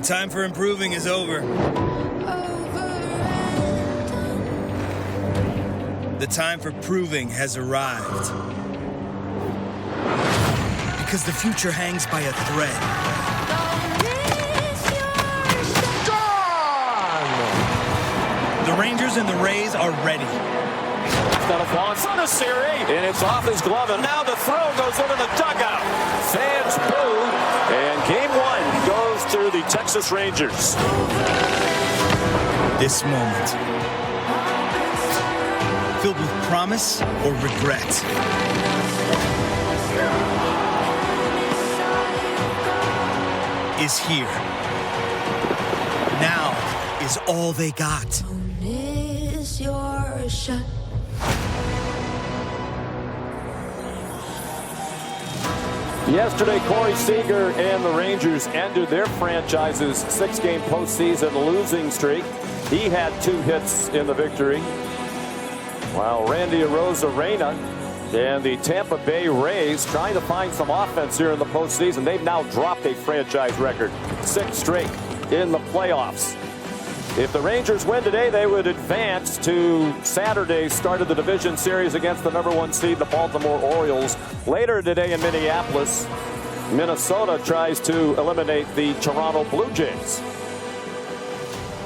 time for improving is over. The time for proving has arrived. Because the future hangs by a thread. Gone! The Rangers and the Rays are ready. It's got a ball in front of Siri, and it's off his glove, and now the throw goes into the dugout. Fans boo, and game one goes to the Texas Rangers. This moment, filled with promise or regret. Is here. Now is all they got. Miss your shot. Yesterday, Corey Seager and the Rangers ended their franchise's six-game postseason losing streak. He had 2 hits in the victory, while Randy Arozarena and the Tampa Bay Rays trying to find some offense here in the postseason. They've now dropped a franchise record, 6 straight in the playoffs. If the Rangers win today, they would advance to Saturday's start of the division series against the #1 seed, the Baltimore Orioles. Later today in Minneapolis, Minnesota tries to eliminate the Toronto Blue Jays.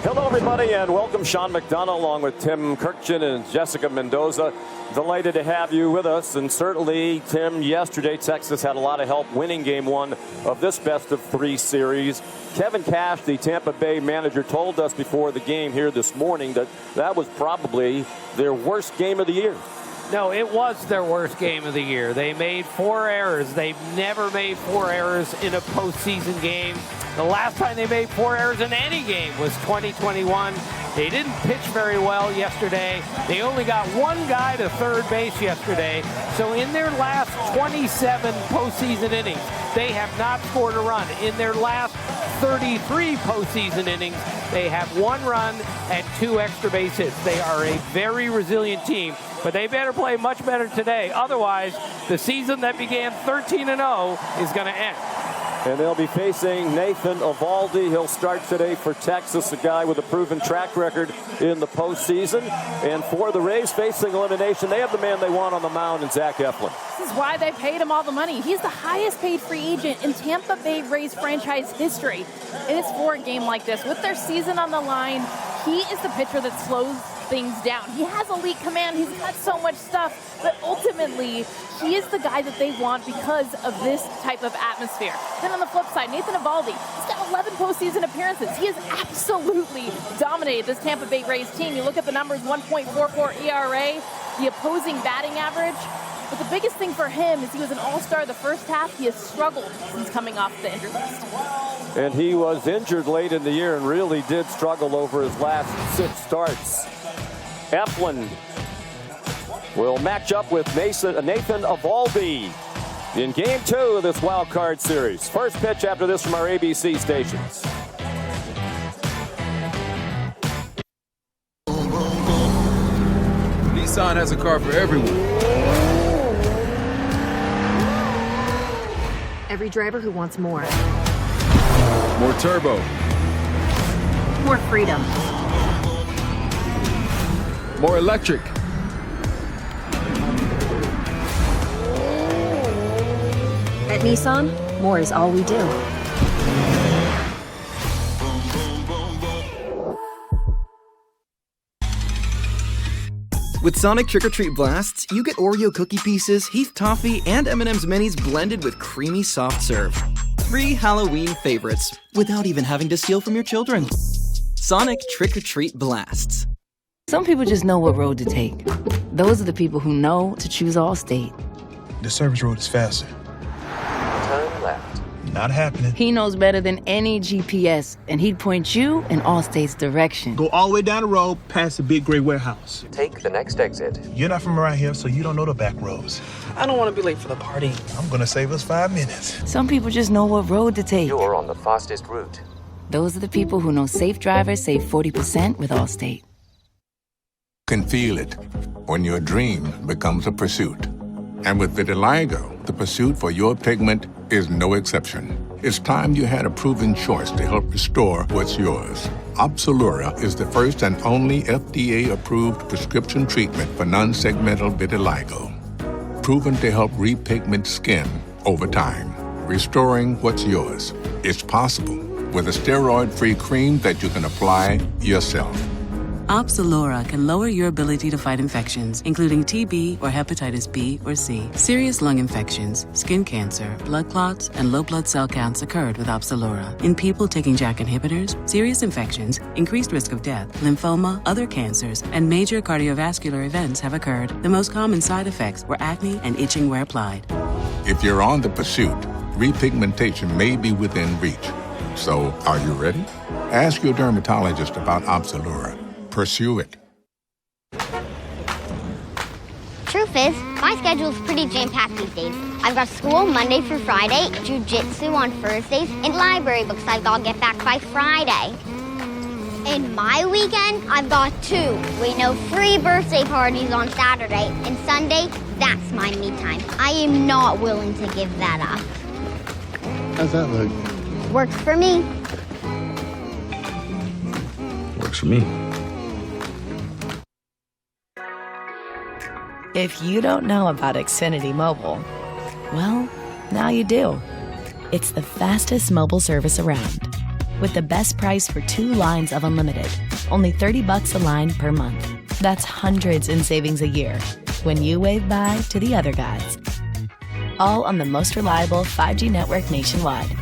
Hello, everybody, and welcome. Sean McDonough along with Tim Kirkjian and Jessica Mendoza. Delighted to have you with us. And certainly, Tim, yesterday Texas had a lot of help winning game one of this best-of-3 series. Kevin Cash, the Tampa Bay manager, told us before the game here this morning that that was probably their worst game of the year. No, it was their worst game of the year. They made 4 errors. They've never made 4 errors in a postseason game. The last time they made 4 errors in any game was 2021. They didn't pitch very well yesterday. They only got 1 guy to third base yesterday. So in their last 27 postseason innings, they have not scored a run. In their last 33 postseason innings, they have 1 run and 2 extra base hits. They are a very resilient team, but they better play much better today. Otherwise, the season that began 13-0 is going to end. And they'll be facing Nathan Eovaldi. He'll start today for Texas, a guy with a proven track record in the postseason. And for the Rays facing elimination, they have the man they want on the mound in Zach Eflin. This is why they paid him all the money. He's the highest paid free agent in Tampa Bay Rays franchise history. And it's for a game like this. With their season on the line, he is the pitcher that slows things down. He has elite command. He's got so much stuff. But ultimately, he is the guy that they want because of this type of atmosphere. Then on the flip side, Nathan Eovaldi, he's got 11 postseason appearances. He has absolutely dominated this Tampa Bay Rays team. You look at the numbers, 1.44 ERA, the opposing batting average. But the biggest thing for him is he was an all-star the first half. He has struggled since coming off the injured list. And he was injured late in the year and really did struggle over his last 6 starts. Eflin will match up with Nathan Eovaldi in game 2 of this wild card series. First pitch after this from our ABC stations. Nissan has a car for everyone. Every driver who wants more. More turbo. More freedom. More electric. At Nissan, more is all we do. With Sonic Trick or Treat Blasts, you get Oreo cookie pieces, Heath Toffee, and M&M's Minis blended with creamy soft serve. 3 Halloween favorites, without even having to steal from your children. Sonic Trick or Treat Blasts. Some people just know what road to take. Those are the people who know to choose Allstate. The service road is faster. Turn left. Not happening. He knows better than any GPS, and he'd point you in Allstate's direction. Go all the way down the road past the big gray warehouse. Take the next exit. You're not from around here, so you don't know the back roads. I don't want to be late for the party. I'm going to save us 5 minutes. Some people just know what road to take. You're on the fastest route. Those are the people who know safe drivers save 40% with Allstate. Can feel it when your dream becomes a pursuit. And with vitiligo, the pursuit for your pigment is no exception. It's time you had a proven choice to help restore what's yours. Opzelura is the first and only FDA-approved prescription treatment for non-segmental vitiligo. Proven to help repigment skin over time. Restoring what's yours. It's possible with a steroid-free cream that you can apply yourself. Opzelura can lower your ability to fight infections, including TB or hepatitis B or C. Serious lung infections, skin cancer, blood clots, and low blood cell counts occurred with Opzelura. In people taking JAK inhibitors, serious infections, increased risk of death, lymphoma, other cancers, and major cardiovascular events have occurred. The most common side effects were acne and itching where applied. If you're on the pursuit, repigmentation may be within reach. So, are you ready? Ask your dermatologist about Opzelura. Pursue it. Truth is, my schedule's pretty jam-packed these days. I've got school Monday through Friday, jiu-jitsu on Thursdays, and library books I've got to get back by Friday. In my weekend, I've got 3 birthday parties on Saturday, and Sunday, that's my me time. I am not willing to give that up. How's that look? Works for me. Works for me. If you don't know about Xfinity Mobile, well, now you do. It's the fastest mobile service around. With the best price for 2 lines of unlimited, only $30 a line per month. That's hundreds in savings a year when you wave bye to the other guys. All on the most reliable 5G network nationwide.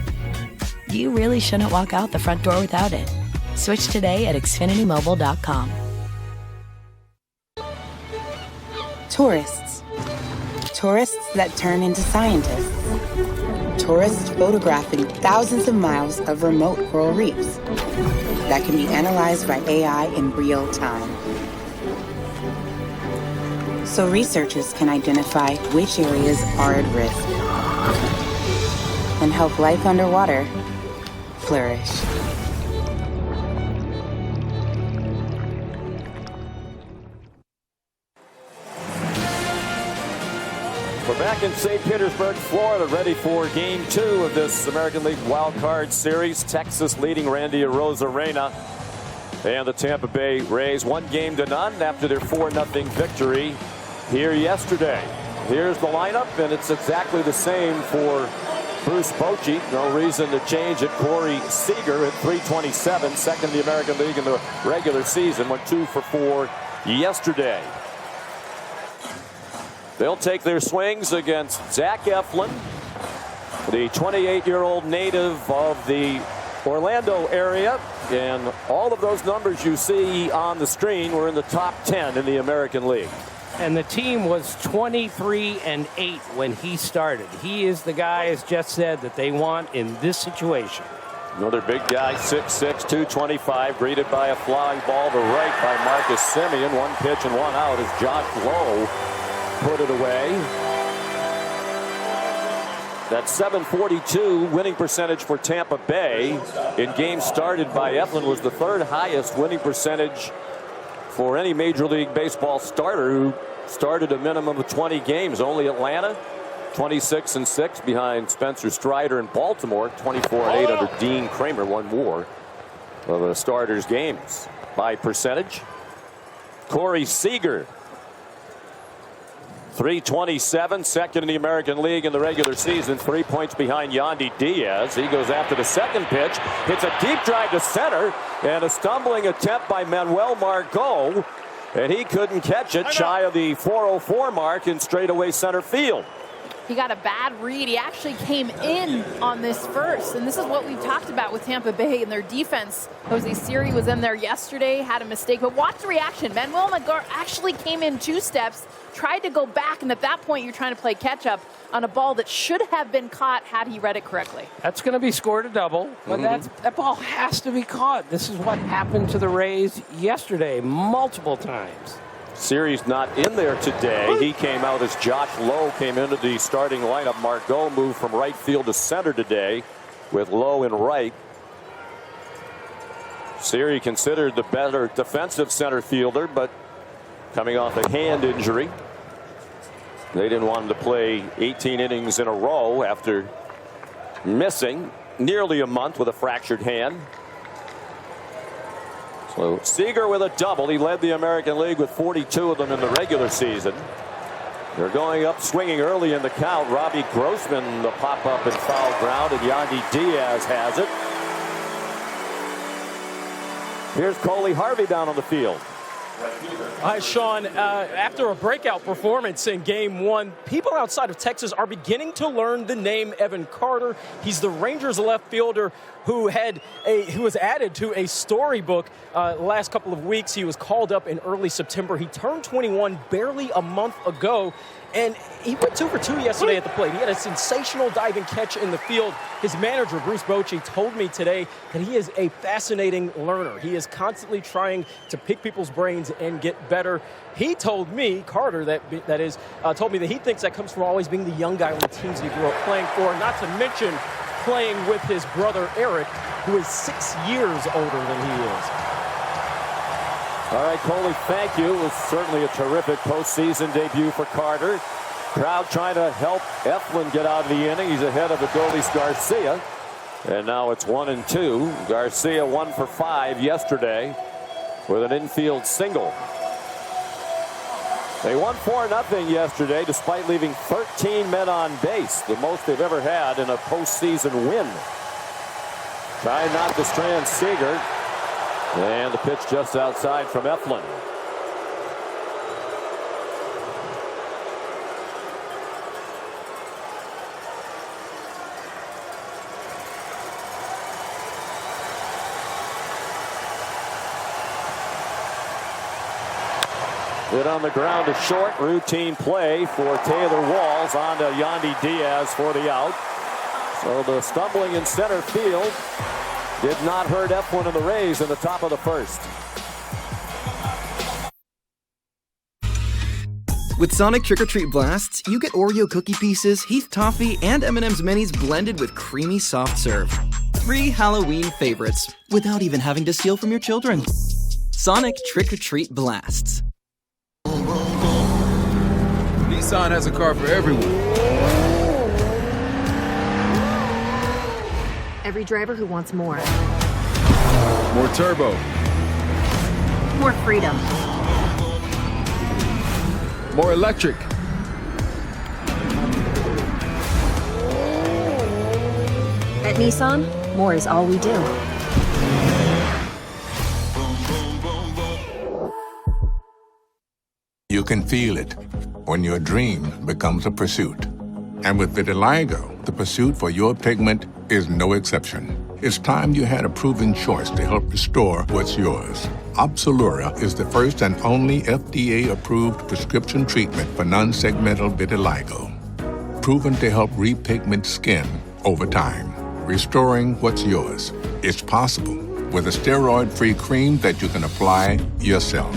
You really shouldn't walk out the front door without it. Switch today at XfinityMobile.com. Tourists. Tourists that turn into scientists. Tourists photographing thousands of miles of remote coral reefs that can be analyzed by AI in real time. So researchers can identify which areas are at risk and help life underwater flourish. We're back in St. Petersburg, Florida, ready for Game 2 of this American League Wild Card Series. Texas leading Randy Arozarena and the Tampa Bay Rays 1-0 after their 4-0 victory here yesterday. Here's the lineup, and it's exactly the same for Bruce Bochy. No reason to change it. Corey Seager at .327, second in the American League in the regular season, went 2 for 4 yesterday. They'll take their swings against Zach Eflin, the 28-year-old native of the Orlando area. And all of those numbers you see on the screen were in the top 10 in the American League. And the team was 23-8 when he started. He is the guy, as Jeff said, that they want in this situation. Another big guy, 6'6", 225, greeted by a flying ball to right by Marcus Semien. 1 pitch and 1 out as Josh Lowe put it away. That .742 winning percentage for Tampa Bay in games started by Eflin was the 3rd highest winning percentage for any Major League Baseball starter who started a minimum of 20 games. Only Atlanta, 26-6 behind Spencer Strider in Baltimore, 24-8 under Dean Kramer, 1 more of the starters' games. By percentage, Corey Seager, .327, second in the American League in the regular season, 3 points behind Yandy Diaz. He goes after the second pitch, hits a deep drive to center, and a stumbling attempt by Manuel Margot, and he couldn't catch it, shy of the .404 mark in straightaway center field. He got a bad read. He actually came in on this first, and this is what we've talked about with Tampa Bay and their defense. Jose Siri was in there yesterday, had a mistake, but watch the reaction. Manuel Margot actually came in 2 steps, tried to go back, and at that point you're trying to play catch-up on a ball that should have been caught had he read it correctly. That's going to be scored a double, but that ball has to be caught. This is what happened to the Rays yesterday multiple times. Siri's not in there today. He came out as Josh Lowe came into the starting lineup. Margot moved from right field to center today with Lowe in right. Siri considered the better defensive center fielder, but coming off a hand injury. They didn't want him to play 18 innings in a row after missing nearly a month with a fractured hand. So Seager with a double. He led the American League with 42 of them in the regular season. They're going up swinging early in the count. Robbie Grossman, the pop-up and foul ground, and Yandy Diaz has it. Here's Coley Harvey down on the field. Hi, Sean. After a breakout performance in Game 1, people outside of Texas are beginning to learn the name Evan Carter. He's the Rangers left fielder who was added to a storybook last couple of weeks. He was called up in early September. He turned 21 barely a month ago, and he went 2 for 2 yesterday at the plate. He had a sensational diving catch in the field. His manager, Bruce Bochy, told me today that he is a fascinating learner. He is constantly trying to pick people's brains and get better. He told me, Carter, told me that he thinks that comes from always being the young guy on the teams he grew up playing for, not to mention playing with his brother Eric, who is 6 years older than he is. All right, Coley, thank you. It was certainly a terrific postseason debut for Carter. Crowd trying to help Eflin get out of the inning. He's ahead of Adolis Garcia. And now it's 1-2. Garcia 1 for 5 yesterday with an infield single. They won 4-0 yesterday despite leaving 13 men on base, the most they've ever had in a postseason win. Trying not to strand Seager. And the pitch just outside from Eflin. Hit on the ground to short. Routine play for Taylor Walls onto Yandy Diaz for the out. So the stumbling in center field did not hurt Eflin and the Rays in the top of the first. With Sonic Trick or Treat Blasts, you get Oreo cookie pieces, Heath Toffee, and M&M's Minis blended with creamy soft serve. 3 Halloween favorites, without even having to steal from your children. Sonic Trick or Treat Blasts. Nissan has a car for everyone. Every driver who wants more. More turbo. More freedom. More electric. At Nissan, more is all we do. You can feel it when your dream becomes a pursuit. And with vitiligo, the pursuit for your pigment is no exception. It's time you had a proven choice to help restore what's yours. Opzelura is the first and only FDA-approved prescription treatment for non-segmental vitiligo. Proven to help repigment skin over time. Restoring what's yours. It's possible with a steroid-free cream that you can apply yourself.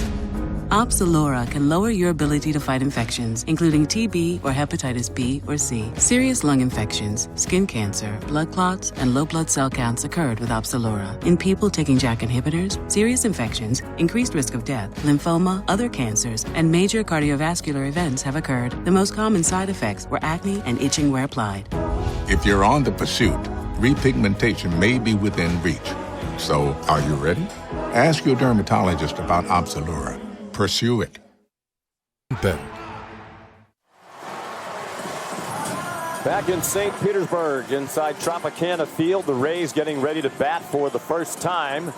Opzelura can lower your ability to fight infections, including TB or hepatitis B or C. Serious lung infections, skin cancer, blood clots, and low blood cell counts occurred with Opzelura. In people taking JAK inhibitors, serious infections, increased risk of death, lymphoma, other cancers, and major cardiovascular events have occurred. The most common side effects were acne and itching where applied. If you're on the pursuit, repigmentation may be within reach. So, are you ready? Ask your dermatologist about Opzelura. Pursue it. Better. Back in St. Petersburg, inside Tropicana Field, the Rays getting ready to bat for the first time.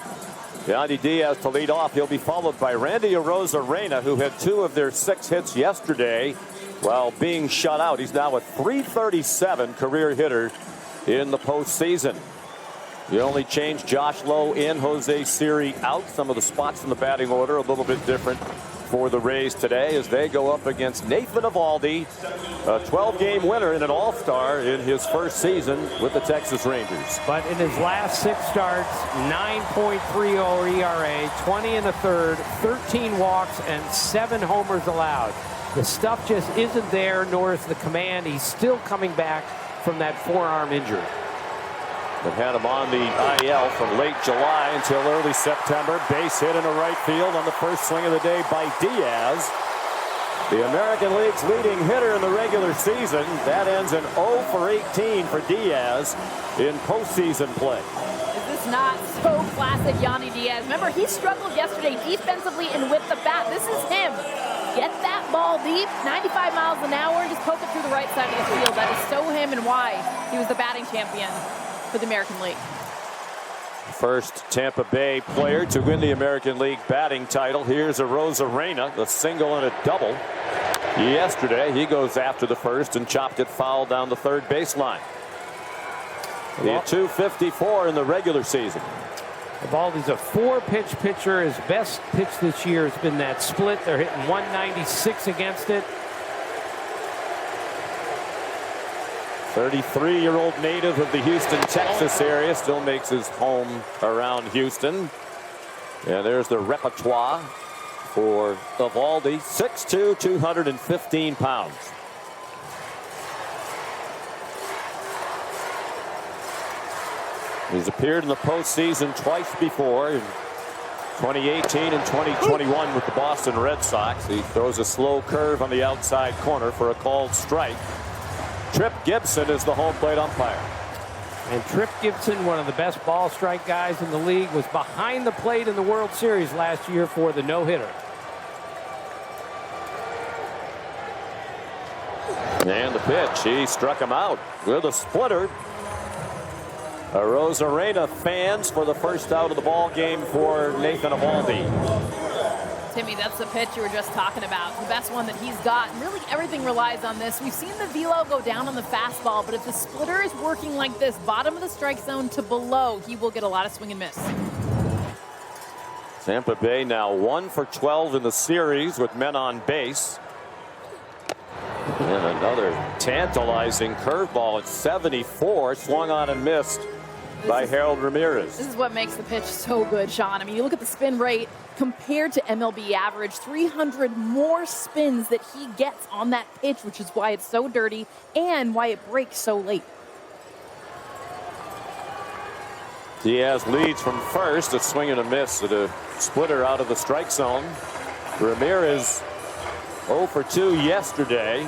Yandy Diaz to lead off. He'll be followed by Randy Arozarena, who had 2 of their 6 hits yesterday while being shut out. He's now a .337 career hitter in the postseason. The only change, Josh Lowe in, Jose Siri out. Some of the spots in the batting order a little bit different for the Rays today as they go up against Nathan Eovaldi, a 12-game winner and an all-star in his first season with the Texas Rangers. But in his last 6 starts, 9.30 ERA, 20 in the third, 13 walks, and 7 homers allowed. The stuff just isn't there, nor is the command. He's still coming back from that forearm injury. That had him on the IL from late July until early September. Base hit into right field on the first swing of the day by Diaz. The American League's leading hitter in the regular season. That ends in 0 for 18 for Diaz in postseason play. Is this not so classic Yanni Diaz? Remember, he struggled yesterday defensively and with the bat. This is him. Get that ball deep, 95 miles an hour, just poke it through the right side of the field. That is so him and why he was the batting champion for the American League. First Tampa Bay player to win the American League batting title. Here's Arozarena, the single and a double. Yesterday, he goes after the first and chopped it foul down the third baseline. The 254 in the regular season. Evaldi's a 4-pitch pitcher. His best pitch this year has been that split. They're hitting 196 against it. 33-year-old native of the Houston, Texas area, still makes his home around Houston. And there's the repertoire for Evaldi, 6'2", 215 pounds. He's appeared in the postseason twice before, in 2018 and 2021 with the Boston Red Sox. He throws a slow curve on the outside corner for a called strike. Trip Gibson is the home plate umpire. And Trip Gibson, one of the best ball strike guys in the league, was behind the plate in the World Series last year for the no-hitter. And the pitch, he struck him out with a splitter. Arozarena fans for the first out of the ball game for Nathan Evaldi. Timmy, that's the pitch you were just talking about. The best one that he's got. And really, everything relies on this. We've seen the velo go down on the fastball, but if the splitter is working like this, bottom of the strike zone to below, he will get a lot of swing and miss. Tampa Bay now 1 for 12 in the series with men on base. And another tantalizing curveball at 74, swung on and missed by Harold Ramirez. This is what makes the pitch so good, Sean. I mean, you look at the spin rate compared to MLB average, 300 more spins that he gets on that pitch, which is why it's so dirty and why it breaks so late. Diaz leads from first, a swing and a miss at a splitter out of the strike zone. Ramirez 0 for 2 yesterday.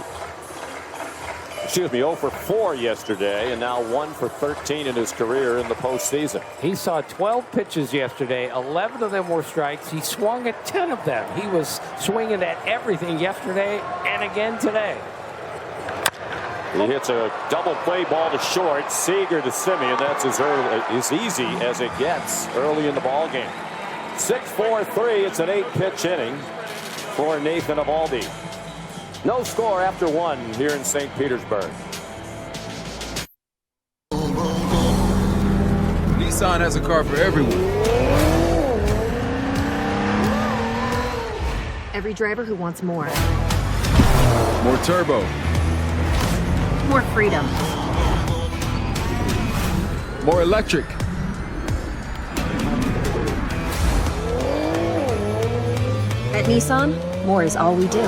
Excuse me, 0 for 4 yesterday, and now 1 for 13 in his career in the postseason. He saw 12 pitches yesterday. 11 of them were strikes. He swung at 10 of them. He was swinging at everything yesterday and again today. He hits a double play ball to short. Seager to Simeon. That's as easy as it gets early in the ball game. 6-4-3. It's an 8-pitch inning for Nathan Evaldi. No score after 1 here in St. Petersburg. Nissan has a car for everyone. Every driver who wants more. More turbo. More freedom. More electric. At Nissan, more is all we do.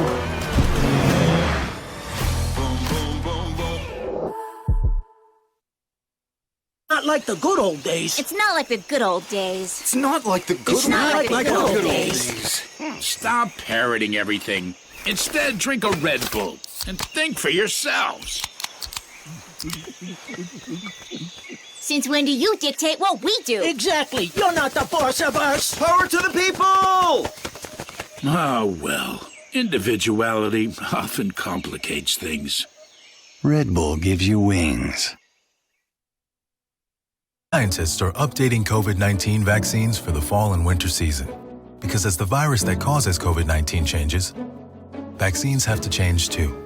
Not like the good old days. It's not like the good old days. It's not like the good, It's not like the good old days. Stop parroting everything. Instead, drink a Red Bull and think for yourselves. Since when do you dictate what we do? Exactly. You're not the boss of us. Power to the people! Oh, well. Individuality often complicates things. Red Bull gives you wings. Scientists are updating COVID-19 vaccines for the fall and winter season. Because as the virus that causes COVID-19 changes, vaccines have to change too.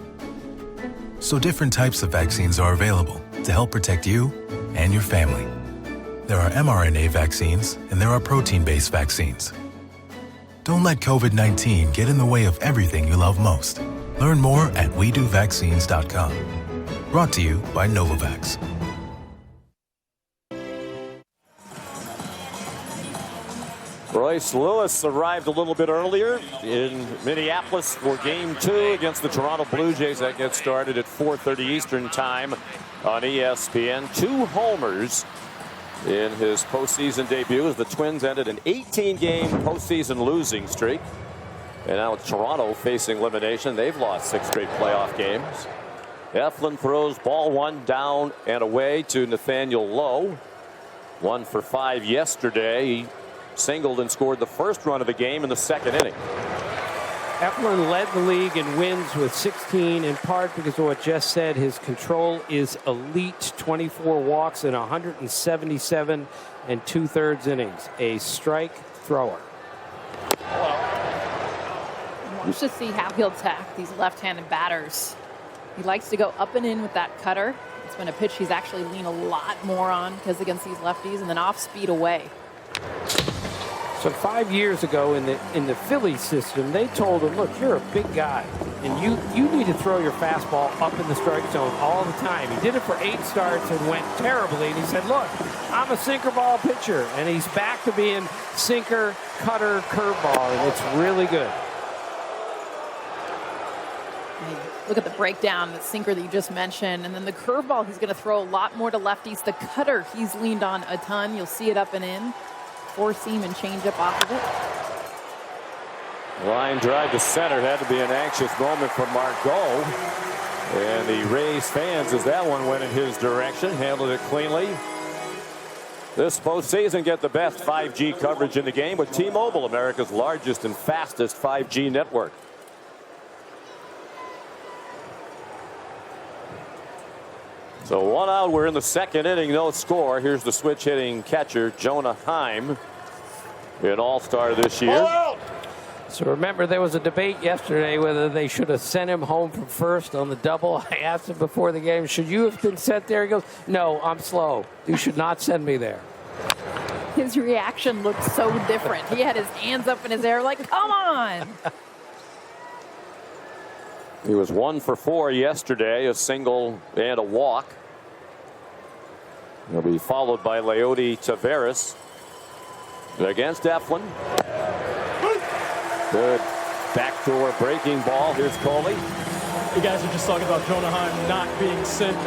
So different types of vaccines are available to help protect you and your family. There are mRNA vaccines and there are protein-based vaccines. Don't let COVID-19 get in the way of everything you love most. Learn more at WeDoVaccines.com. Brought to you by Novavax. Royce Lewis arrived a little bit earlier in Minneapolis for Game 2 against the Toronto Blue Jays. That gets started at 4:30 Eastern Time on ESPN. 2 homers in his postseason debut as the Twins ended an 18-game postseason losing streak. And now Toronto facing elimination. They've lost 6 straight playoff games. Eflin throws ball 1 down and away to Nathaniel Lowe. 1 for 5 yesterday. He singled and scored the first run of the game in the second inning. Eflin led the league in wins with 16, in part because of what Jess said. His control is elite. 24 walks in 177 and 2/3 innings. A strike thrower. Watch to see how he'll attack these left-handed batters. He likes to go up and in with that cutter. It's been a pitch he's actually leaned a lot more on because against these lefties, and then off speed away. So 5 years ago in the Phillies system, they told him, look, you're a big guy, and you need to throw your fastball up in the strike zone all the time. He did it for 8 starts and went terribly, and he said, look, I'm a sinker ball pitcher, and he's back to being sinker, cutter, curveball, and it's really good. Look at the breakdown, the sinker that you just mentioned, and then the curveball, he's going to throw a lot more to lefties. The cutter, he's leaned on a ton. You'll see it up and in. 4-seam and changeup off of it. Line drive to center had to be an anxious moment for Margot. And the Rays fans, as that one went in his direction, handled it cleanly. This postseason, get the best 5G coverage in the game with T-Mobile, America's largest and fastest 5G network. So 1 out, we're in the second inning, no score. Here's the switch hitting catcher, Jonah Heim, an all-star this year. So remember, there was a debate yesterday whether they should have sent him home from first on the double. I asked him before the game, should you have been sent there? He goes, no, I'm slow. You should not send me there. His reaction looked so different. He had his hands up in his air like, come on. He was 1 for 4 yesterday, a single and a walk. He'll be followed by Leody Taveras against Eflin. Good backdoor breaking ball. Here's Coley. You guys are just talking about Jonah Heim not being sent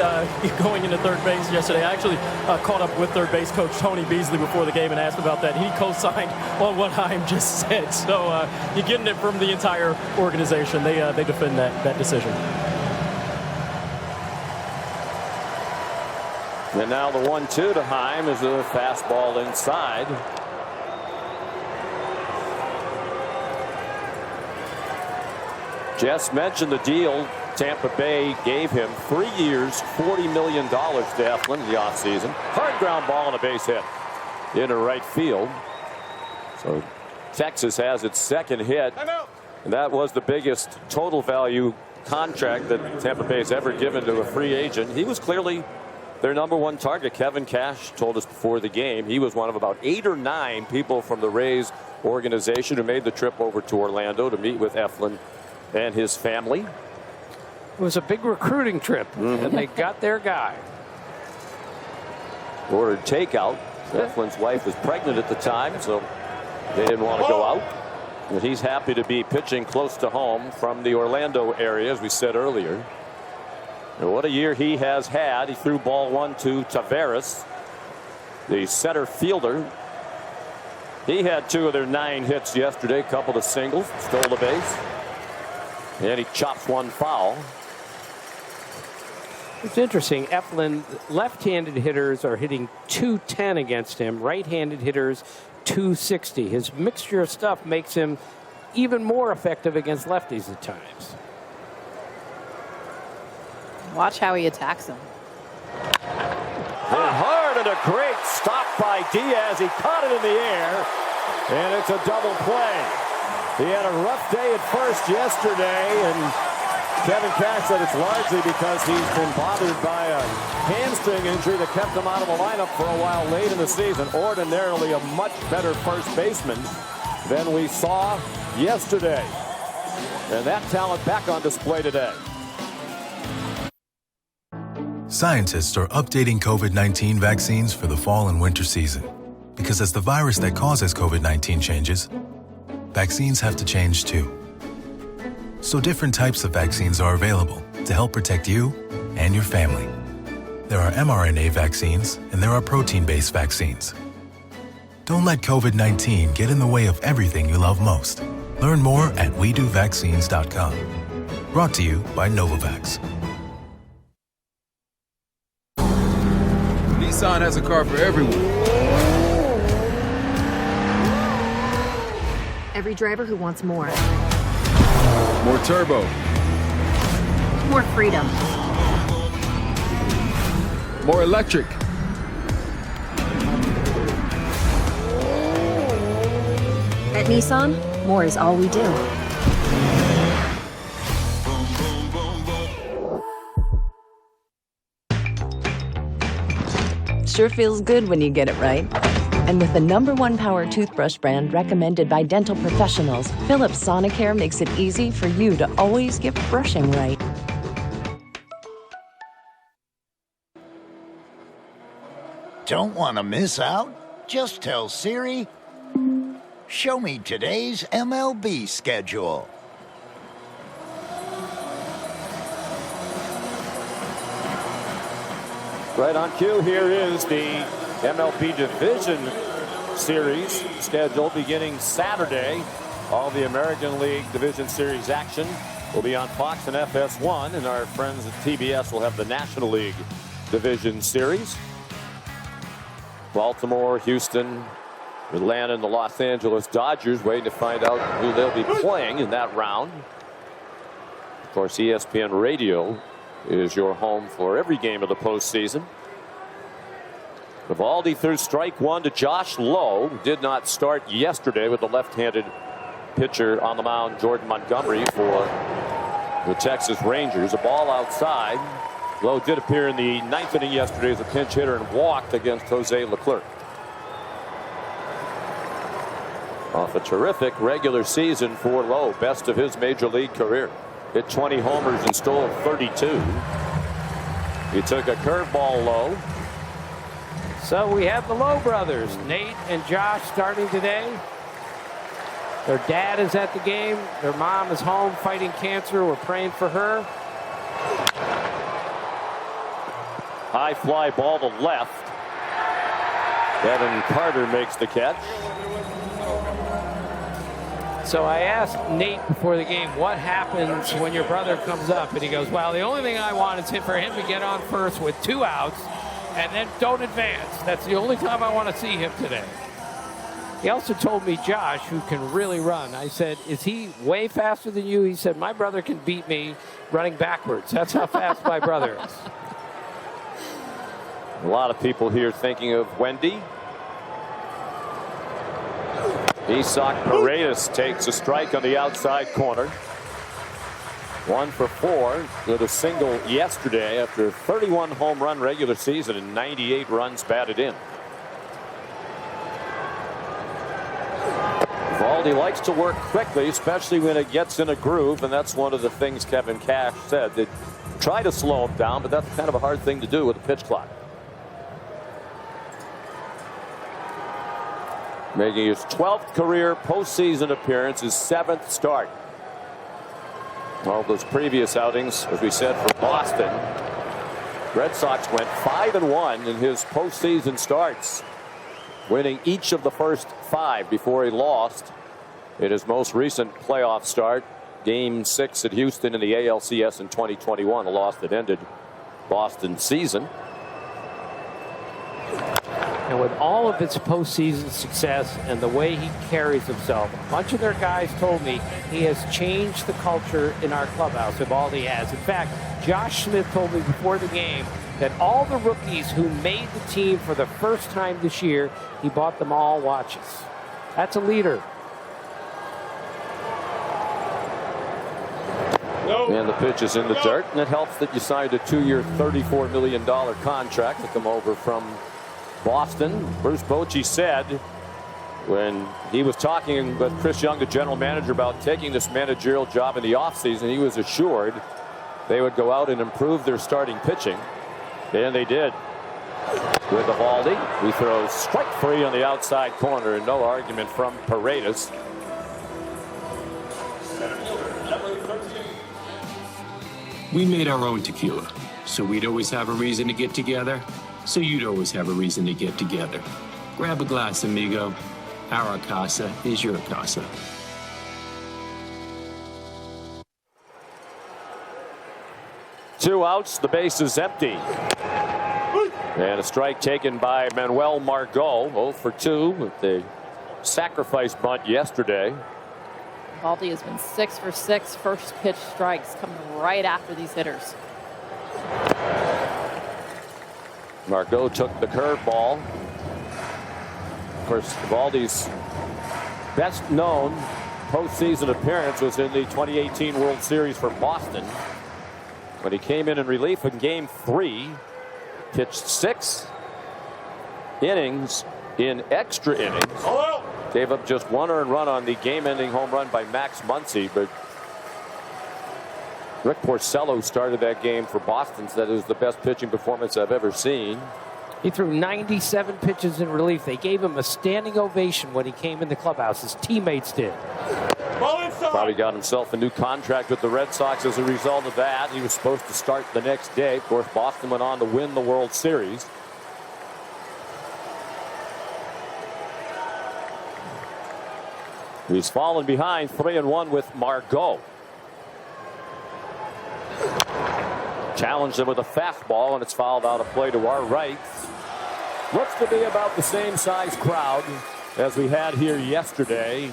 going into third base yesterday. I actually caught up with third base coach Tony Beasley before the game and asked about that. He co-signed on what Heim just said. So you're getting it from the entire organization. They defend that decision. And now the 1-2 to Heim is a fastball inside. Jess mentioned the deal Tampa Bay gave him. 3 years, $40 million to Eflin in the offseason. Hard ground ball and a base hit into right field. So Texas has its second hit. And that was the biggest total value contract that Tampa Bay's ever given to a free agent. He was clearly their #1 target. Kevin Cash told us before the game he was one of about 8 or 9 people from the Rays organization who made the trip over to Orlando to meet with Eflin and his family. It was a big recruiting trip, and they got their guy. Ordered takeout. Eflin's wife was pregnant at the time, so they didn't want to go out. But he's happy to be pitching close to home from the Orlando area, as we said earlier. And what a year he has had. He threw ball 1 to Taveras, the center fielder. He had 2 of their 9 hits yesterday, a couple of singles, stole the base. And he chops 1 foul. It's interesting. Eflin, left-handed hitters are hitting .210 against him. Right-handed hitters, .260. His mixture of stuff makes him even more effective against lefties at times. Watch how he attacks him. And hard, and a great stop by Diaz. He caught it in the air, and it's a double play. He had a rough day at first yesterday, and Kevin Cash said it's largely because he's been bothered by a hamstring injury that kept him out of the lineup for a while late in the season. Ordinarily a much better first baseman than we saw yesterday. And that talent back on display today. Scientists are updating COVID-19 vaccines for the fall and winter season. Because as the virus that causes COVID-19 changes, vaccines have to change too. So different types of vaccines are available to help protect you and your family. There are mRNA vaccines and there are protein-based vaccines. Don't let COVID-19 get in the way of everything you love most. Learn more at WeDoVaccines.com. Brought to you by Novavax. Nissan has a car for everyone. Every driver who wants more. More turbo. More freedom. More electric. At Nissan, more is all we do. Sure feels good when you get it right. And with the #1 power toothbrush brand recommended by dental professionals, Philips Sonicare makes it easy for you to always get brushing right. Don't want to miss out? Just tell Siri, show me today's MLB schedule. Right on cue, here is the MLB Division Series schedule beginning Saturday. All the American League Division Series action will be on Fox and FS1, and our friends at TBS will have the National League Division Series. Baltimore, Houston, Atlanta, and the Los Angeles Dodgers waiting to find out who they'll be playing in that round. Of course, ESPN Radio is your home for every game of the postseason. Eovaldi threw strike one to Josh Lowe. Did not start yesterday with the left-handed pitcher on the mound, Jordan Montgomery, for the Texas Rangers. A ball outside. Lowe did appear in the ninth inning yesterday as a pinch hitter and walked against Jose Leclerc. Off a terrific regular season for Lowe, best of his major league career. Hit 20 homers and stole 32. He took a curveball low. So we have the Lowe brothers, Nate and Josh, starting today. Their dad is at the game. Their mom is home fighting cancer. We're praying for her. High fly ball to left. Evan Carter makes the catch. So I asked Nate before the game, what happens when your brother comes up? And he goes, well, the only thing I want is for him to get on first with 2 outs and then don't advance. That's the only time I want to see him today. He also told me Josh, who can really run. I said, is he way faster than you? He said, my brother can beat me running backwards. That's how fast my brother is. A lot of people here thinking of Wendy. Isak Paredes takes a strike on the outside corner. 1 for 4 with a single yesterday after a 31 home run regular season and 98 runs batted in. Eovaldi likes to work quickly, especially when it gets in a groove, and that's one of the things Kevin Cash said. They try to slow him down, but that's kind of a hard thing to do with a pitch clock. Making his 12th career postseason appearance, his 7th start. All those previous outings, as we said, for Boston. Red Sox went 5-1 in his postseason starts, winning each of the first 5 before he lost in his most recent playoff start, Game 6 at Houston in the ALCS in 2021, a loss that ended Boston's season. And with all of its postseason success and the way he carries himself, a bunch of their guys told me he has changed the culture in our clubhouse. Eovaldi has. In fact, Josh Smith told me before the game that all the rookies who made the team for the first time this year, he bought them all watches. That's a leader. And the pitch is in the dirt, and it helps that you signed a 2-year, $34 million contract to come over from Boston. Bruce Bochy said when he was talking with Chris Young, the general manager, about taking this managerial job in the offseason, he was assured they would go out and improve their starting pitching. And they did. With Eovaldi, he throws strike free on the outside corner, and no argument from Paredes. We made our own tequila, so we'd always have a reason to get together. So you'd always have a reason to get together. Grab a glass, amigo. Our casa is your casa. 2 outs. The base is empty. And a strike taken by Manuel Margot. 0 for 2 with the sacrifice bunt yesterday. Valdi has been 6 for 6 first pitch strikes coming right after these hitters. Margot took the curveball. Of course, Valdi's best known postseason appearance was in the 2018 World Series for Boston, when he came in relief in Game 3, pitched 6 innings in extra innings, gave up just 1 earned run on the game-ending home run by Max Muncy, but Rick Porcello started that game for Boston, said it was the best pitching performance I've ever seen. He threw 97 pitches in relief. They gave him a standing ovation when he came in the clubhouse. His teammates did. Probably got himself a new contract with the Red Sox as a result of that. He was supposed to start the next day. Of course, Boston went on to win the World Series. He's fallen behind 3-1 with Margot. Challenged him with a fastball, and it's fouled out of play to our right. Looks to be about the same size crowd as we had here yesterday.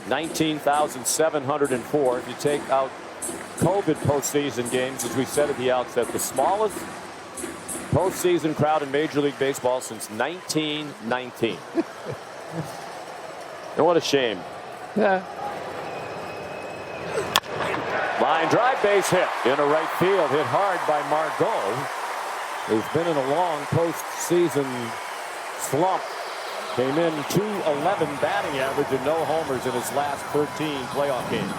19,704. If you take out COVID postseason games, as we said at the outset, the smallest postseason crowd in Major League Baseball since 1919. And what a shame. Yeah. Line drive, base hit into right field, hit hard by Margot, who's been in a long postseason slump. Came in 211 batting average and no homers in his last 13 playoff games.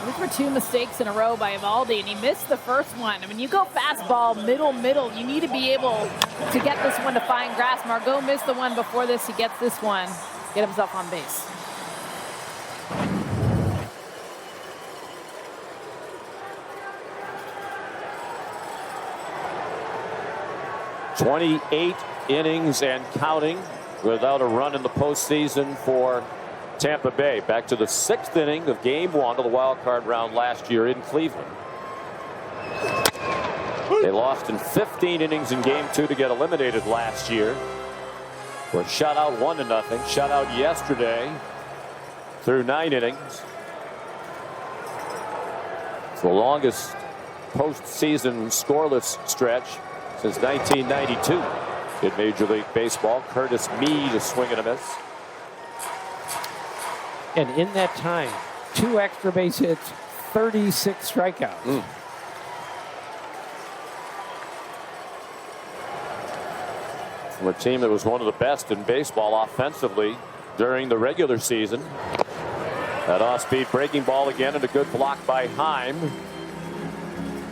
These were 2 mistakes in a row by Evaldi, and he missed the first one. I mean, you go fastball, middle. You need to be able to get this one to fine grass. Margot missed the one before this. He gets this one, get himself on base. "28 innings and counting without a run in the postseason for Tampa Bay. Back to the 6th inning of Game 1 of the wild card round last year in Cleveland. They lost in 15 innings in Game 2 to get eliminated last year. Were shut out 1-0. Shut out yesterday through 9 innings. It's the longest postseason scoreless stretch since 1992 in Major League Baseball. Curtis Mead, a swing and a miss. And in that time, 2 extra base hits, 36 strikeouts. From a team that was one of the best in baseball offensively during the regular season. That off-speed breaking ball again, and a good block by Heim.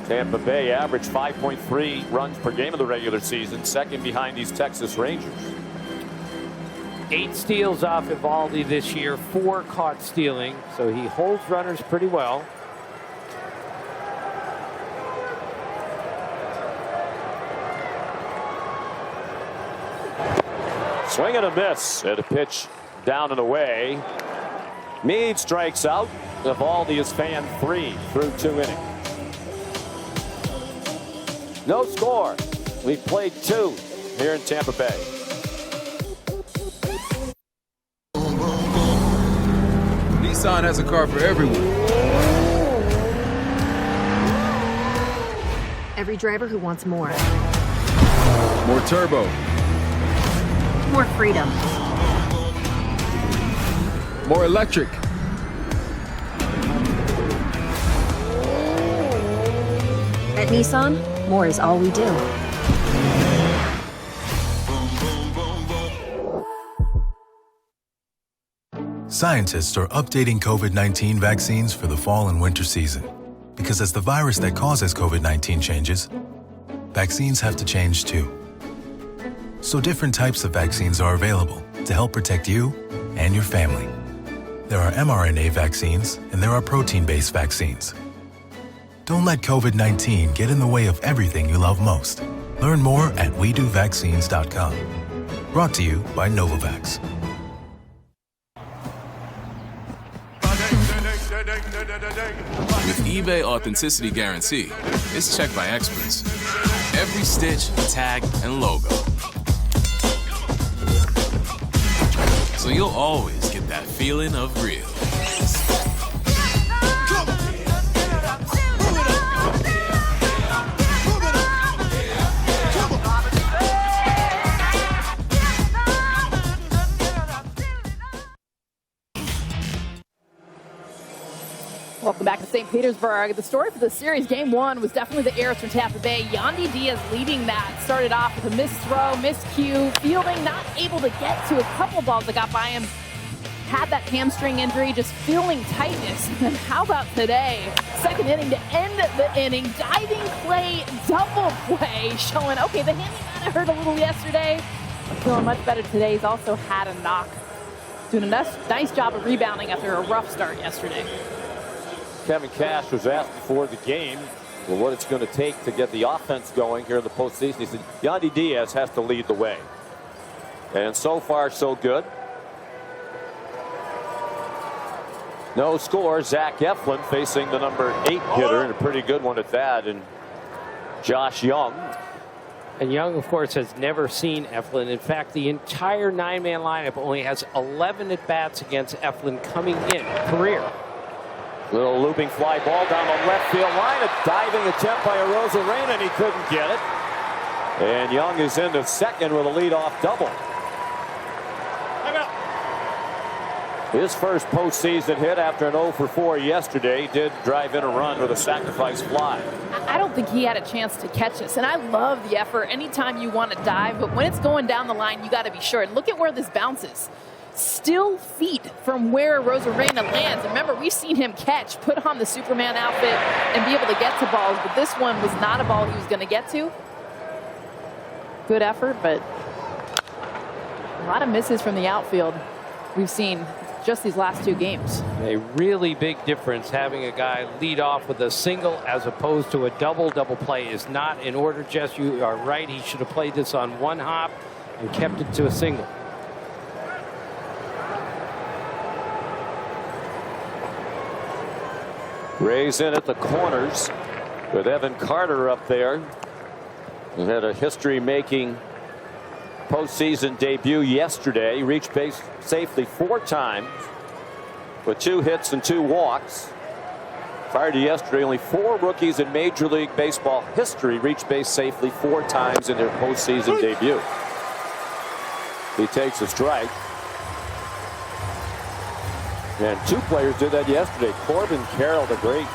Tampa Bay averaged 5.3 runs per game of the regular season, second behind these Texas Rangers. 8 steals off Evaldi this year, 4 caught stealing, so he holds runners pretty well. Swing and a miss, and a pitch down and away. Mead strikes out. Evaldi is fanned 3 through 2 innings. No score. We've played 2 here in Tampa Bay. Nissan has a car for everyone. Every driver who wants more. More turbo. More freedom. More electric. At Nissan, more is all we do. Scientists are updating COVID-19 vaccines for the fall and winter season. Because as the virus that causes COVID-19 changes, vaccines have to change too. So different types of vaccines are available to help protect you and your family. There are mRNA vaccines and there are protein-based vaccines. Don't let COVID-19 get in the way of everything you love most. Learn more at WeDoVaccines.com. Brought to you by Novavax. With eBay Authenticity Guarantee is checked by experts. Every stitch, tag, and logo. So you'll always get that feeling of real. Welcome back to St. Petersburg. The story for the series, game one, was definitely the errors from Tampa Bay. Yandy Diaz leading that. Started off with a missed throw, missed cue, fielding, not able to get to a couple balls that got by him. Had that hamstring injury, just feeling tightness. And then how about today? Second inning to end the inning. Diving play, double play, showing, okay, the hammy might have hurt a little yesterday, but feeling much better today. He's also had a knock. Doing a nice job of rebounding after a rough start yesterday. Kevin Cash was asked before the game what it's going to take to get the offense going here in the postseason. He said Yandy Diaz has to lead the way. And so far, so good. No score. Zach Eflin facing the number 8 hitter, and a pretty good one at that, and Josh Young. And Young, of course, has never seen Eflin. In fact, the entire 9-man lineup only has 11 at-bats against Eflin coming in career. Little looping fly ball down the left field line. A diving attempt by Arozarena, and he couldn't get it. And Young is into second with a leadoff double. His first postseason hit after an 0 for 4 yesterday. Did drive in a run with a sacrifice fly. I don't think he had a chance to catch this, and I love the effort anytime you want to dive, but when it's going down the line, you got to be sure. Look at where this bounces. Still feet from where Arozarena lands. And remember, we've seen him catch, put on the Superman outfit, and be able to get to balls, but this one was not a ball he was going to get to. Good effort, but a lot of misses from the outfield we've seen just these last 2 games. A really big difference having a guy lead off with a single as opposed to a double. Double play is not in order, Jess. You are right. He should have played this on 1 hop and kept it to a single. Rays in at the corners with Evan Carter up there. He had a history-making postseason debut yesterday. He reached base safely 4 times with 2 hits and 2 walks. Prior to yesterday, only 4 rookies in Major League Baseball history reached base safely 4 times in their postseason debut. He takes a strike. And 2 players did that yesterday. Corbin Carroll, the great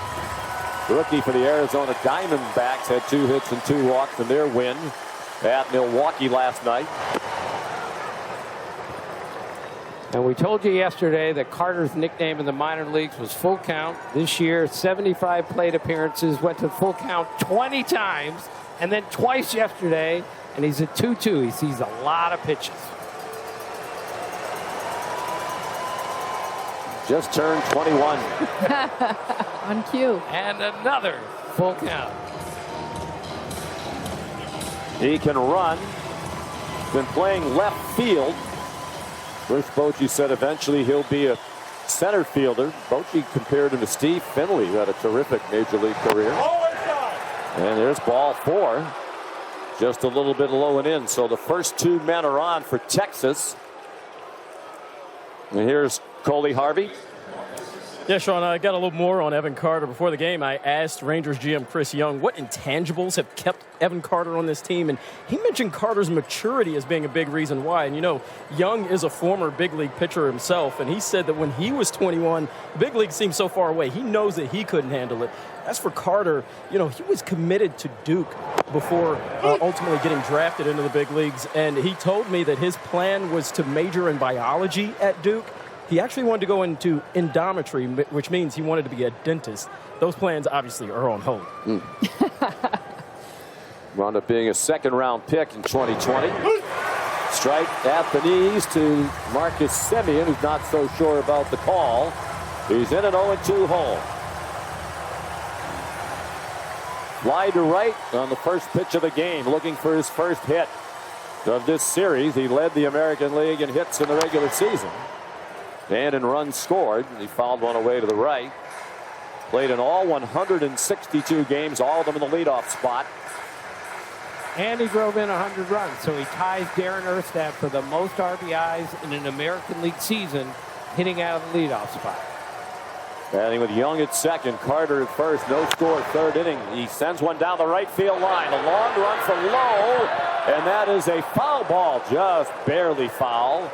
rookie for the Arizona Diamondbacks, had 2 hits and 2 walks in their win at Milwaukee last night. And we told you yesterday that Carter's nickname in the minor leagues was full count. This year, 75 plate appearances, went to full count 20 times, and then twice yesterday, and he's at 2-2. He sees a lot of pitches. Just turned 21. On cue. And another full count. He can run. Been playing left field. Bruce Bochy said eventually he'll be a center fielder. Bochy compared him to Steve Finley, who had a terrific Major League career. And there's ball 4. Just a little bit low and in. So the first 2 men are on for Texas. And here's Coley Harvey. Yeah, Sean, I got a little more on Evan Carter. Before the game, I asked Rangers GM Chris Young what intangibles have kept Evan Carter on this team, and he mentioned Carter's maturity as being a big reason why. And, you know, Young is a former big league pitcher himself, and he said that when he was 21, the big league seemed so far away. He knows that he couldn't handle it. As for Carter, you know, he was committed to Duke before ultimately getting drafted into the big leagues, and he told me that his plan was to major in biology at Duke. He actually wanted to go into endometry, which means he wanted to be a dentist. Those plans obviously are on hold. Wound up being a 2nd-round pick in 2020. Strike at the knees to Marcus Semien, who's not so sure about the call. He's in an 0-2 hole. Fly to right on the first pitch of the game, looking for his first hit of this series. He led the American League in hits in the regular season and in runs scored. He fouled one away to the right. Played in all 162 games, all of them in the leadoff spot. And he drove in 100 runs, so he ties Darren Erstad for the most RBIs in an American League season, hitting out of the leadoff spot. Batting with Young at second, Carter at first, no score, third inning. He sends one down the right field line. A long run for Lowe, and that is a foul ball, just barely foul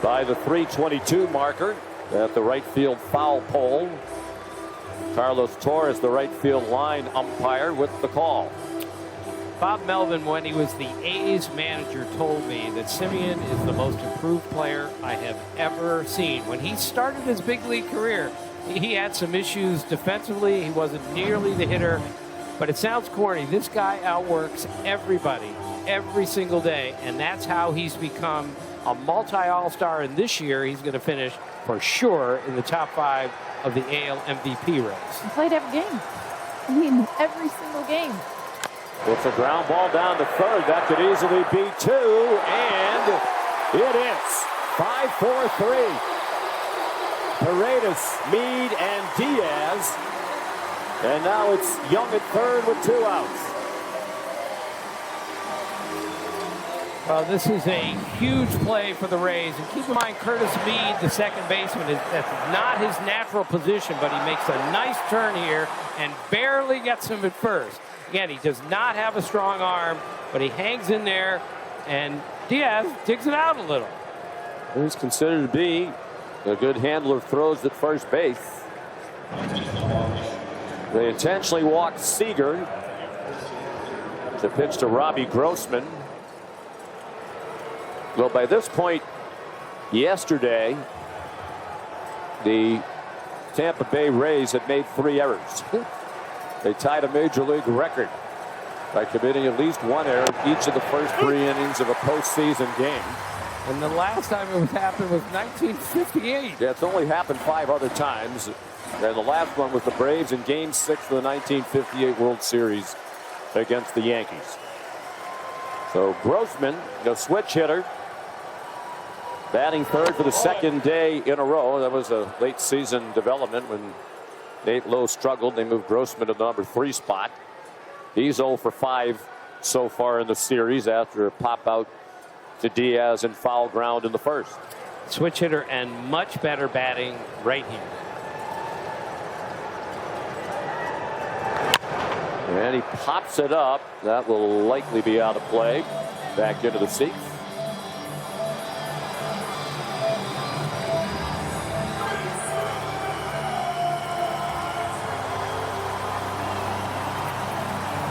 by the 322 marker at the right field foul pole. Carlos Torres, the right field line umpire, with the call. Bob Melvin, when he was the A's manager, told me that Simeon is the most improved player I have ever seen. When he started his big league career, he had some issues defensively. He wasn't nearly the hitter, but it sounds corny. This guy outworks everybody every single day, and that's how he's become a multi-all-star. And this year, he's going to finish for sure in the top 5 of the AL MVP race. He played every game. I mean, every single game. It's a ground ball down to third. That could easily be 2, and it is 5-4-3. Paredes, Mead, and Diaz. And now it's Young at third with 2 outs. Well, this is a huge play for the Rays. And keep in mind, Curtis Mead, the second baseman, that's not his natural position, but he makes a nice turn here and barely gets him at first. Again, he does not have a strong arm, but he hangs in there, and Diaz digs it out a little. He's considered to be a good handler of throws at first base. They intentionally walked Seager to pitch to Robbie Grossman. Well, by this point yesterday, the Tampa Bay Rays had made 3 errors. They tied a major league record by committing at least 1 error each of the first 3 innings of a postseason game. And the last time it happened was 1958. Yeah, it's only happened 5 other times. And the last one was the Braves in Game 6 of the 1958 World Series against the Yankees. So Grossman, the switch hitter, batting third for the second day in a row. That was a late season development when Nate Lowe struggled. They moved Grossman to the number 3 spot. He's 0 for 5 so far in the series after a pop out to Diaz and foul ground in the first. Switch hitter and much better batting right here. And he pops it up. That will likely be out of play. Back into the seats.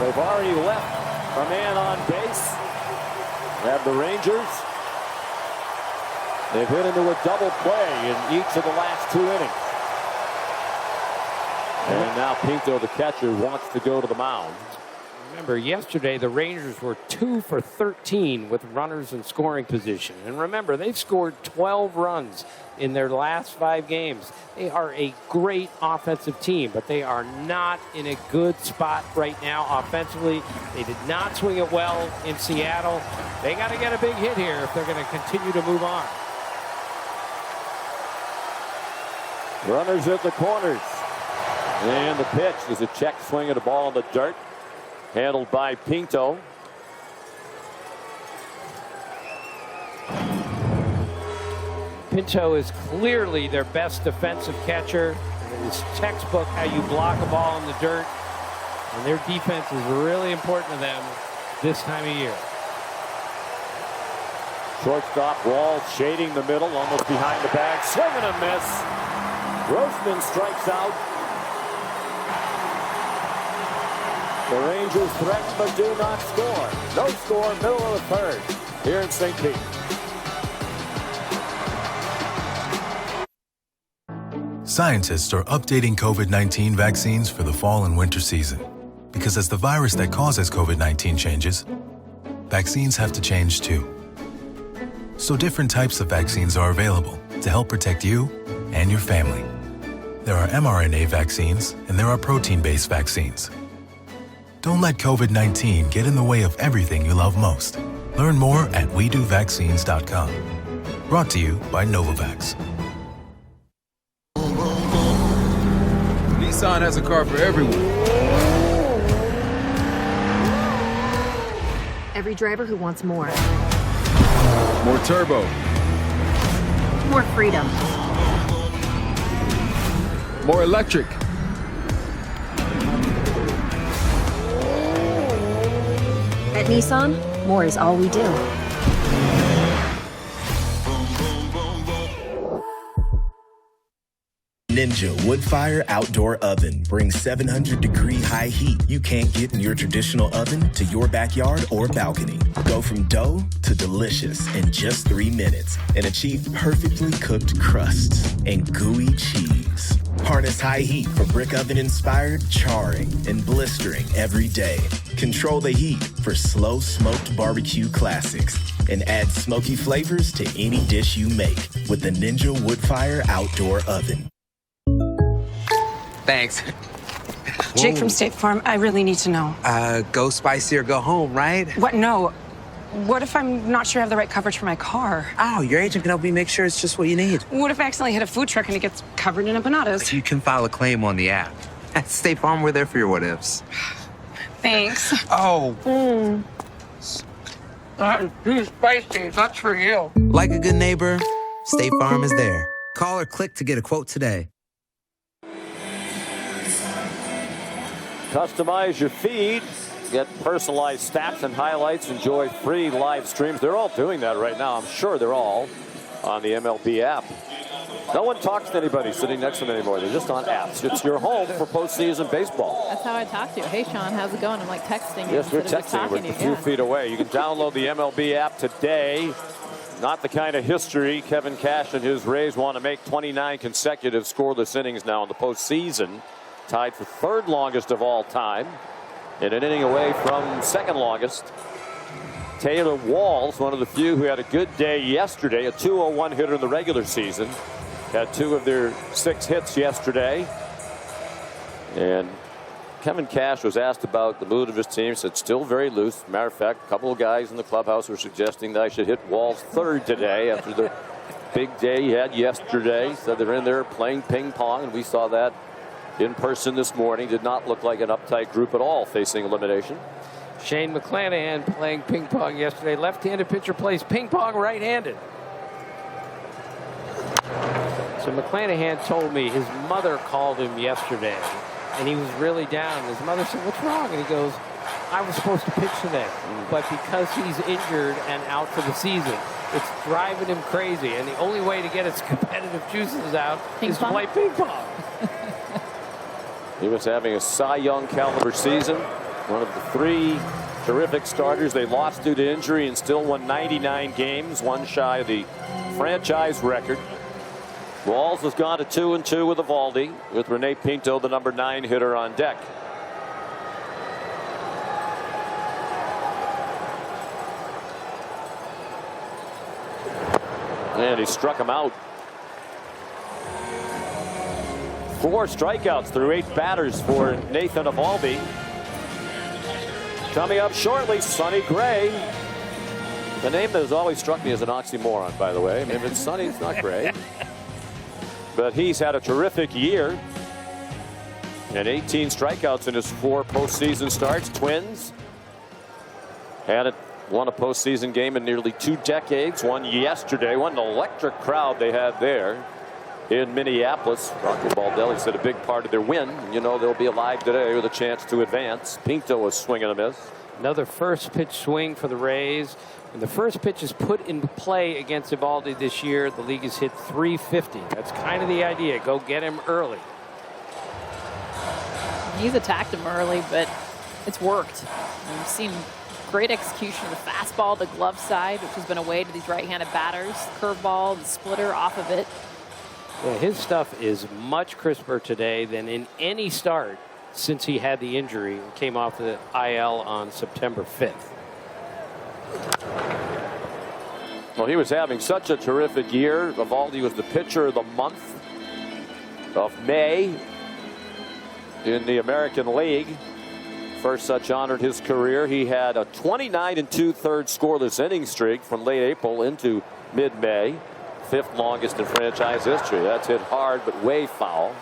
They've already left a man on base. Have the Rangers. They've hit into a double play in each of the last 2 innings. And now Pinto, the catcher, wants to go to the mound. Remember, yesterday the Rangers were 2 for 13 with runners in scoring position. And remember, they've scored 12 runs in their last 5 games. They are a great offensive team, but they are not in a good spot right now offensively. They did not swing it well in Seattle. They got to get a big hit here if they're going to continue to move on. Runners at the corners. And the pitch is a check swing at a ball in the dirt. Handled by Pinto. Pinto is clearly their best defensive catcher. It is textbook how you block a ball in the dirt. And their defense is really important to them this time of year. Shortstop Wall shading the middle, almost behind the bag. Swing and a miss. Grossman strikes out. The Rangers threaten but do not score. No score, middle of the third here in St. Pete. Scientists are updating COVID-19 vaccines for the fall and winter season. Because as the virus that causes COVID-19 changes, vaccines have to change too. So different types of vaccines are available to help protect you and your family. There are mRNA vaccines and there are protein-based vaccines. Don't let COVID-19 get in the way of everything you love most. Learn more at WeDoVaccines.com. Brought to you by Novavax. Nissan has a car for everyone. Every driver who wants more. More turbo. More freedom. More electric. At Nissan, more is all we do. Ninja Woodfire Outdoor Oven brings 700-degree high heat you can't get in your traditional oven to your backyard or balcony. Go from dough to delicious in just 3 minutes and achieve perfectly cooked crusts and gooey cheese. Harness high heat for brick oven-inspired charring and blistering every day. Control the heat for slow smoked barbecue classics and add smoky flavors to any dish you make with the Ninja Woodfire Outdoor Oven. Thanks. Jake from State Farm, I really need to know. Go spicy or go home, right? What? No. What if I'm not sure I have the right coverage for my car? Oh, your agent can help me make sure it's just what you need. What if I accidentally hit a food truck and it gets covered in empanadas? You can file a claim on the app. At State Farm, we're there for your what-ifs. Thanks. Oh. That is too spicy. That's for you. Like a good neighbor, State Farm is there. Call or click to get a quote today. Customize your feed, get personalized stats and highlights, enjoy free live streams. They're all doing that right now. I'm sure they're all on the MLB app. No one talks to anybody sitting next to them anymore. They're just on apps. It's your home for postseason baseball. That's how I talk to you. Hey, Sean, how's it going? I'm like texting you. Yes, we're texting. We're a few feet away. You can download the MLB app today. Not the kind of history Kevin Cash and his Rays want to make. 29 consecutive scoreless innings now in the postseason. Tied for third longest of all time. And an inning away from second longest. Taylor Walls, one of the few who had a good day yesterday. A 201 hitter in the regular season. Had 2 of their 6 hits yesterday. And Kevin Cash was asked about the mood of his team. Said still very loose. Matter of fact, a couple of guys in the clubhouse were suggesting that I should hit Walls third today after the big day he had yesterday. Said they're in there playing ping pong, and we saw that in person this morning. Did not look like an uptight group at all facing elimination. Shane McClanahan playing ping pong yesterday. Left-handed pitcher plays ping pong right-handed. So McClanahan told me his mother called him yesterday, and he was really down. His mother said, "What's wrong?" And he goes, "I was supposed to pitch today, but because he's injured and out for the season, it's driving him crazy. And the only way to get his competitive juices out is to play ping pong." He was having a Cy Young caliber season. One of the 3 terrific starters they lost due to injury and still won 99 games, one shy of the franchise record. Walls has gone to 2-2 with Eovaldi, with Rene Pinto, the number 9 hitter, on deck. And he struck him out. 4 strikeouts through 8 batters for Nathan Eovaldi. Coming up shortly, Sonny Gray. The name that has always struck me as an oxymoron, by the way. I mean, if it's Sonny, it's not Gray. But he's had a terrific year. And 18 strikeouts in his 4 postseason starts. Twins hadn't won a postseason game in nearly 2 decades. Won yesterday. What an electric crowd they had there in Minneapolis. Rocky Baldelli said a big part of their win. You know, they'll be alive today with a chance to advance. Pinto was swinging a miss. Another first pitch swing for the Rays. When the first pitch is put into play against Eovaldi this year, the league has hit .350. That's kind of the idea. Go get him early. He's attacked him early, but it's worked. And we've seen great execution of the fastball, the glove side, which has been a way to these right-handed batters. Curveball, the splitter off of it. Yeah, his stuff is much crisper today than in any start since he had the injury and came off the IL on September 5th. Well, he was having such a terrific year. Eovaldi was the pitcher of the month of May in the American League. First such honor in his career. He had a 29 2/3 scoreless inning streak from late April into mid-May. 5th longest in franchise history. That's hit hard but way foul.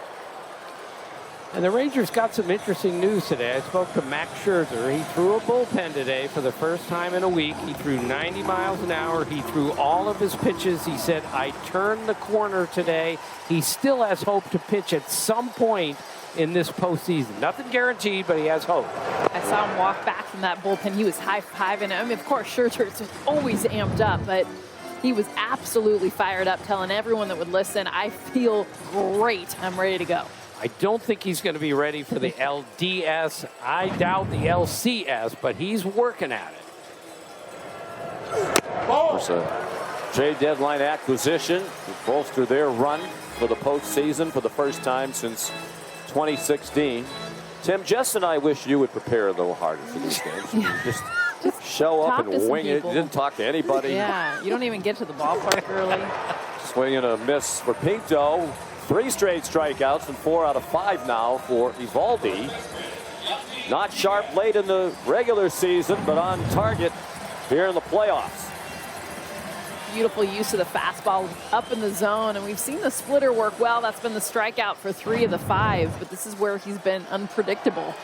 And the Rangers got some interesting news today. I spoke to Max Scherzer. He threw a bullpen today for the first time in a week. He threw 90 miles an hour. He threw all of his pitches. He said, I turned the corner today. He still has hope to pitch at some point in this postseason. Nothing guaranteed, but he has hope. I saw him walk back from that bullpen. He was high-fiving. I mean, of course, Scherzer's always amped up, but he was absolutely fired up, telling everyone that would listen, I feel great. I'm ready to go. I don't think he's going to be ready for the LDS. I doubt the LCS, but he's working at it. There's a trade deadline acquisition to bolster their run for the postseason for the first time since 2016. Tim, Jess and I wish you would prepare a little harder for these games. Just show up and wing it. You didn't talk to anybody. Yeah, you don't even get to the ballpark early. Swing and a miss for Pinto. 3 straight strikeouts and 4 out of 5 now for Eovaldi. Not sharp late in the regular season, but on target here in the playoffs. Beautiful use of the fastball up in the zone, and we've seen the splitter work well. That's been the strikeout for 3 of the 5, but this is where he's been unpredictable.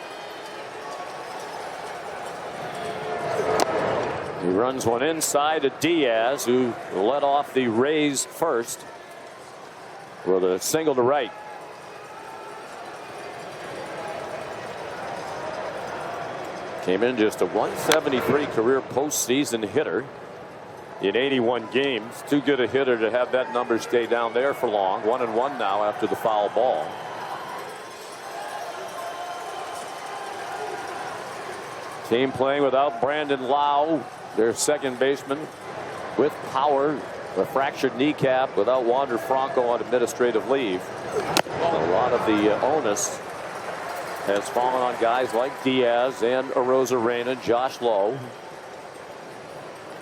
He runs one inside to Diaz, who led off the Rays first with a single to right. Came in just a 173 career postseason hitter in 81 games. Too good a hitter to have that number stay down there for long. 1-1 now after the foul ball. Team playing without Brandon Lau, their second baseman, with power, a fractured kneecap, without Wander Franco on administrative leave. A lot of the onus has fallen on guys like Diaz and Arozarena, Josh Lowe.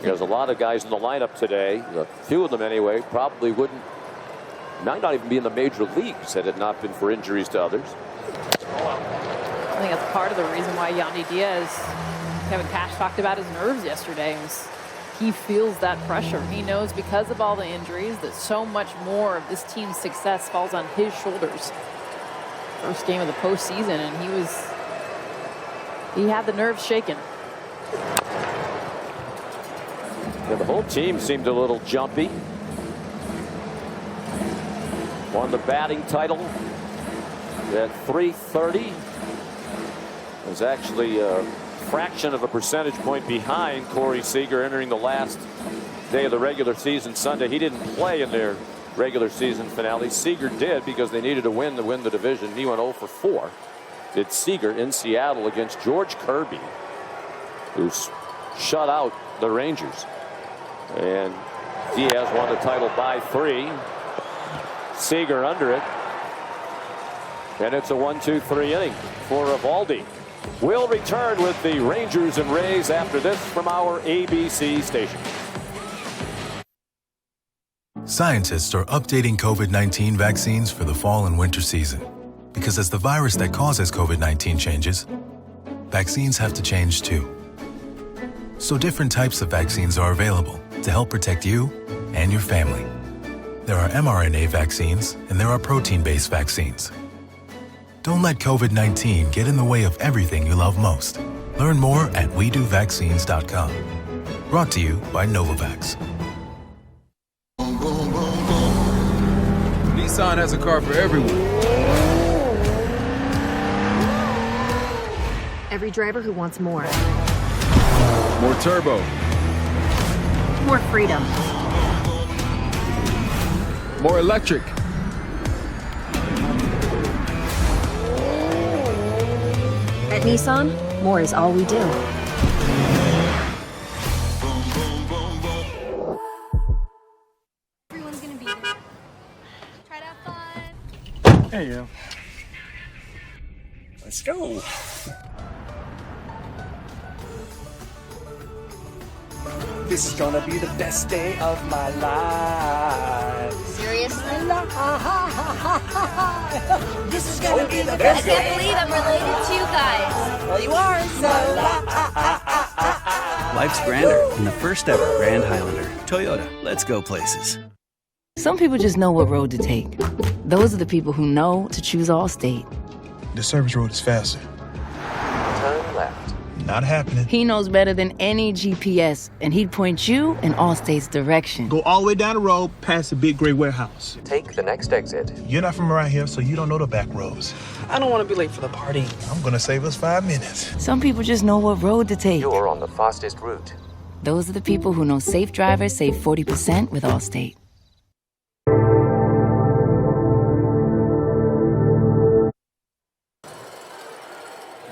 There's a lot of guys in the lineup today, a few of them anyway, probably might not even be in the major leagues had it not been for injuries to others. I think that's part of the reason why Yandy Diaz, Kevin Cash talked about his nerves yesterday. He feels that pressure. He knows because of all the injuries that so much more of this team's success falls on his shoulders. First game of the postseason, and he had the nerves shaken. Yeah, the whole team seemed a little jumpy. Won the batting title at .330. Was actually a fraction of a percentage point behind Corey Seager entering the last day of the regular season Sunday. He didn't play in their regular season finale. Seager did because they needed a win to win the division. He went 0 for 4. Did Seager in Seattle against George Kirby, who's shut out the Rangers. And Diaz won the title by 3. Seager under it. And it's a 1-2-3 inning for Eovaldi. We'll return with the Rangers and Rays after this from our ABC station. Scientists are updating COVID-19 vaccines for the fall and winter season. Because as the virus that causes COVID-19 changes, vaccines have to change too. So different types of vaccines are available to help protect you and your family. There are mRNA vaccines and there are protein-based vaccines. Don't let COVID-19 get in the way of everything you love most. Learn more at WeDoVaccines.com. Brought to you by Novavax. Nissan has a car for everyone. Every driver who wants more. More turbo. More freedom. More electric. At Nissan, more is all we do. Everyone's gonna be there. Try to have fun. Hey, you. Let's go. This is gonna be the best day of my life. Seriously? This is gonna be the best I can't believe I'm related to you guys. Well, you are, so. Life's grander in the first ever Grand Highlander. Toyota, let's go places. Some people just know what road to take. Those are the people who know to choose Allstate. The service road is faster. Turn left. Not happening. He knows better than any GPS, and he'd point you in Allstate's direction. Go all the way down the road past the big gray warehouse. Take the next exit. You're not from around here, so you don't know the back roads. I don't want to be late for the party. I'm gonna save us 5 minutes. Some people just know what road to take. You're on the fastest route. Those are the people who know safe drivers save 40% with Allstate.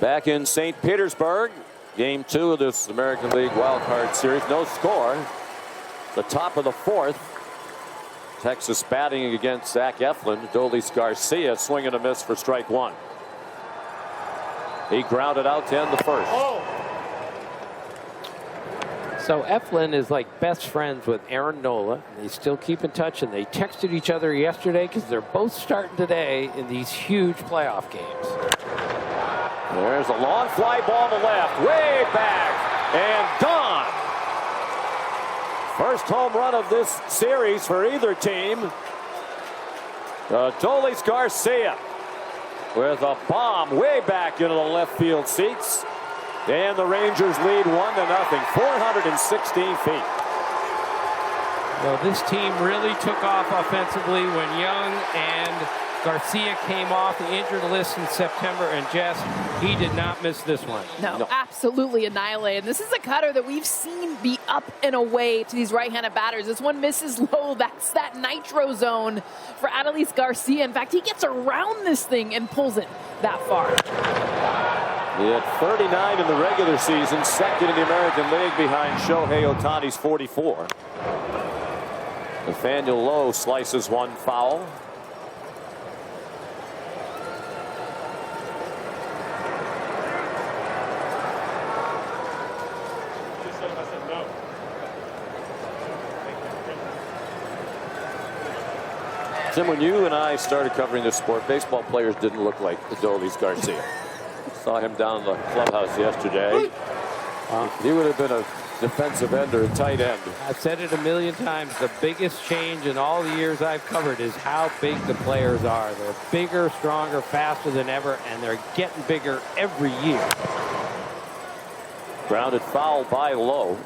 Back in St. Petersburg, game 2 of this American League Wild Card Series. No score. The top of the 4th. Texas batting against Zach Eflin. Adolis Garcia swing and a miss for strike 1. He grounded out to end the first. So Eflin is like best friends with Aaron Nola. They still keep in touch, and they texted each other yesterday because they're both starting today in these huge playoff games. There's a long fly ball to left, way back, and gone. First home run of this series for either team. Adolis Garcia with a bomb way back into the left field seats. And the Rangers lead 1-0, 416 feet. Well, this team really took off offensively when Young and Garcia came off the injured list in September, and Jess, he did not miss this one. No, absolutely annihilated. This is a cutter that we've seen be up and away to these right-handed batters. This one misses low. That's that nitro zone for Adolis Garcia. In fact, he gets around this thing and pulls it that far. He had 39 in the regular season, second in the American League behind Shohei Ohtani's 44. Nathaniel Lowe slices one foul. Tim, when you and I started covering this sport, baseball players didn't look like Adolis Garcia. Saw him down in the clubhouse yesterday. He would have been a defensive end or a tight end. I've said it a million times. The biggest change in all the years I've covered is how big the players are. They're bigger, stronger, faster than ever, and they're getting bigger every year. Grounded foul by Lowe.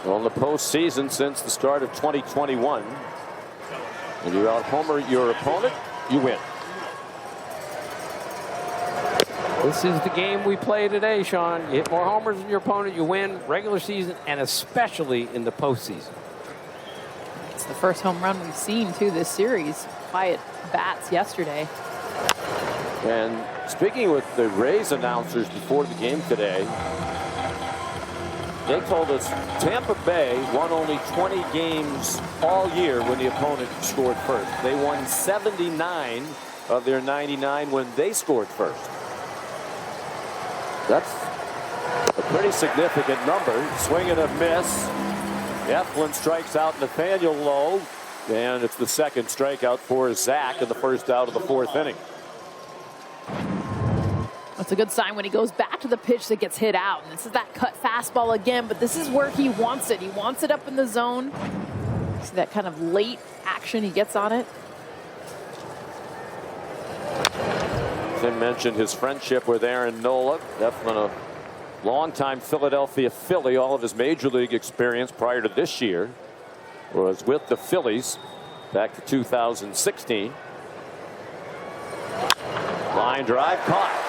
On the postseason since the start of 2021. If you out-homer your opponent, you win. This is the game we play today, Sean. You hit more homers than your opponent, you win regular season, and especially in the postseason. It's the first home run we've seen, too, this series. Quiet bats yesterday. And speaking with the Rays announcers before the game today, they told us Tampa Bay won only 20 games all year when the opponent scored first. They won 79 of their 99 when they scored first. That's a pretty significant number. Swing and a miss. Eflin strikes out Nathaniel Lowe, and it's the second strikeout for Zach in the first out of the 4th inning. That's a good sign when he goes back to the pitch that gets hit out. And this is that cut fastball again, but this is where he wants it. He wants it up in the zone. See that kind of late action he gets on it. Tim mentioned his friendship with Aaron Nola. Eflin, a longtime Philadelphia Philly. All of his major league experience prior to this year was with the Phillies back to 2016. Line drive caught.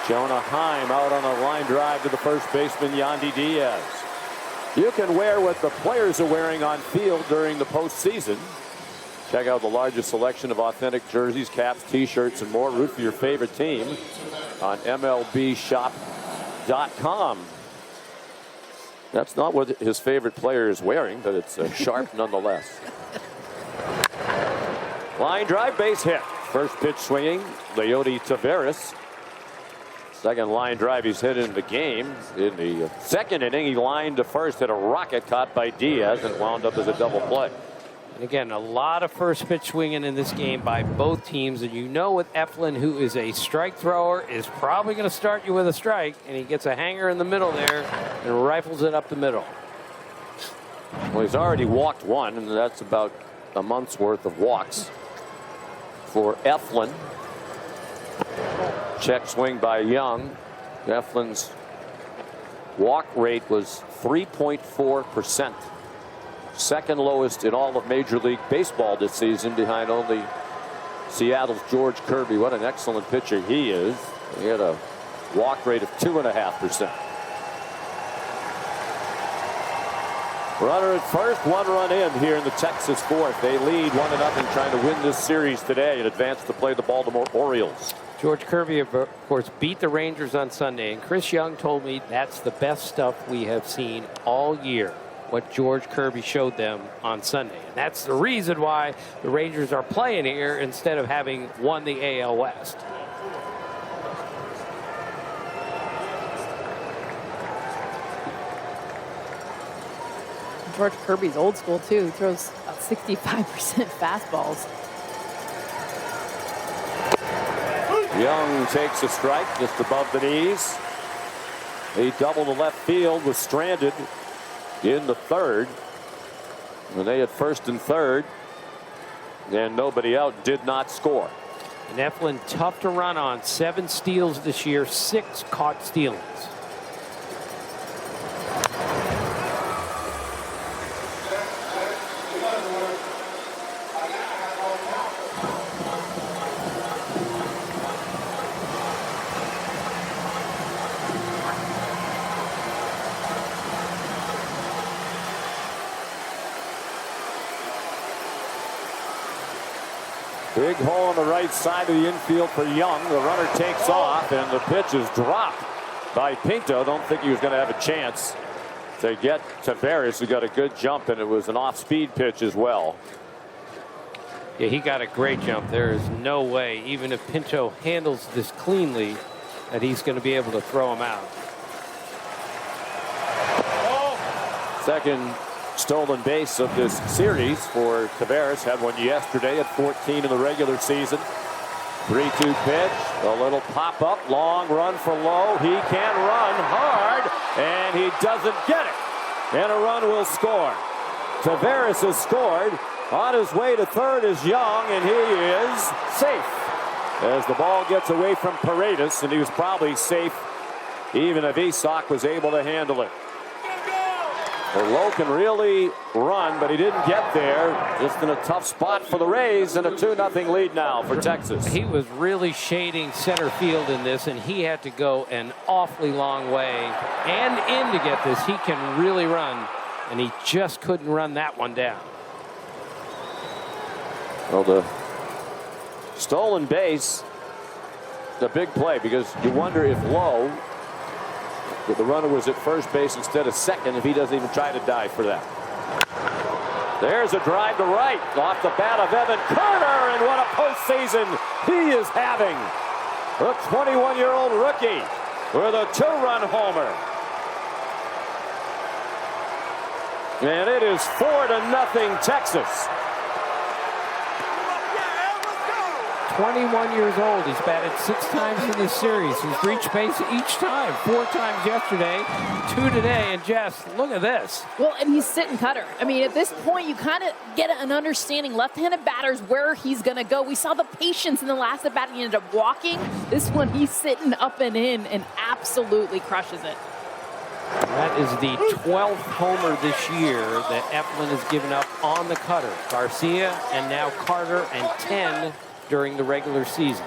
Jonah Heim out on a line drive to the first baseman, Yandy Diaz. You can wear what the players are wearing on field during the postseason. Check out the largest selection of authentic jerseys, caps, T-shirts, and more. Root for your favorite team on MLBshop.com. That's not what his favorite player is wearing, but it's sharp nonetheless. Line drive, base hit. First pitch swinging, Leody Taveras. Second line drive he's hit in the game. In the second inning, he lined to first, hit a rocket caught by Diaz and wound up as a double play. And again, a lot of first pitch swinging in this game by both teams. And you know with Eflin, who is a strike thrower, is probably going to start you with a strike. And he gets a hanger in the middle there and rifles it up the middle. Well, he's already walked one, and that's about a month's worth of walks for Eflin. Check swing by Young. Eflin's walk rate was 3.4%. Second lowest in all of Major League Baseball this season, behind only Seattle's George Kirby. What an excellent pitcher he is. He had a walk rate of 2.5%. Runner at first, 1 run in here in the Texas fourth. They lead 1-0, trying to win this series today and advance to play the Baltimore Orioles. George Kirby, of course, beat the Rangers on Sunday, and Chris Young told me that's the best stuff we have seen all year, what George Kirby showed them on Sunday. And that's the reason why the Rangers are playing here instead of having won the AL West. George Kirby's old school, too. He throws about 65% fastballs. Young takes a strike just above the knees. He doubled to left field, was stranded in the third. And they had first and third. And nobody out, did not score. And Eflin tough to run on. 7 steals this year, 6 caught stealings. Big hole on the right side of the infield for Young. The runner takes off, and the pitch is dropped by Pinto. Don't think he was going to have a chance to get Tavares, who got a good jump, and it was an off-speed pitch as well. Yeah, he got a great jump. There is no way, even if Pinto handles this cleanly, that he's going to be able to throw him out. Second stolen base of this series for Tavares. Had one yesterday at 14 in the regular season. 3-2 pitch, a little pop up, long run for Lowe. He can run hard, and he doesn't get it. And a run will score. Tavares has scored. On his way to third is Young, and he is safe as the ball gets away from Paredes, and he was probably safe even if Isak was able to handle it. Well, Lowe can really run, but he didn't get there. Just in a tough spot for the Rays, and a 2-0 lead now for Texas. He was really shading center field in this, and he had to go an awfully long way and in to get this. He can really run, and he just couldn't run that one down. Well, the stolen base, the big play, because you wonder if Lowe, if the runner was at first base instead of second, if he doesn't even try to dive for that. There's a drive to right off the bat of Evan Carter, and what a postseason he is having. The 21-year-old rookie with a 2-run homer. And it is 4-0 Texas. 21 years old. He's batted 6 times in this series. He's reached base each time. 4 times yesterday, 2 today, and Jess, look at this. Well, and he's sitting cutter. I mean, at this point, you kind of get an understanding. Left-handed batters, where he's going to go. We saw the patience in the last at bat. He ended up walking. This one, he's sitting up and in and absolutely crushes it. That is the 12th homer this year that Eflin has given up on the cutter. Garcia and now Carter, and 10 during the regular season.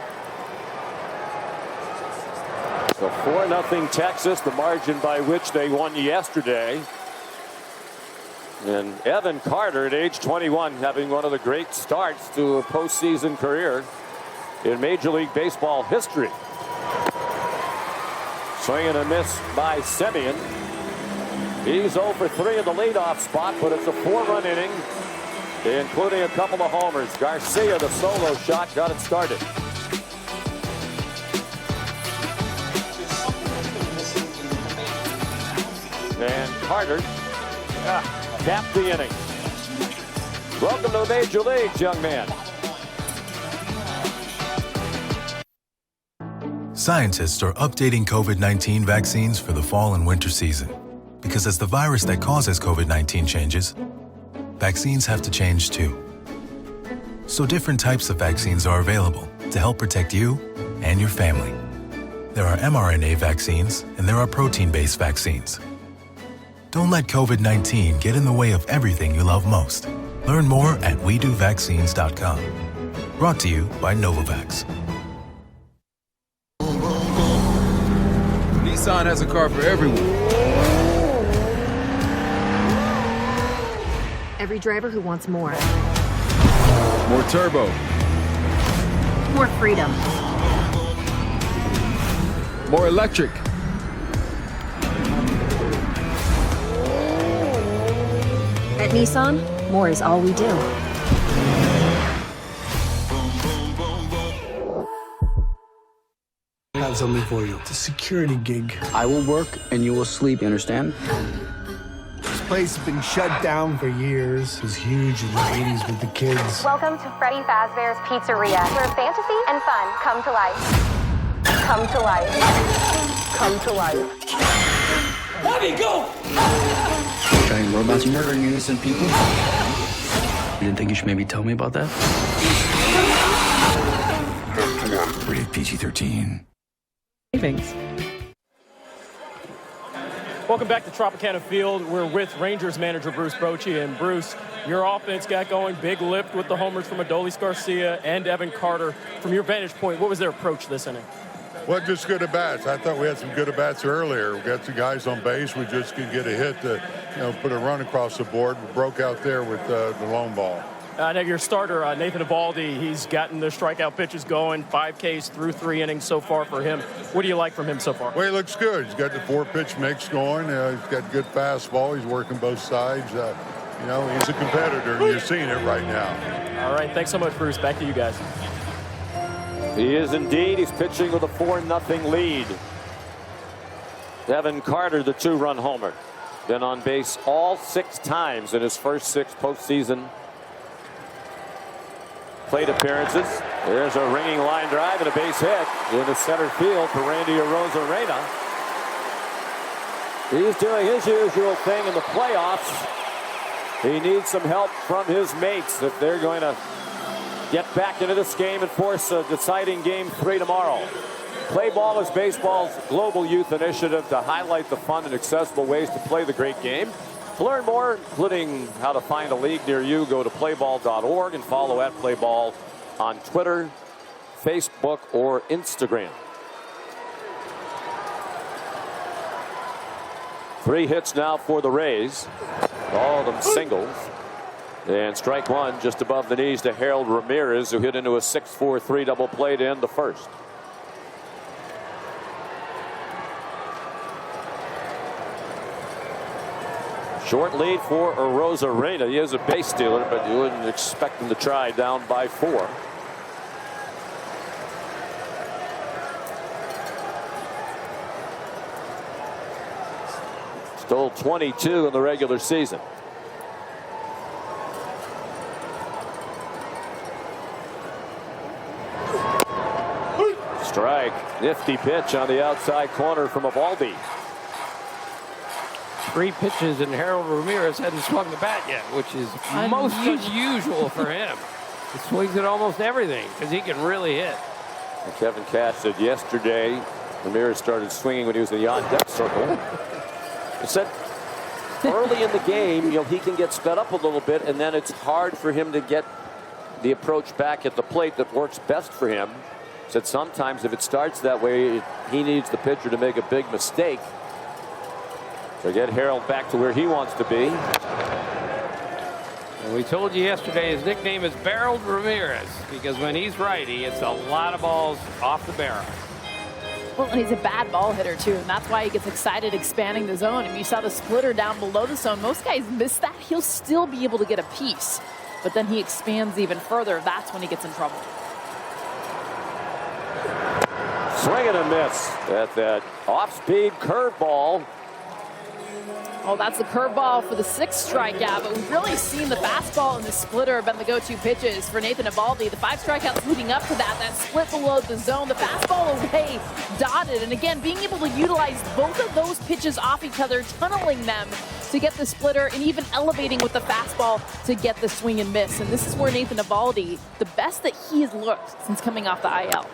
So 4-0 Texas, the margin by which they won yesterday. And Evan Carter at age 21 having one of the great starts to a postseason career in Major League Baseball history. Swing and a miss by Semien. He's 0 for 3 in the leadoff spot, but it's a 4-run inning, including a couple of homers. Garcia, the solo shot, got it started. And Carter capped the inning. Welcome to the Major Leagues, young man. Scientists are updating COVID-19 vaccines for the fall and winter season. Because as the virus that causes COVID-19 changes, vaccines have to change too. So different types of vaccines are available to help protect you and your family. There are mRNA vaccines and there are protein-based vaccines. Don't let COVID-19 get in the way of everything you love most. Learn more at WeDoVaccines.com. Brought to you by Novavax. Nissan has a car for everyone. Every driver who wants more. More turbo. More freedom. More electric. At Nissan, more is all we do. I have something for you. It's a security gig. I will work and you will sleep, you understand? This place has been shut down for years. It was huge in the 80s with the kids. Welcome to Freddy Fazbear's Pizzeria, where fantasy and fun come to life. Come to life. Come to life. Bobby, go! Giant robots murdering innocent people? You didn't think you should maybe tell me about that? Rated PG-13. Savings. Welcome back to Tropicana Field. We're with Rangers manager Bruce Bochy. And Bruce, your offense got going, big lift with the homers from Adolis Garcia and Evan Carter. From your vantage point, what was their approach this inning? Well, just good at-bats. I thought we had some good at-bats earlier. We got some guys on base. We just could get a hit to, put a run across the board. We broke out there with the lone ball. I know your starter, Nathan Eovaldi, he's gotten the strikeout pitches going, 5 Ks through 3 innings so far for him. What do you like from him so far? Well, he looks good. He's got the 4-pitch mix going. He's got good fastball. He's working both sides. He's a competitor, and you're seeing it right now. All right, thanks so much, Bruce. Back to you guys. He is indeed. He's pitching with a 4-0 lead. Evan Carter, the 2-run homer. Been on base all 6 times in his first 6 postseason plate appearances. There's a ringing line drive and a base hit in the center field for Randy Arozarena. He's doing his usual thing in the playoffs. He needs some help from his mates if they're going to get back into this game and force a deciding game 3 tomorrow. Play Ball is baseball's global youth initiative to highlight the fun and accessible ways to play the great game. To learn more, including how to find a league near you, go to playball.org and follow at Playball on Twitter, Facebook, or Instagram. 3 hits now for the Rays. All of them singles. And strike 1 just above the knees to Harold Ramirez, who hit into a 6-4-3 double play to end the first. Short lead for Arozarena. He is a base stealer, but you wouldn't expect him to try down by 4. Stole 22 in the regular season. Strike. Nifty pitch on the outside corner from Eovaldi. 3 pitches and Harold Ramirez hadn't swung the bat yet, which is most unusual for him. He swings at almost everything because he can really hit. And Kevin Cash said yesterday Ramirez started swinging when he was in the on-deck circle. He said early in the game, he can get sped up a little bit, and then it's hard for him to get the approach back at the plate that works best for him. He said sometimes if it starts that way, he needs the pitcher to make a big mistake to get Harold back to where he wants to be. And we told you yesterday his nickname is Barreled Ramirez because when he's right, he hits a lot of balls off the barrel. Well, and he's a bad ball hitter, too, and that's why he gets excited expanding the zone. And you saw the splitter down below the zone. Most guys miss that. He'll still be able to get a piece, but then he expands even further. That's when he gets in trouble. Swing and a miss at that off-speed curveball. Oh, that's the curveball for the 6th strikeout, but we've really seen the fastball and the splitter have been the go-to pitches for Nathan Eovaldi. The 5 strikeouts leading up to that split below the zone, the fastball away, dotted, and again, being able to utilize both of those pitches off each other, tunneling them to get the splitter, and even elevating with the fastball to get the swing and miss. And this is where Nathan Eovaldi, the best that he has looked since coming off the IL.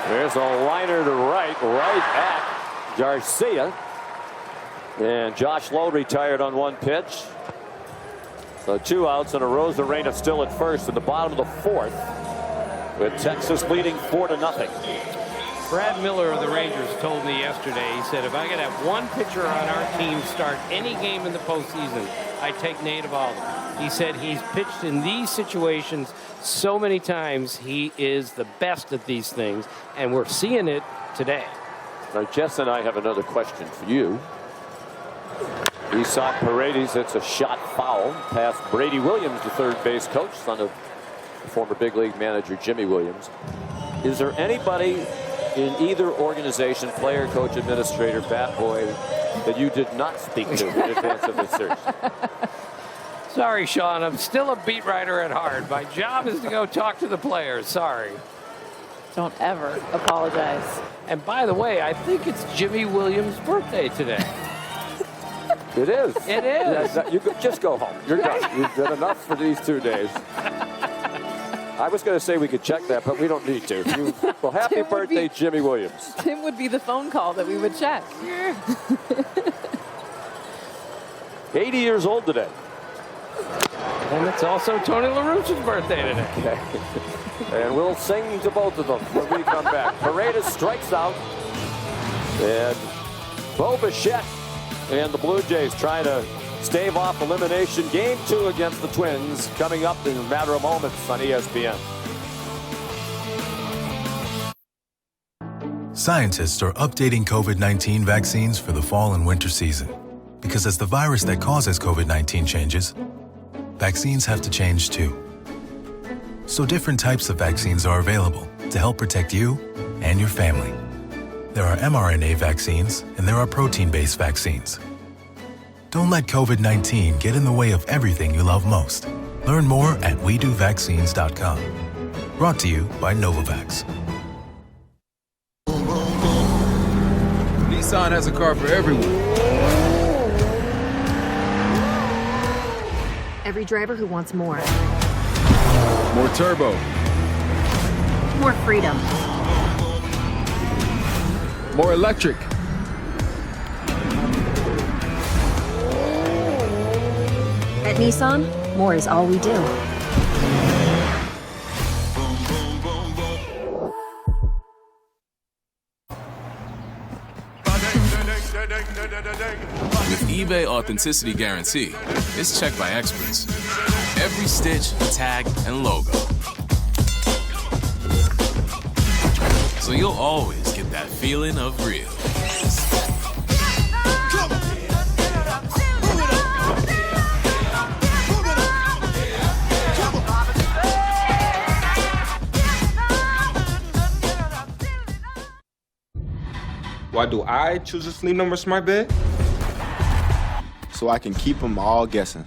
There's a liner to right at Garcia. And Josh Lowe retired on 1 pitch. So 2 outs and Arozarena still at first in the bottom of the 4th, with Texas leading 4-0. Brad Miller of the Rangers told me yesterday, he said, if I could have one pitcher on our team start any game in the postseason, I'd take Nate Eovaldi. He said he's pitched in these situations so many times. He is the best at these things, and we're seeing it today. Now, Jess and I have another question for you. Isaac Paredes, it's a shot foul past Brady Williams, the third base coach, son of former big league manager Jimmy Williams. Is there anybody in either organization, player, coach, administrator, bat boy, that you did not speak to in advance of this search? Sorry, Sean, I'm still a beat writer at heart. My job is to go talk to the players. Sorry. Don't ever apologize. And by the way, I think it's Jimmy Williams' birthday today. It is. It is. You just go home. You're done. You've done enough for these 2 days. I was going to say we could check that, but we don't need to. Well, happy birthday, Jimmy Williams. Tim would be the phone call that we would check. 80 years old today. And it's also Tony La Russa's birthday today. Okay. And we'll sing to both of them when we come back. Paredes strikes out. And Bo Bichette and the Blue Jays trying to stave off elimination. Game 2 against the Twins coming up in a matter of moments on ESPN. Scientists are updating COVID-19 vaccines for the fall and winter season. Because as the virus that causes COVID-19 changes, vaccines have to change too. So different types of vaccines are available to help protect you and your family. There are mRNA vaccines and there are protein-based vaccines. Don't let COVID-19 get in the way of everything you love most. Learn more at WeDoVaccines.com. Brought to you by Novavax. Nissan has a car for everyone. Every driver who wants more. More turbo. More freedom. More electric. At Nissan, more is all we do. With eBay Authenticity Guarantee, it's checked by experts. Every stitch, tag, and logo. So you'll always get that feeling of real. Why do I choose a Sleep Number smart bed? So I can keep them all guessing.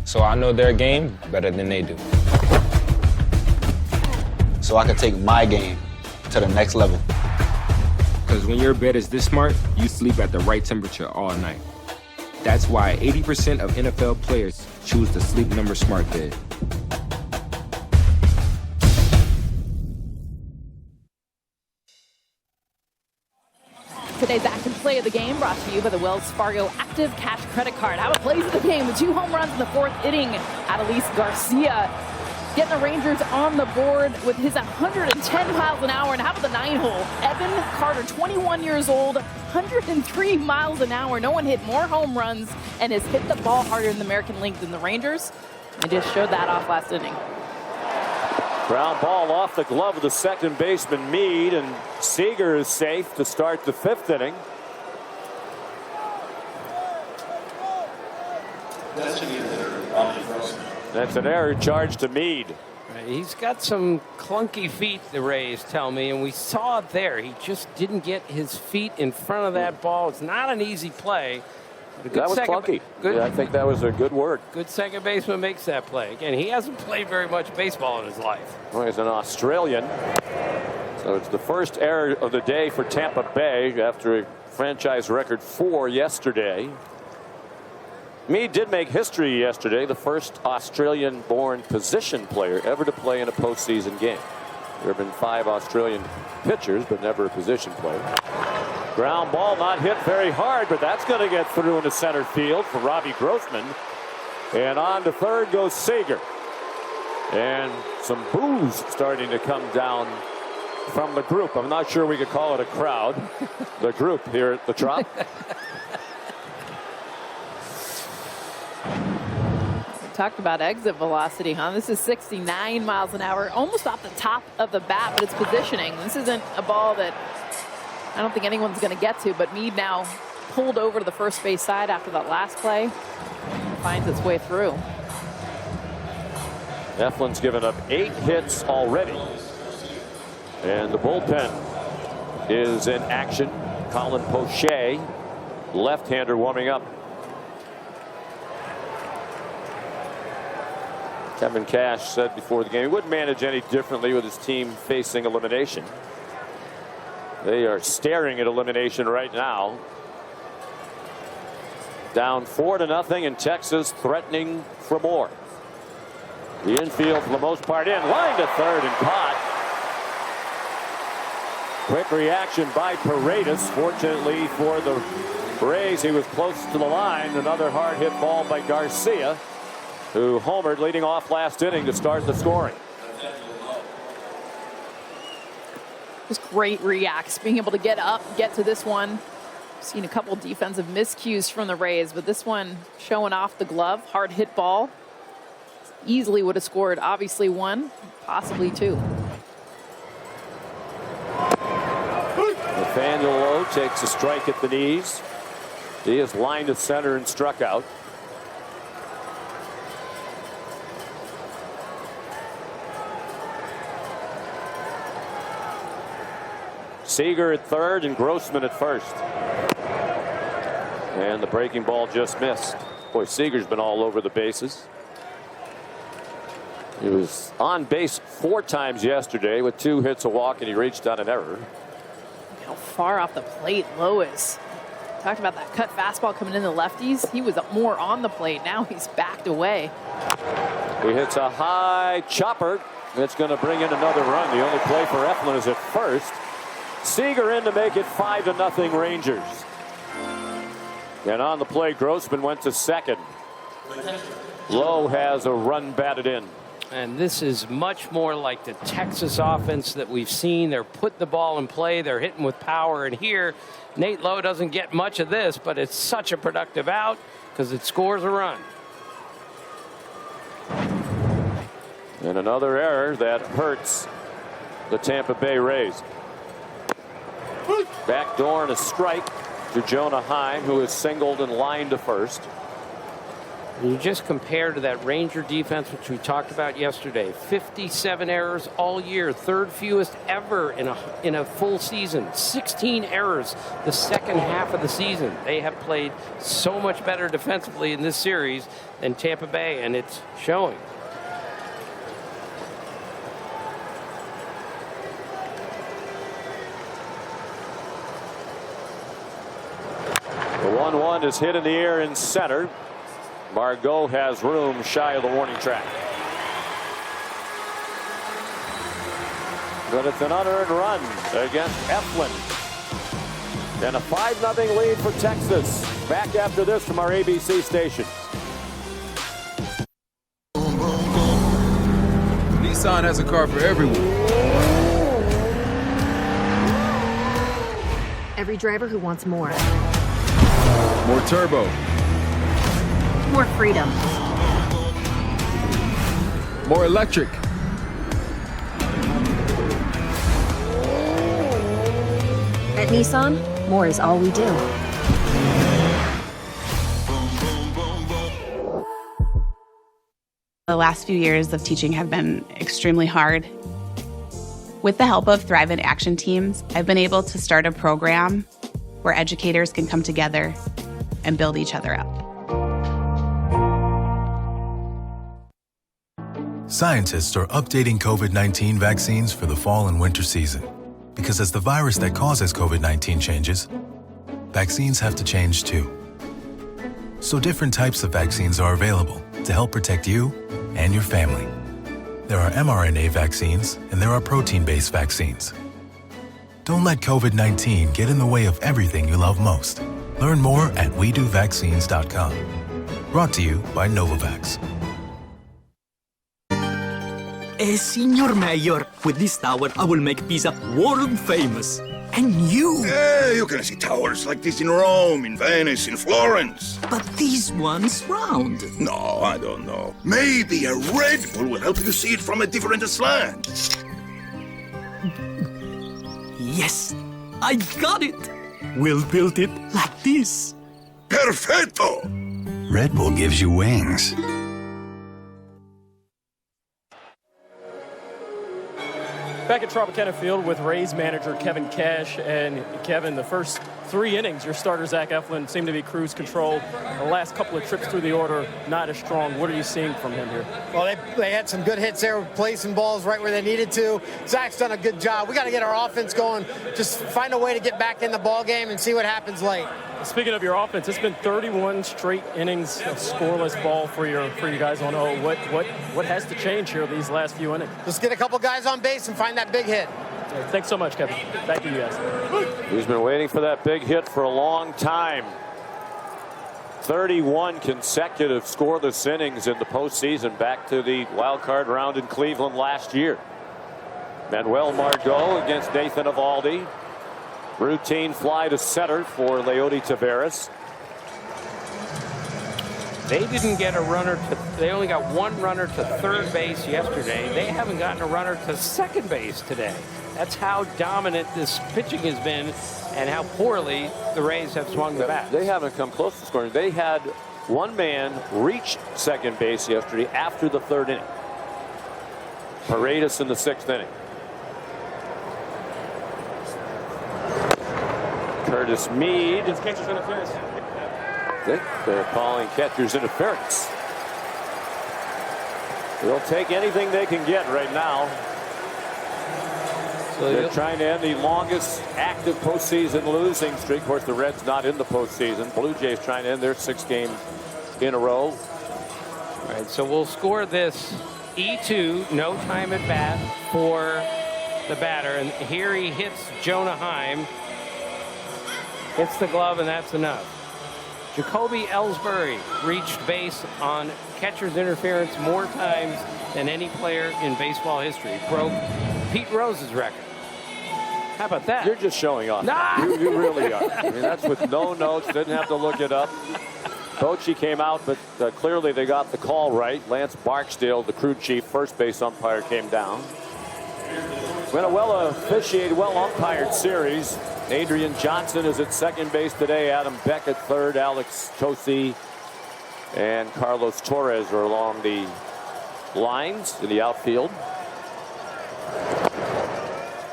So I know their game better than they do. So I can take my game to the next level. Because when your bed is this smart, you sleep at the right temperature all night. That's why 80% of NFL players choose the Sleep Number smart bed. Today's active play of the game brought to you by the Wells Fargo Active Cash Credit Card. How it plays of the game with 2 home runs in the 4th inning. Adolis Garcia getting the Rangers on the board with his 110 miles an hour. And how about the 9-hole? Evan Carter, 21 years old, 103 miles an hour. No one hit more home runs and has hit the ball harder in the American League than the Rangers. And just showed that off last inning. Ground ball off the glove of the second baseman Mead, and Seager is safe to start the 5th inning. That's an error charged to Mead. He's got some clunky feet, the Rays tell me, and we saw it there. He just didn't get his feet in front of that ball. It's not an easy play. That was clunky. Yeah, I think that was a good word. Good second baseman makes that play. Again, he hasn't played very much baseball in his life. Well, he's an Australian. So it's the first error of the day for Tampa Bay after a franchise record 4 yesterday. Mead did make history yesterday, the first Australian-born position player ever to play in a postseason game. There have been 5 Australian pitchers, but never a position player. Ground ball not hit very hard, but that's going to get through into center field for Robbie Grossman. And on to third goes Seager. And some boos starting to come down from the group. I'm not sure we could call it a crowd. The group here at the Trop. Talked about exit velocity, huh? This is 69 miles an hour, almost off the top of the bat, but it's positioning. This isn't a ball that I don't think anyone's going to get to, but Mead now pulled over to the first base side after that last play. Finds its way through. Eflin's given up 8 hits already. And the bullpen is in action. Colin Poche, left-hander, warming up. Kevin Cash said before the game he wouldn't manage any differently with his team facing elimination. They are staring at elimination right now. Down 4-0, and Texas threatening for more. The infield for the most part in. Line to third and caught. Quick reaction by Paredes. Fortunately for the Rays, he was close to the line. Another hard hit ball by Garcia, who homered leading off last inning to start the scoring. Just great reacts, being able to get up, get to this one. Seen a couple defensive miscues from the Rays, but this one showing off the glove. Hard hit ball. Easily would have scored, obviously 1, possibly 2. Nathaniel Lowe takes a strike at the knees. He is lined to center and struck out. Seager at third and Grossman at first. And the breaking ball just missed. Boy, Seager's been all over the bases. He was on base 4 times yesterday with 2 hits, a walk, and he reached on an error. How far off the plate Lowe is. Talked about that cut fastball coming in the lefties. He was more on the plate. Now he's backed away. He hits a high chopper. That's going to bring in another run. The only play for Eflin is at first. Seager in to make it 5-0 Rangers. And on the play, Grossman went to second. Lowe has a run batted in. And this is much more like the Texas offense that we've seen. They're putting the ball in play. They're hitting with power. And here, Nate Lowe doesn't get much of this, but it's such a productive out because it scores a run. And another error that hurts the Tampa Bay Rays. Backdoor and a strike to Jonah Heim, who is singled and lined to first. You just compare to that Ranger defense, which we talked about yesterday. 57 errors all year, 3rd fewest ever in a full season. 16 errors the second half of the season. They have played so much better defensively in this series than Tampa Bay, and it's showing. The 1-1 is hit in the air in center. Margot has room shy of the warning track. But it's an unearned run against Eflin. And a 5-0 lead for Texas. Back after this from our ABC station. Nissan has a car for everyone. Every driver who wants more. More turbo. More freedom. More electric. At Nissan, more is all we do. The last few years of teaching have been extremely hard. With the help of Thrive in Action teams, I've been able to start a program where educators can come together and build each other up. Scientists are updating COVID-19 vaccines for the fall and winter season. Because as the virus that causes COVID-19 changes, vaccines have to change too. So different types of vaccines are available to help protect you and your family. There are mRNA vaccines and there are protein-based vaccines. Don't let COVID-19 get in the way of everything you love most. Learn more at WeDoVaccines.com. Brought to you by Novavax. Signor Mayor, with this tower, I will make Pisa world famous. And you? You can see towers like this in Rome, in Venice, in Florence. But this one's round. No, I don't know. Maybe a Red Bull will help you see it from a different slant. Yes, I got it. We'll build it like this. Perfetto! Red Bull gives you wings. Back at Tropicana Field with Rays manager Kevin Cash. And Kevin, the first 3 innings, your starter Zach Eflin seemed to be cruise control. The last couple of trips through the order, not as strong. What are you seeing from him here? Well, they had some good hits there, placing balls right where they needed to. Zach's done a good job. We got to get our offense going. Just find a way to get back in the ball game and see what happens late. Speaking of your offense, it's been 31 straight innings of scoreless ball for you guys on O. What has to change here these last few innings? Just get a couple guys on base and find that big hit. Thanks so much, Kevin. Back to you guys. He's been waiting for that big hit for a long time. 31 consecutive scoreless innings in the postseason, back to the wild card round in Cleveland last year. Manuel Margot against Nathan Eovaldi. Routine fly to center for Leody Taveras. They didn't get a runner they only got one runner to third base yesterday. They haven't gotten a runner to second base today. That's how dominant this pitching has been and how poorly the Rays have swung the bat. They haven't come close to scoring. They had one man reach second base yesterday after the 3rd inning. Paredes in the 6th inning. Curtis Mead. It's catcher's interference. I think they're calling catcher's interference. They'll take anything they can get right now. So they're trying to end the longest active postseason losing streak. Of course, the Reds not in the postseason. Blue Jays trying to end their 6 games in a row. All right, so we'll score this E2, no time at bat for the batter. And here he hits Jonah Heim. Hits the glove, and that's enough. Jacoby Ellsbury reached base on catcher's interference more times than any player in baseball history. Broke Pete Rose's record. How about that? You're just showing off. Nah. You really are. I mean, that's with no notes. Didn't have to look it up. Bochy came out, but clearly they got the call right. Lance Barksdale, the crew chief, first base umpire, came down. Been a well-officiated, well-umpired series. Adrian Johnson is at second base today. Adam Beck at third. Alex Tosi and Carlos Torres are along the lines in the outfield.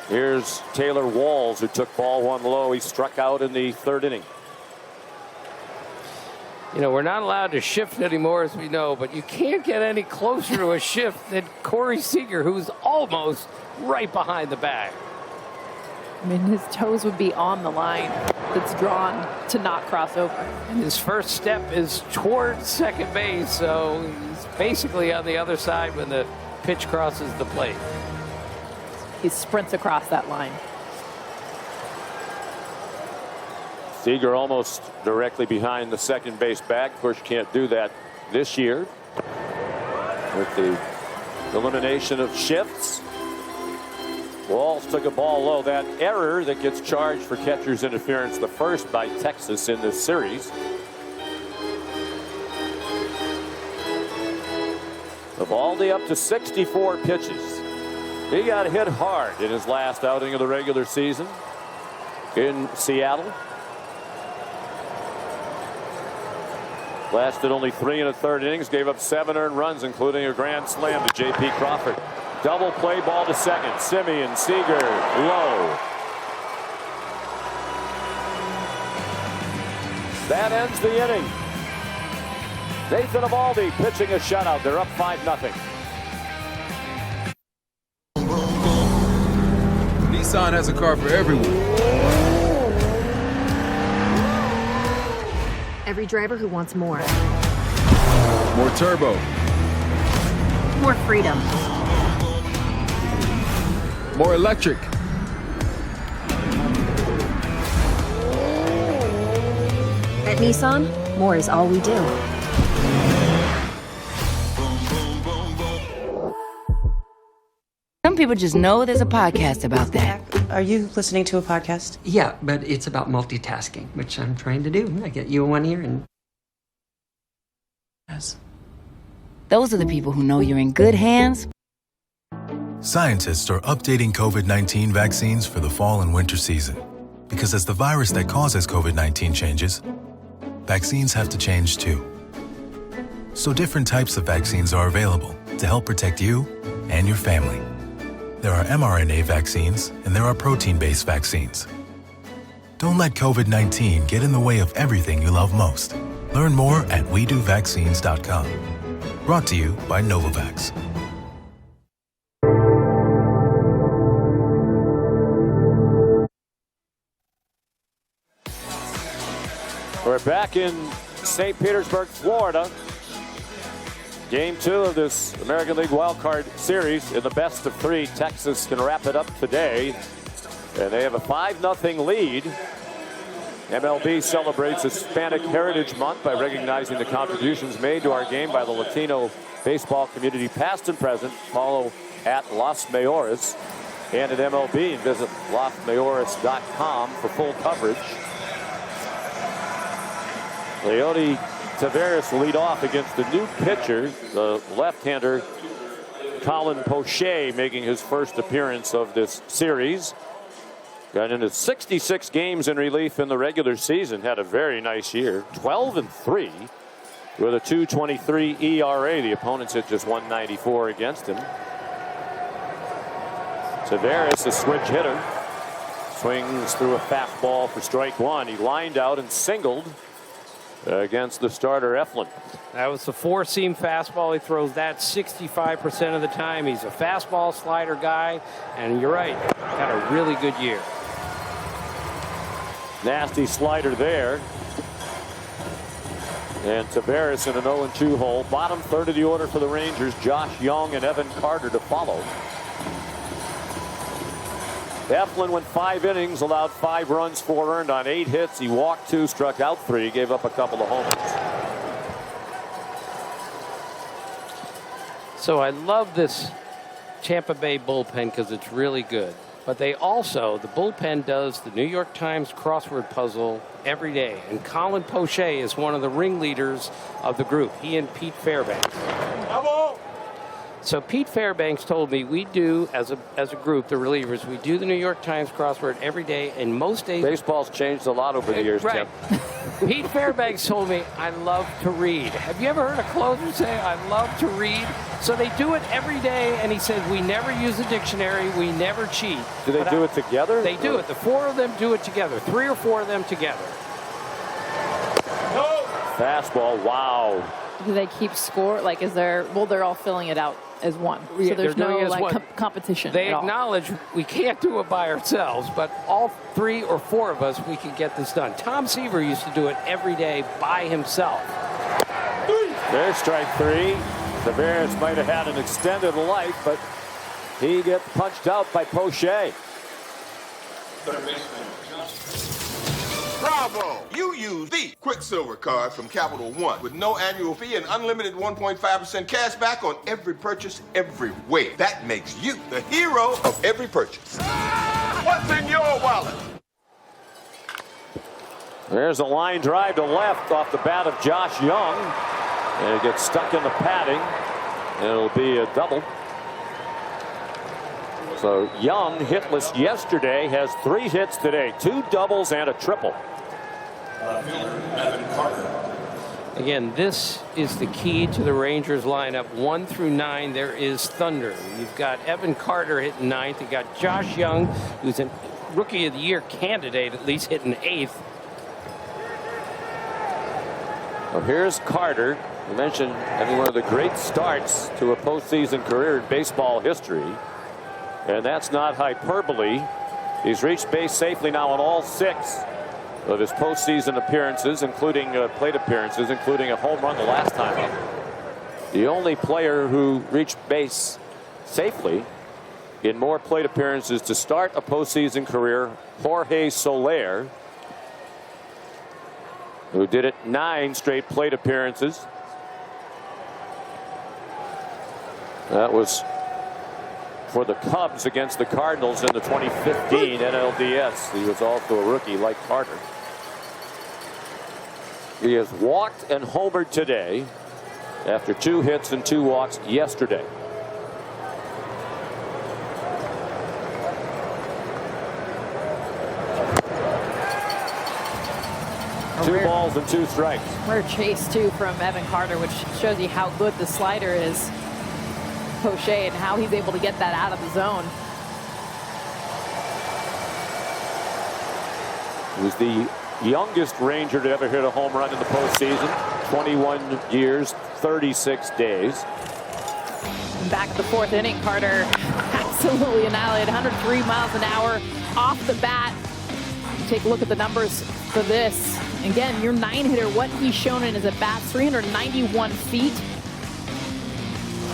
Here's Taylor Walls, who took ball 1 low. He struck out in the 3rd inning. You know, we're not allowed to shift anymore, as we know, but you can't get any closer to a shift than Corey Seager, who's almost right behind the bag. I mean, his toes would be on the line that's drawn to not cross over. And his first step is towards second base, so he's basically on the other side when the pitch crosses the plate. He sprints across that line. Seager almost directly behind the second base bag. Of course, you can't do that this year with the elimination of shifts. Walls took a ball low. That error that gets charged for catcher's interference, the first by Texas in this series. Eovaldi up to 64 pitches. He got hit hard in his last outing of the regular season in Seattle. Lasted only 3 1/3 innings, gave up 7 earned runs, including a grand slam to J.P. Crawford. Double play ball to second. Semien, Seager, low. That ends the inning. Nathan Eovaldi pitching a shutout. They're up 5-0. Nissan has a car for everyone. Every driver who wants more. More turbo. More freedom. More electric. At Nissan, more is all we do. Some people just know there's a podcast about that. Are you listening to a podcast? Yeah, but it's about multitasking, which I'm trying to do. I get you in one ear and... Yes. Those are the people who know you're in good hands. Scientists are updating COVID-19 vaccines for the fall and winter season. Because as the virus that causes COVID-19 changes, vaccines have to change too. So different types of vaccines are available to help protect you and your family. There are mRNA vaccines and there are protein-based vaccines. Don't let COVID-19 get in the way of everything you love most. Learn more at WeDoVaccines.com. Brought to you by Novavax. We're back in St. Petersburg, Florida. Game 2 of this American League Wildcard Series. In the best of 3, Texas can wrap it up today. And they have a 5-0 lead. MLB celebrates Hispanic Heritage Month by recognizing the contributions made to our game by the Latino baseball community, past and present. Follow at Los Mayores. And at MLB, visit losmayores.com for full coverage. Leody Taveras will lead off against the new pitcher, the left-hander Colin Poche, making his first appearance of this series. Got into 66 games in relief in the regular season. Had a very nice year. 12-3 with a 2.23 ERA. The opponents hit just 194 against him. Taveras, a switch hitter, swings through a fastball for strike 1. He lined out and singled against the starter Eflin. That was the 4-seam fastball. He throws that 65% of the time. He's a fastball slider guy, and you're right, had a really good year. Nasty slider there. And Taveras in an 0-2 hole. Bottom third of the order for the Rangers. Josh Young and Evan Carter to follow. Eflin went 5 innings, allowed 5 runs, 4 earned on 8 hits. He walked 2, struck out 3, gave up a couple of homers. So I love this Tampa Bay bullpen because it's really good. But they also, the bullpen does the New York Times crossword puzzle every day. And Colin Poche is one of the ringleaders of the group. He and Pete Fairbanks. Bravo! So Pete Fairbanks told me we do, as a group, the relievers, we do the New York Times crossword every day, and most days... Baseball's changed a lot over the years, right. Tim. Pete Fairbanks told me, I love to read. Have you ever heard a closer say, I love to read? So they do it every day, and he said, we never use a dictionary, we never cheat. Do they do it together? They do it. The 4 of them do it together. 3 or 4 of them together. No. Fastball, wow. Do they keep score? Like, is there, well, they're all filling it out as one. Yeah, so there's no like competition. They at acknowledge we can't do it by ourselves, but all 3 or 4 of us, we can get this done. Tom Seaver used to do it every day by himself. There's strike 3. The Bears might have had an extended life, but he gets punched out by Poche. Bravo! You use the Quicksilver card from Capital One with no annual fee and unlimited 1.5% cash back on every purchase every way. That makes you the hero of every purchase. What's in your wallet? There's a line drive to left off the bat of Josh Young. And it gets stuck in the padding. And it'll be a double. So Young, hitless yesterday, has 3 hits today. 2 doubles and a triple. Again, this is the key to the Rangers lineup. 1 through 9, there is thunder. You've got Evan Carter hitting 9th. You've got Josh Young, who's a Rookie of the Year candidate, at least hitting 8th. Well, here's Carter. You mentioned having one of the great starts to a postseason career in baseball history. And that's not hyperbole. He's reached base safely now on all 6 of his postseason appearances, including plate appearances, including a home run the last time up. The only player who reached base safely in more plate appearances to start a postseason career, Jorge Soler, who did it 9 straight plate appearances. That was for the Cubs against the Cardinals in the 2015 NLDS. He was also a rookie like Carter. He has walked and homered today after 2 hits and 2 walks yesterday. Two balls and 2 strikes. Rare chase, too, from Evan Carter, which shows you how good the slider is. Poche, and how he's able to get that out of the zone. He was the youngest Ranger to ever hit a home run in the postseason. 21 years, 36 days. Back at the 4th inning, Carter absolutely annihilated. 103 miles an hour off the bat. Take a look at the numbers for this. Again, your 9-hitter, what he's shown in his at-bats, 391 feet.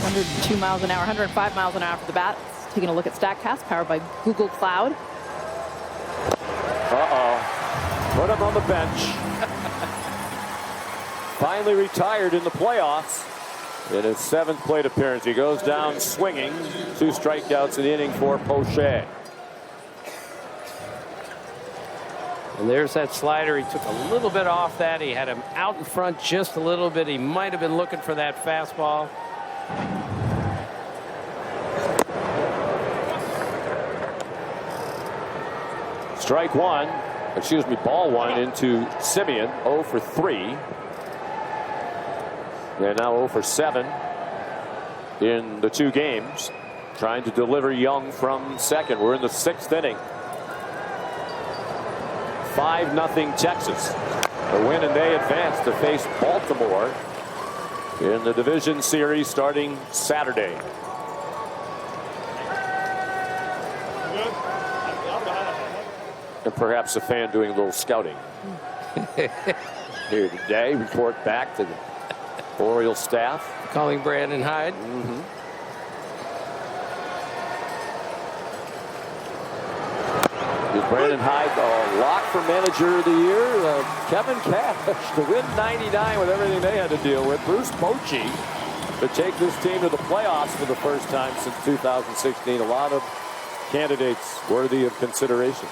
102 miles an hour, 105 miles an hour for the bat. Taking a look at StatCast, powered by Google Cloud. Put him on the bench. Finally retired in the playoffs in his 7th plate appearance. He goes down swinging. 2 strikeouts in the inning for Poche. And there's that slider. He took a little bit off that. He had him out in front just a little bit. He might have been looking for that fastball. Strike 1, excuse me, ball 1 into Simeon, 0 for 3. And now 0 for 7 in the 2 games. Trying to deliver Young from second. We're in the 6th inning. 5-0 Texas. The win, and they advance to face Baltimore in the division series starting Saturday. And perhaps a fan doing a little scouting here today. Report back to the Orioles staff. Calling Brandon Hyde. Is Brandon Hyde a lock for manager of the year? Kevin Cash to win 99 with everything they had to deal with. Bruce Bochy to take this team to the playoffs for the first time since 2016. A lot of candidates worthy of consideration.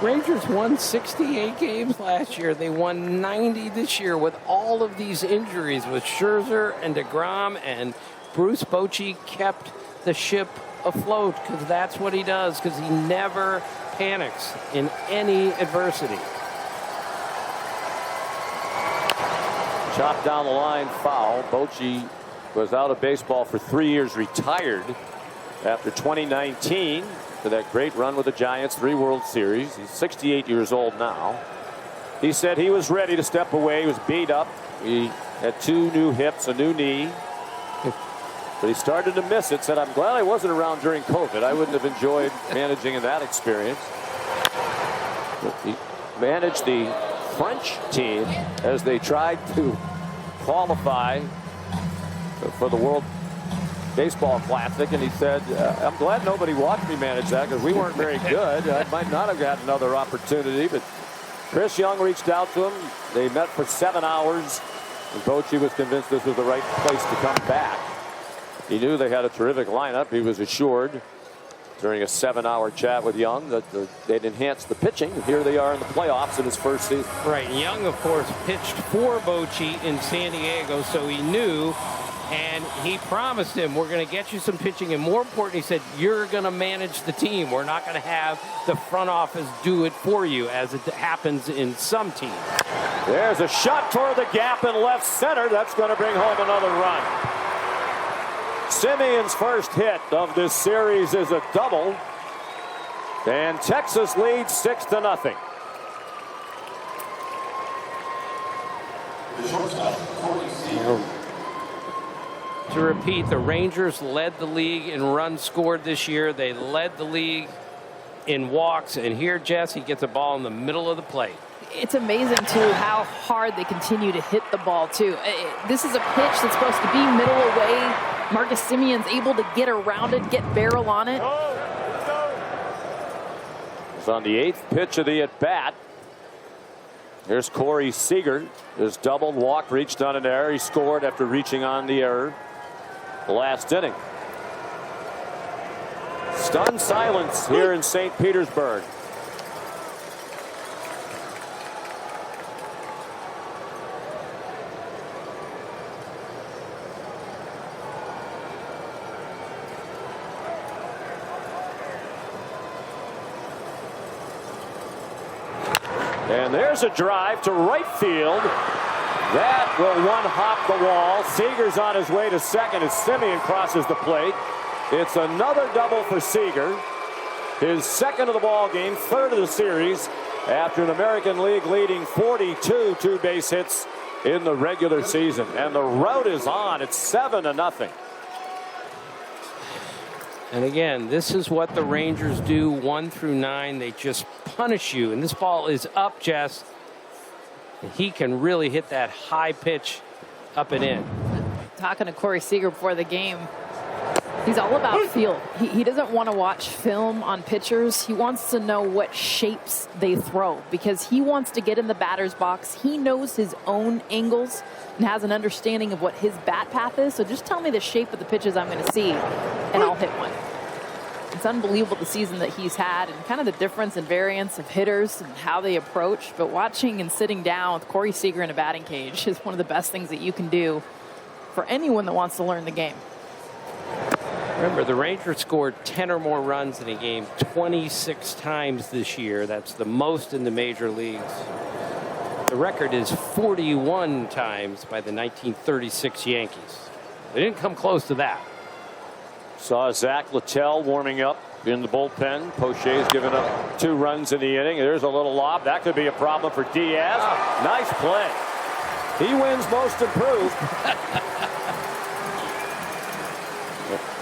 Rangers won 68 games last year. They won 90 this year with all of these injuries with Scherzer and DeGrom, and Bruce Bochy kept the ship afloat because that's what he does, because he never panics in any adversity. Chopped down the line, foul. Bochy was out of baseball for 3 years, retired after 2019 for that great run with the Giants, 3 World Series. He's 68 years old now. He said he was ready to step away. He was beat up. He had 2 new hips, a new knee. But he started to miss it. Said, I'm glad I wasn't around during COVID. I wouldn't have enjoyed managing in that experience. He managed the French team as they tried to qualify for the World Baseball Classic, and he said, I'm glad nobody watched me manage that because we weren't very good. I might not have got another opportunity, but Chris Young reached out to him. They met for 7 hours, and Bochy was convinced this was the right place to come back. He knew they had a terrific lineup. He was assured during a 7-hour chat with Young that they'd enhanced the pitching. And here they are in the playoffs in his first season. Right. Young, of course, pitched for Bochy in San Diego, so he knew And he promised him, we're going to get you some pitching. And more important, he said, you're going to manage the team. We're not going to have the front office do it for you, as it happens in some teams. There's a shot toward the gap in left center. That's going to bring home another run. Simeon's first hit of this series is a double. And Texas leads 6-0. To repeat, the Rangers led the league in runs scored this year. They led the league in walks. And here, Jess, he gets a ball in the middle of the plate. It's amazing, too, how hard they continue to hit the ball, too. This is a pitch that's supposed to be middle away. Marcus Simeon's able to get around it, get barrel on it. It's on the 8th pitch of the at-bat. Here's Corey Seager. His doubled walk, reached on an error. He scored after reaching on the error the last inning. Stunned silence here in St. Petersburg. And there's a drive to right field. That will one-hop the wall. Seager's on his way to second as Simeon crosses the plate. It's another double for Seager. His second of the ball game, third of the series, after an American League leading 42 two-base hits in the regular season. And the road is on. It's 7-0. And again, this is what the Rangers do 1 through 9. They just punish you. And this ball is up, Jess. And he can really hit that high pitch up and in. Talking to Corey Seager before the game, he's all about feel. He doesn't want to watch film on pitchers. He wants to know what shapes they throw because he wants to get in the batter's box. He knows his own angles and has an understanding of what his bat path is. So just tell me the shape of the pitches I'm going to see, and I'll hit one. It's unbelievable the season that he's had and kind of the difference and variance of hitters and how they approach. But watching and sitting down with Corey Seager in a batting cage is one of the best things that you can do for anyone that wants to learn the game. Remember, the Rangers scored 10 or more runs in a game 26 times this year. That's the most in the major leagues. The record is 41 times by the 1936 Yankees. They didn't come close to that. Saw Zach Littell warming up in the bullpen. Poche's given up 2 runs in the inning. There's a little lob. That could be a problem for Diaz. Nice play. He wins most improved.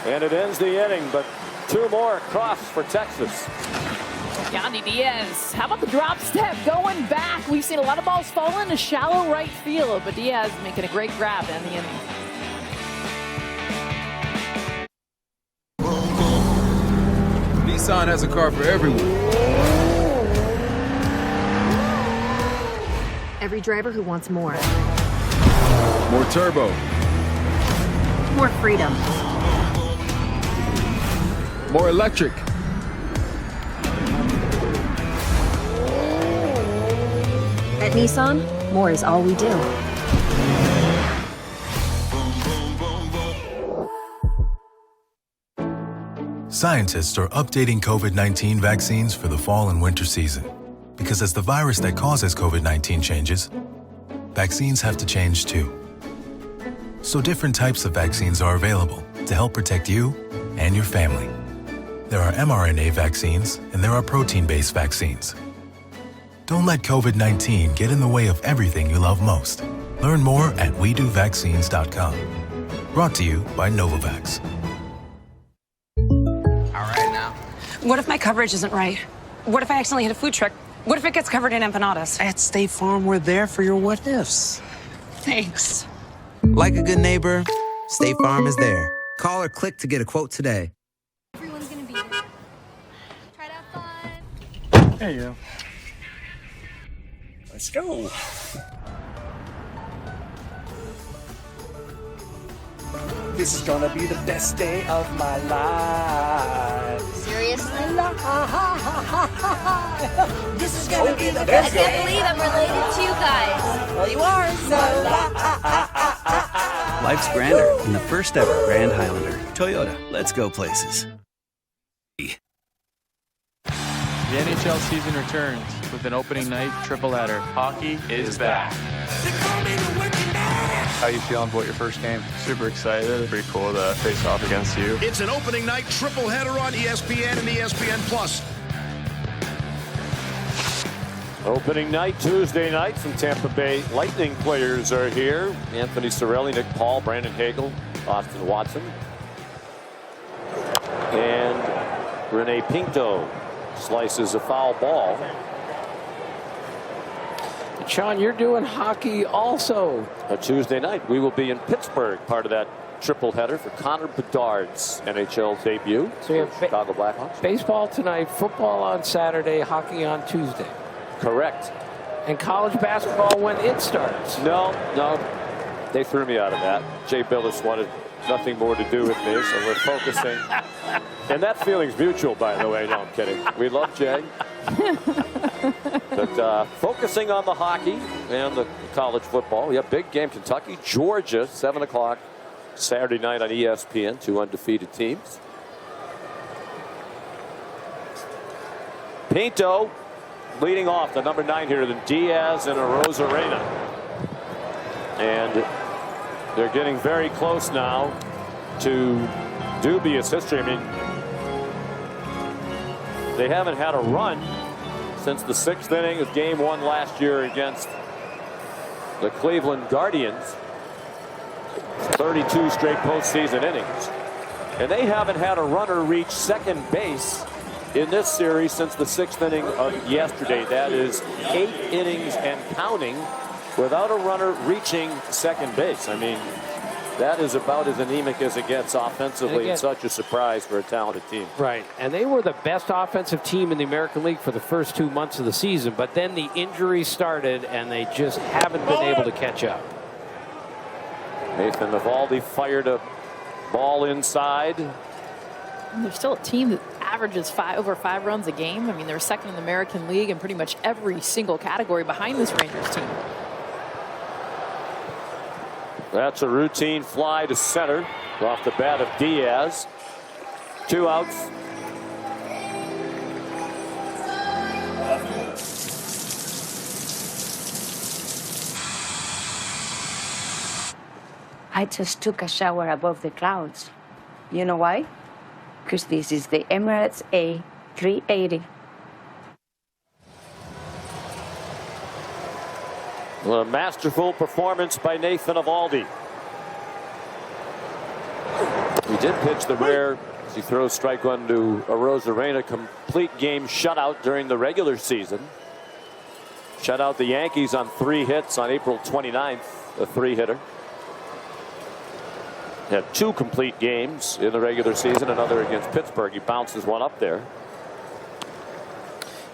And it ends the inning, but 2 more across for Texas. Yandy Diaz, how about the drop step going back? We've seen a lot of balls fall into shallow right field, but Diaz making a great grab in the inning. Nissan has a car for everyone. Every driver who wants more. More turbo. More freedom. More electric. At Nissan, more is all we do. Scientists are updating COVID-19 vaccines for the fall and winter season. Because as the virus that causes COVID-19 changes, vaccines have to change too. So different types of vaccines are available to help protect you and your family. There are mRNA vaccines and there are protein-based vaccines. Don't let COVID-19 get in the way of everything you love most. Learn more at WeDoVaccines.com. Brought to you by Novavax. All right now. What if my coverage isn't right? What if I accidentally hit a food truck? What if it gets covered in empanadas? At State Farm, we're there for your what ifs. Thanks. Like a good neighbor, State Farm is there. Call or click to get a quote today. Everyone's gonna be here. Try to have fun. Hey, you. Let's go. This is gonna be the best day of my life. Seriously? This is gonna be the best I can't believe I'm related to you guys. Well, you are, so. Life's grander in the first ever Grand Highlander. Toyota, let's go places. The NHL season returns with an opening night triple-header. Hockey is back. How you feeling about your first game? Super excited. Pretty cool to face off against you. It's an opening night triple-header on ESPN and ESPN+. Opening night, Tuesday night. Some Tampa Bay Lightning players are here. Anthony Cirelli, Nick Paul, Brandon Hagel, Austin Watson, and Rene Pinto slices a foul ball. Sean, you're doing hockey also. A Tuesday night. We will be in Pittsburgh, part of that triple header for Connor Bedard's NHL debut. So you have Chicago Blackhawks. Baseball tonight, football on Saturday, hockey on Tuesday. Correct. And college basketball when it starts. No. They threw me out of that. Jay Billis wanted nothing more to do with me, so we're focusing. And that feeling's mutual, by the way. No, I'm kidding. We love Jay. But focusing on the hockey and the college football. We have big game. Kentucky, Georgia, 7 o'clock Saturday night on ESPN. 2 undefeated teams. Pinto leading off, the number 9 here, than Diaz and Arozarena. And they're getting very close now to dubious history. I mean, they haven't had a run since the 6th inning of Game 1 last year against the Cleveland Guardians. 32 straight postseason innings. And they haven't had a runner reach second base in this series since the 6th inning of yesterday. That is 8 innings and counting without a runner reaching second base. I mean, that is about as anemic as it gets offensively, and such a surprise for a talented team. Right, and they were the best offensive team in the American League for the first 2 months of the season, but then the injuries started, and they just haven't been able to catch up. Nathan Eovaldi fired a ball inside. And they're still a team that averages over 5 runs a game. I mean, they're second in the American League in pretty much every single category behind this Rangers team. That's a routine fly to center off the bat of Diaz. 2 outs. I just took a shower above the clouds. You know why? Because this is the Emirates A380. Well, a masterful performance by Nathan Eovaldi. He did pitch the rare, as he throws strike one to Arozarena, complete game shutout during the regular season. Shut out the Yankees on 3 hits on April 29th, a 3-hitter. Had 2 complete games in the regular season, another against Pittsburgh. He bounces one up there.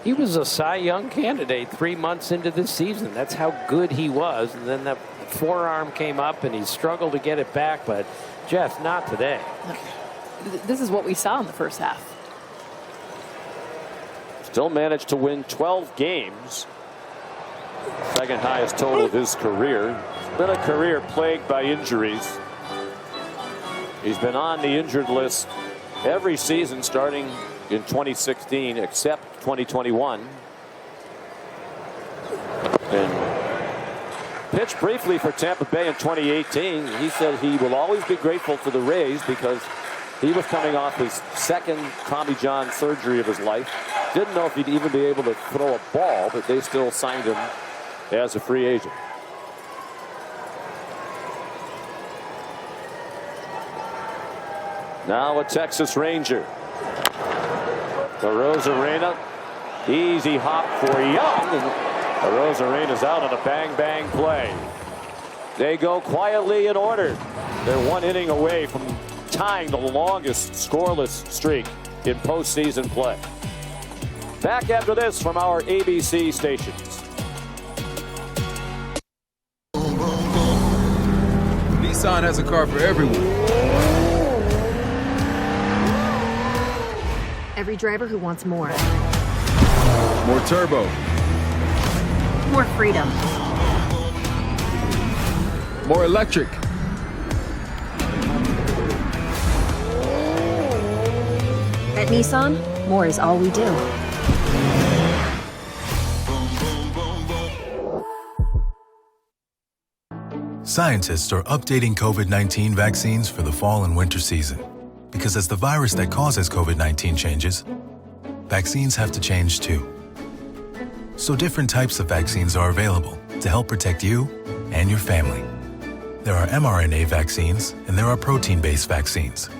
He was a Cy Young candidate 3 months into this season. That's how good he was. And then that forearm came up and he struggled to get it back. But, Jeff, not today. This is what we saw in the first half. Still managed to win 12 games. Second highest total of his career. It's been a career plagued by injuries. He's been on the injured list every season starting in 2016 except 2021. And pitched briefly for Tampa Bay in 2018. He said he will always be grateful to the Rays because he was coming off his 2nd Tommy John surgery of his life. Didn't know if he'd even be able to throw a ball, but they still signed him as a free agent. Now a Texas Ranger. Arozarena, easy hop for Young. And Arozarena's out on a bang-bang play. They go quietly in order. They're 1 inning away from tying the longest scoreless streak in postseason play. Back after this from our ABC stations. Nissan has a car for everyone. Every driver who wants more. More turbo. More freedom. More electric. At Nissan, more is all we do. Scientists are updating COVID-19 vaccines for the fall and winter season. Because as the virus that causes COVID-19 changes, vaccines have to change too. So different types of vaccines are available to help protect you and your family. There are mRNA vaccines and there are protein-based vaccines.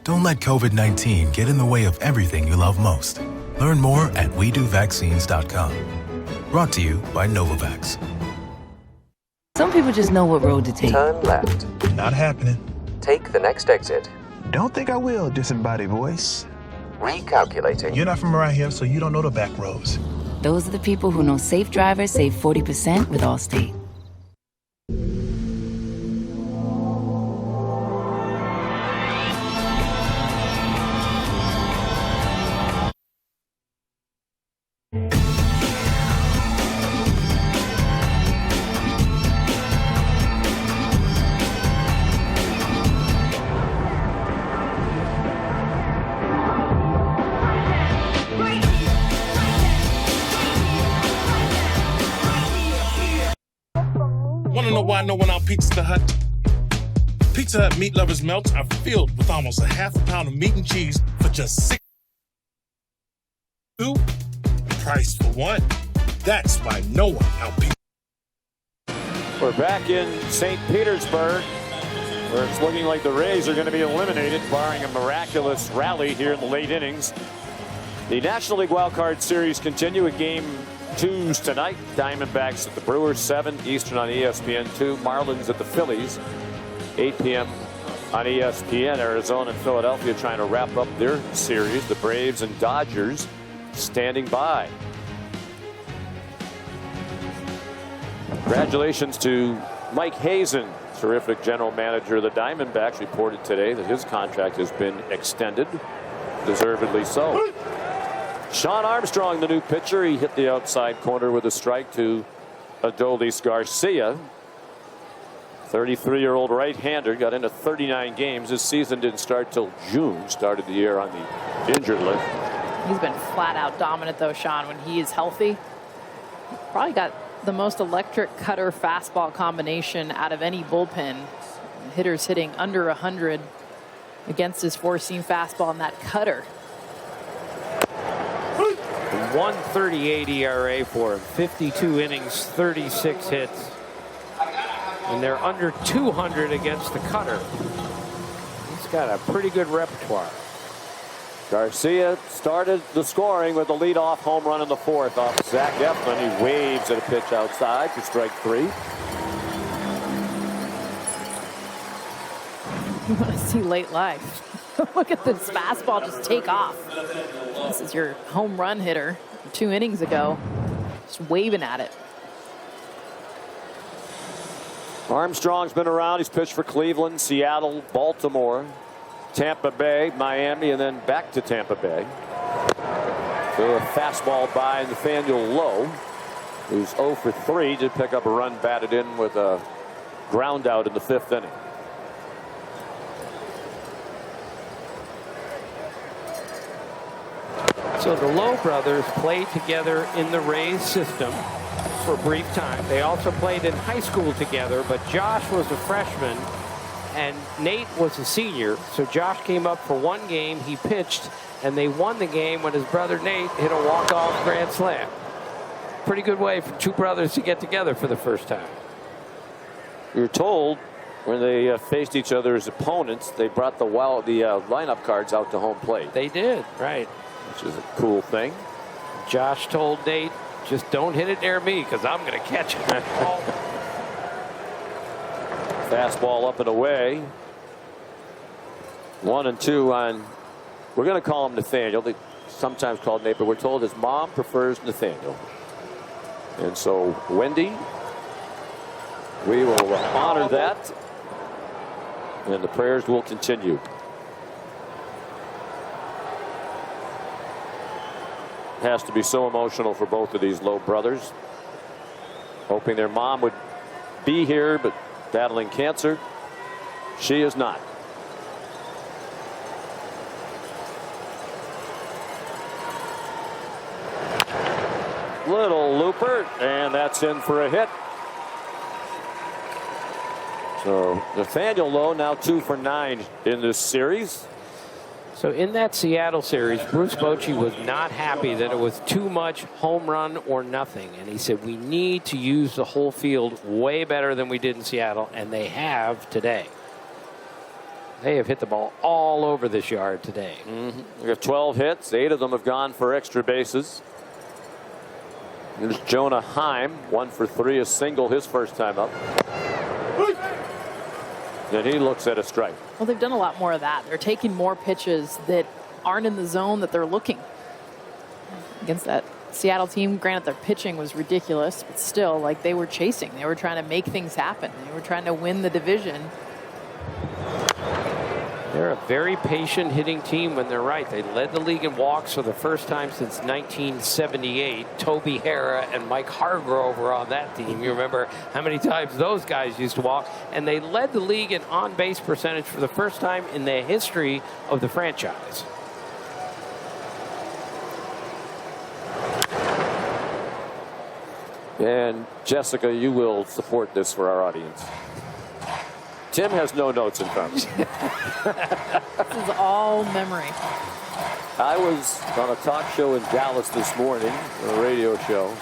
Don't let COVID-19 get in the way of everything you love most. Learn more at WeDoVaccines.com. Brought to you by Novavax. Some people just know what road to take. Turn left. Not happening. Take the next exit. Don't think I will, disembodied voice. Recalculating. You're not from around here, so you don't know the back roads. Those are the people who know safe drivers save 40% with Allstate. Want to know why no one out Pizza Hut? Pizza Hut meat lovers melts are filled with almost a half a pound of meat and cheese for just $6. Price for one. That's why no one out Pizza. We're back in St. Petersburg, where it's looking like the Rays are going to be eliminated, barring a miraculous rally here in the late innings. The National League Wild Card Series continue with Game 2s tonight. Diamondbacks at the Brewers, 7 Eastern on ESPN2. Marlins at the Phillies, 8 p.m. on ESPN. Arizona and Philadelphia trying to wrap up their series. The Braves and Dodgers standing by. Congratulations to Mike Hazen, terrific general manager of the Diamondbacks. Reported today that his contract has been extended, deservedly so. Sean Armstrong, the new pitcher, he hit the outside corner with a strike to Adolis Garcia. 33-year-old right-hander, got into 39 games. His season didn't start till June. Started the year on the injured list. He's been flat out dominant though, Sean, when he is healthy. Probably got the most electric cutter fastball combination out of any bullpen. Hitters hitting under 100 against his four-seam fastball and that cutter. 1.38 ERA for him, 52 innings, 36 hits. And they're under 200 against the cutter. He's got a pretty good repertoire. Garcia started the scoring with a leadoff home run in the fourth off Zach Eflin. He waves at a pitch outside for strike 3. You want to see late life. Look at this fastball just take off. This is your home run hitter 2 innings ago. Just waving at it. Armstrong's been around. He's pitched for Cleveland, Seattle, Baltimore, Tampa Bay, Miami, and then back to Tampa Bay. So a fastball by Nathaniel Lowe, who's 0 for 3, did pick up a run batted in with a ground out in the 5th inning. So the Lowe brothers played together in the Rays system for a brief time. They also played in high school together, but Josh was a freshman and Nate was a senior. So Josh came up for one game, he pitched, and they won the game when his brother Nate hit a walk-off grand slam. Pretty good way for two brothers to get together for the first time. We were told when they faced each other as opponents, they brought the lineup cards out to home plate. They did, right. Which is a cool thing. Josh told Nate, just don't hit it near me because I'm going to catch it. Fastball up and away. 1-2 on, we're going to call him Nathaniel. They sometimes called Nate, but we're told his mom prefers Nathaniel. And so Wendy, we will honor that. And the prayers will continue. Has to be so emotional for both of these Lowe brothers. Hoping their mom would be here, but battling cancer. She is not. Little looper, and that's in for a hit. So Nathaniel Lowe now 2 for 9 in this series. So in that Seattle series, Bruce Bochy was not happy that it was too much home run or nothing. And he said, we need to use the whole field way better than we did in Seattle. And they have today. They have hit the ball all over this yard today. We have 12 hits. 8 of them have gone for extra bases. There's Jonah Heim, 1 for 3, a single his first time up. Then he looks at a strike. Well, they've done a lot more of that. They're taking more pitches that aren't in the zone that they're looking against that Seattle team. Granted, their pitching was ridiculous, but still, like, they were chasing. They were trying to make things happen. They were trying to win the division. They're a very patient hitting team when they're right. They led the league in walks for the first time since 1978. Toby Hara and Mike Hargrove were on that team. You remember how many times those guys used to walk. And they led the league in on-base percentage for the first time in the history of the franchise. And Jessica, you will support this for our audience. Tim has no notes in front of him. This is all memory. I was on a talk show in Dallas this morning, a radio show,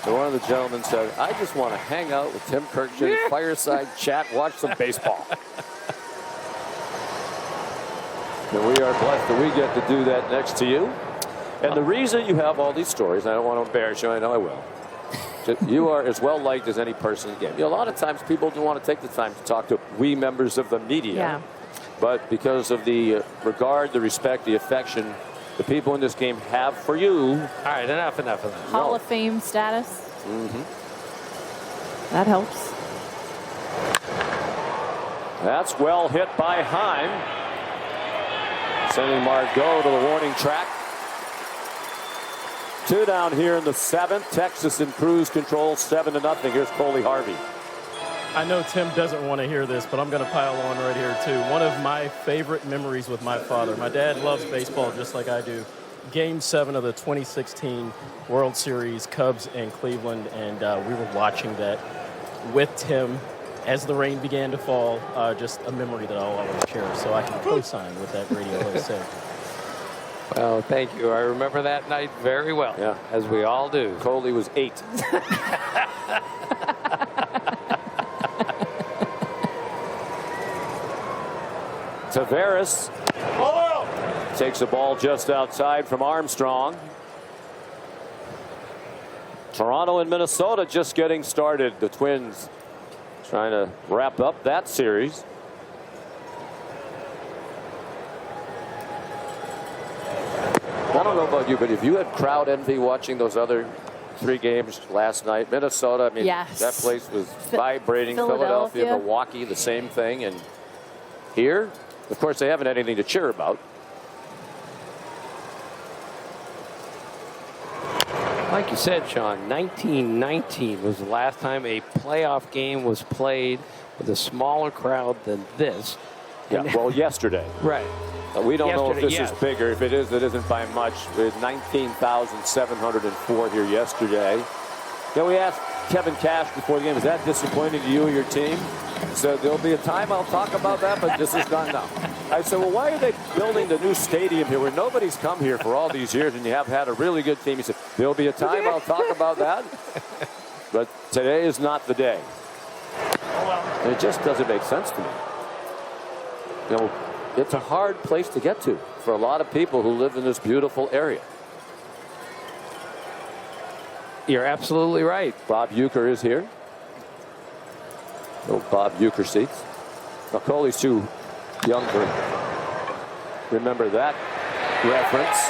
and one of the gentlemen said, I just want to hang out with Tim Kirkjian, fireside chat, watch some baseball. And we are blessed that we get to do that next to you. And the reason you have all these stories, I don't want to embarrass you, I know I will. You are as well liked as any person in the game. You know, a lot of times people don't want to take the time to talk to we members of the media. Yeah. But because of the regard, the respect, the affection the people in this game have for you. All right, enough of that. Hall of Fame status. That helps. That's well hit by Heim. Sending Margot to the warning track. 2 down here in the 7th. Texas in cruise control, 7-0. Here's Coley Harvey. I know Tim doesn't want to hear this, but I'm going to pile on right here, too. One of my favorite memories with my father. My dad loves baseball just like I do. Game 7 of the 2016 World Series, Cubs and Cleveland, and we were watching that with Tim as the rain began to fall. Just a memory that I'll always cherish, so I can co-sign what that radio host said. Well, thank you. I remember that night very well. Yeah, as we all do. Coley was 8. Tavares takes a ball just outside from Armstrong. Toronto and Minnesota just getting started. The Twins trying to wrap up that series. I don't know about you, but if you had crowd envy watching those other 3 games last night, Minnesota, I mean, yes. That place was vibrating. Philadelphia, Milwaukee, the same thing. And here, of course, they haven't had anything to cheer about. Like you said, Sean, 1919 was the last time a playoff game was played with a smaller crowd than this. Yeah, well, yesterday. Right. We don't know if this yes. is bigger. If it is, it isn't by much. We had 19,704 here yesterday. Then we asked Kevin Cash before the game, is that disappointing to you or your team? He said, there'll be a time I'll talk about that, but this is not now. I said, well, why are they building the new stadium here where nobody's come here for all these years and you have had a really good team? He said, there'll be a time I'll talk about that, but today is not the day. And it just doesn't make sense to me. You know, it's a hard place to get to for a lot of people who live in this beautiful area. You're absolutely right. Bob Uecker is here. No Bob Uecker seats. Now Coley's too young to remember that reference.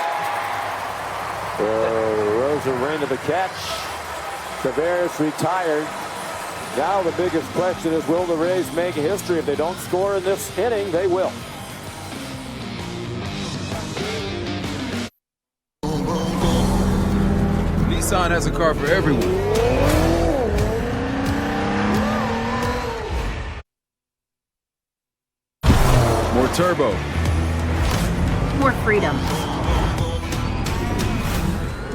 Rosa ran to the catch. Tavares retired. Now the biggest question is, will the Rays make history? If they don't score in this inning, they will. Nissan has a car for everyone. More turbo. More freedom.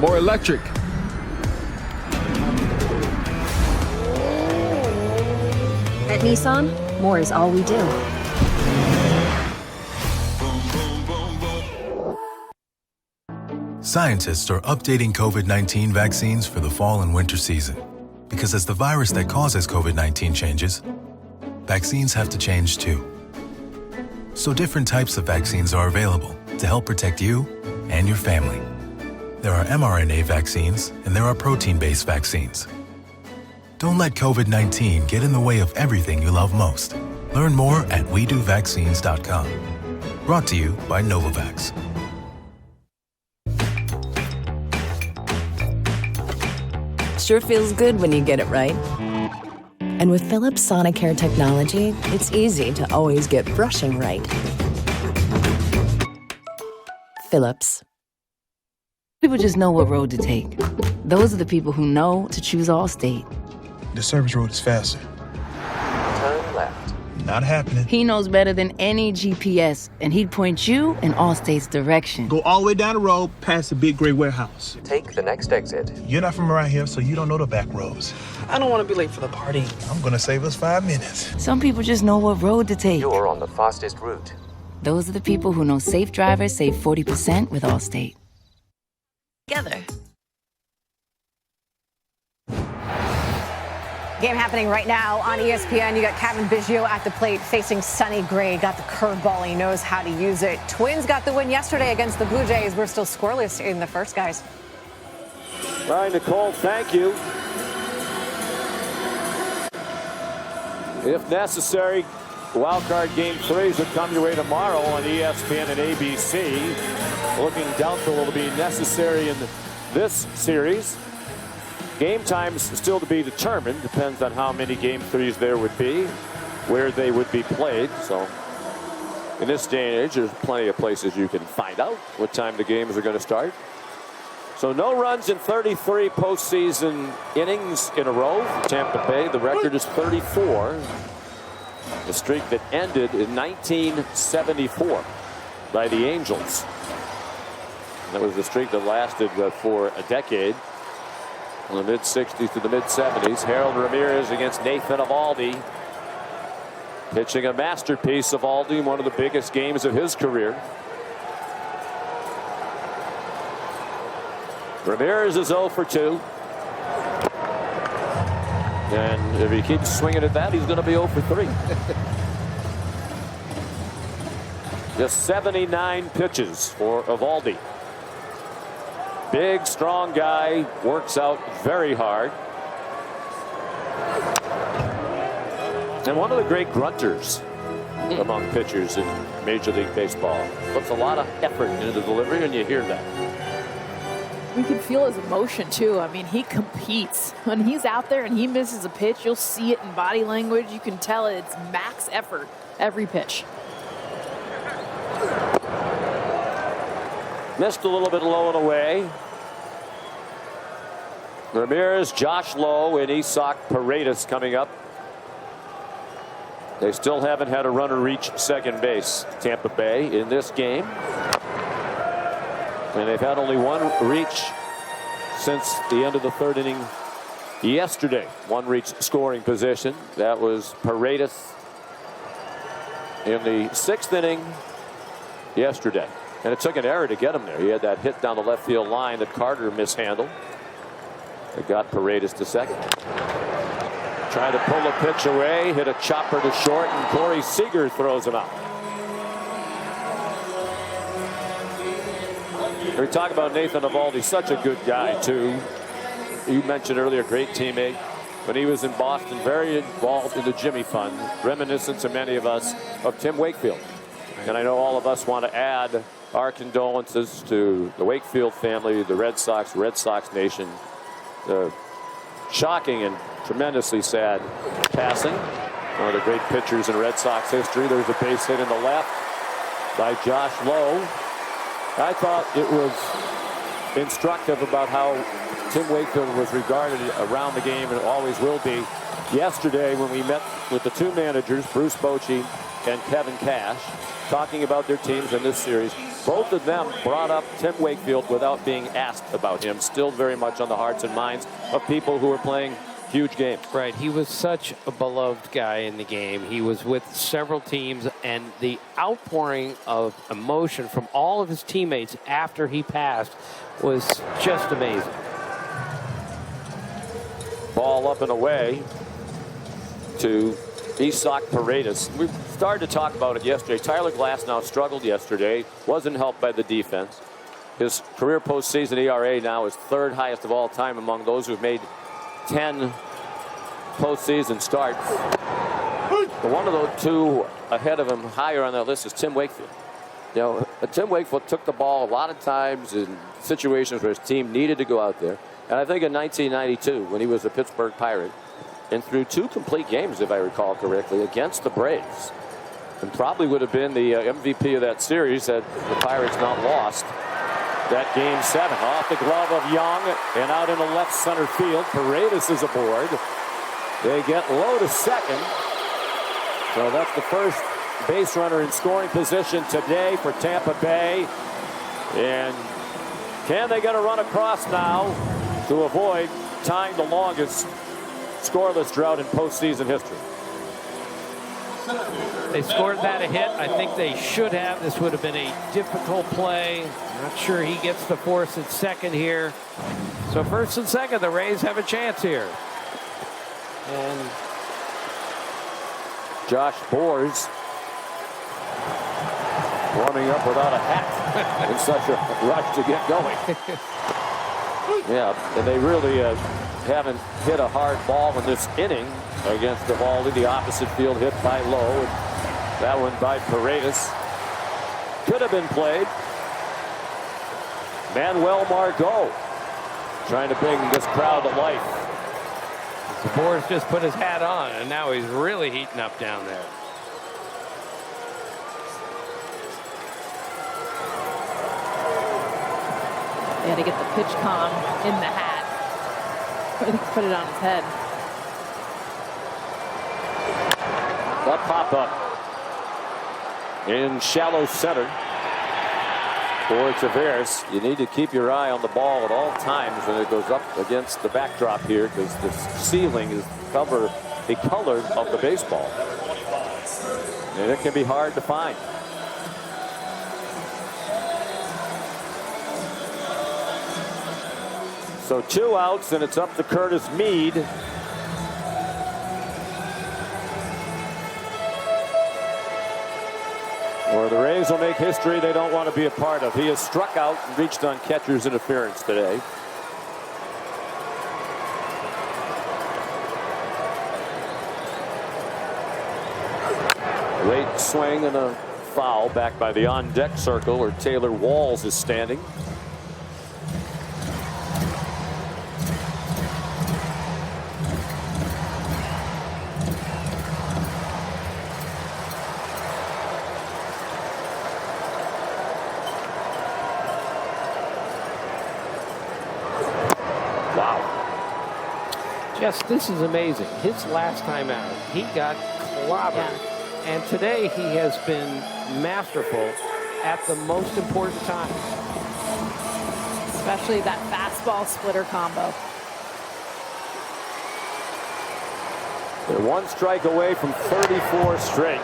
More electric. At Nissan, more is all we do. Scientists are updating COVID-19 vaccines for the fall and winter season. Because as the virus that causes COVID-19 changes, vaccines have to change too. So different types of vaccines are available to help protect you and your family. There are mRNA vaccines and there are protein-based vaccines. Don't let COVID-19 get in the way of everything you love most. Learn more at WeDoVaccines.com. Brought to you by Novavax. Sure feels good when you get it right. And with Philips Sonicare technology, it's easy to always get brushing right. Philips. People just know what road to take. Those are the people who know to choose Allstate. The service road is faster. Turn left. Not happening. He knows better than any GPS, and he'd point you in Allstate's direction. Go all the way down the road past the big gray warehouse. Take the next exit. You're not from around here, so you don't know the back roads. I don't want to be late for the party. I'm gonna save us 5 minutes. Some people just know what road to take. You're on the fastest route. Those are the people who know safe drivers save 40% with Allstate. Together. Game happening right now on ESPN. You got Kevin Biggio at the plate facing Sonny Gray. Got the curveball. He knows how to use it. Twins got the win yesterday against the Blue Jays. We're still scoreless in the first, guys. All right, Nicole, thank you. If necessary, wildcard game 3s will come your way tomorrow on ESPN and ABC. Looking doubtful will be necessary in this series. Game times still to be determined. Depends on how many game 3s there would be, where they would be played. So in this day and age, there's plenty of places you can find out what time the games are going to start. So no runs in 33 postseason innings in a row. Tampa Bay, the record is 34. The streak that ended in 1974 by the Angels. That was the streak that lasted for a decade. From the mid-60s to the mid-70s. Harold Ramirez against Nathan Eovaldi. Pitching a masterpiece of Eovaldi, one of the biggest games of his career. Ramirez is 0 for 2. And if he keeps swinging at that, he's going to be 0 for 3. Just 79 pitches for Eovaldi. Big, strong guy, works out very hard. And one of the great grunters among pitchers in Major League Baseball. Puts a lot of effort into the delivery, and you hear that. We can feel his emotion, too. I mean, he competes. When he's out there and he misses a pitch, you'll see it in body language. You can tell it's max effort every pitch. Missed a little bit low and away. Ramirez, Josh Lowe, and Isak Paredes coming up. They still haven't had a runner reach second base, Tampa Bay, in this game. And they've had only one reach since the end of the third inning yesterday. One reach scoring position. That was Paredes in the 6th inning yesterday. And it took an error to get him there. He had that hit down the left field line that Carter mishandled. It got Paredes to second. Trying to pull a pitch away, hit a chopper to short, and Corey Seager throws him out. We talk about Nathan Eovaldi, such a good guy, too. You mentioned earlier, great teammate. When he was in Boston, very involved in the Jimmy Fund, reminiscent to many of us of Tim Wakefield. And I know all of us want to add our condolences to the Wakefield family, the Red Sox Nation. The shocking and tremendously sad passing. One of the great pitchers in Red Sox history. There's a base hit in the left by Josh Lowe. I thought it was instructive about how Tim Wakefield was regarded around the game, and always will be. Yesterday, when we met with the two managers, Bruce Bochy and Kevin Cash, talking about their teams in this series, both of them brought up Tim Wakefield without being asked about him. Still very much on the hearts and minds of people who are playing huge game. Right. He was such a beloved guy in the game. He was with several teams, and the outpouring of emotion from all of his teammates after he passed was just amazing. Ball up and away to Isak Paredes. We started to talk about it yesterday. Tyler Glasnow struggled yesterday. Wasn't helped by the defense. His career postseason ERA now is third highest of all time among those who've made 10 postseason starts. But one of the two ahead of him higher on that list is Tim Wakefield. You know, Tim Wakefield took the ball a lot of times in situations where his team needed to go out there. And I think in 1992, when he was a Pittsburgh Pirate, and threw 2 complete games, if I recall correctly, against the Braves, and probably would have been the MVP of that series had the Pirates not lost that game 7. Off the glove of Young and out into left center field. Paredes is aboard. They get low to second. So that's the first base runner in scoring position today for Tampa Bay. And can they get a run across now to avoid tying the longest scoreless drought in postseason history? They scored that a hit. I think they should have. This would have been a difficult play. Not sure he gets the force at second here. So first and second, the Rays have a chance here. And Josh Boers warming up without a hat in such a rush to get going. Yeah, and they really haven't hit a hard ball in this inning against Eovaldi. The opposite field hit by Lowe. And that one by Paredes could have been played. Manuel Margot trying to bring this crowd to life. Boers just put his hat on, and now he's really heating up down there. They had to get the pitch com in the hat. Put it on his head. That pop up in shallow center for Taveras. You need to keep your eye on the ball at all times when it goes up against the backdrop here, because the ceiling is the color of the baseball, and it can be hard to find. So 2 outs, and it's up to Curtis Mead. Or the Rays will make history they don't want to be a part of. He has struck out and reached on catcher's interference today. Late swing and a foul back by the on-deck circle where Taylor Walls is standing. Yes, this is amazing. His last time out, he got clobbered. Yeah. And today he has been masterful at the most important time. Especially that fastball splitter combo. They're 1 strike away from 34 straight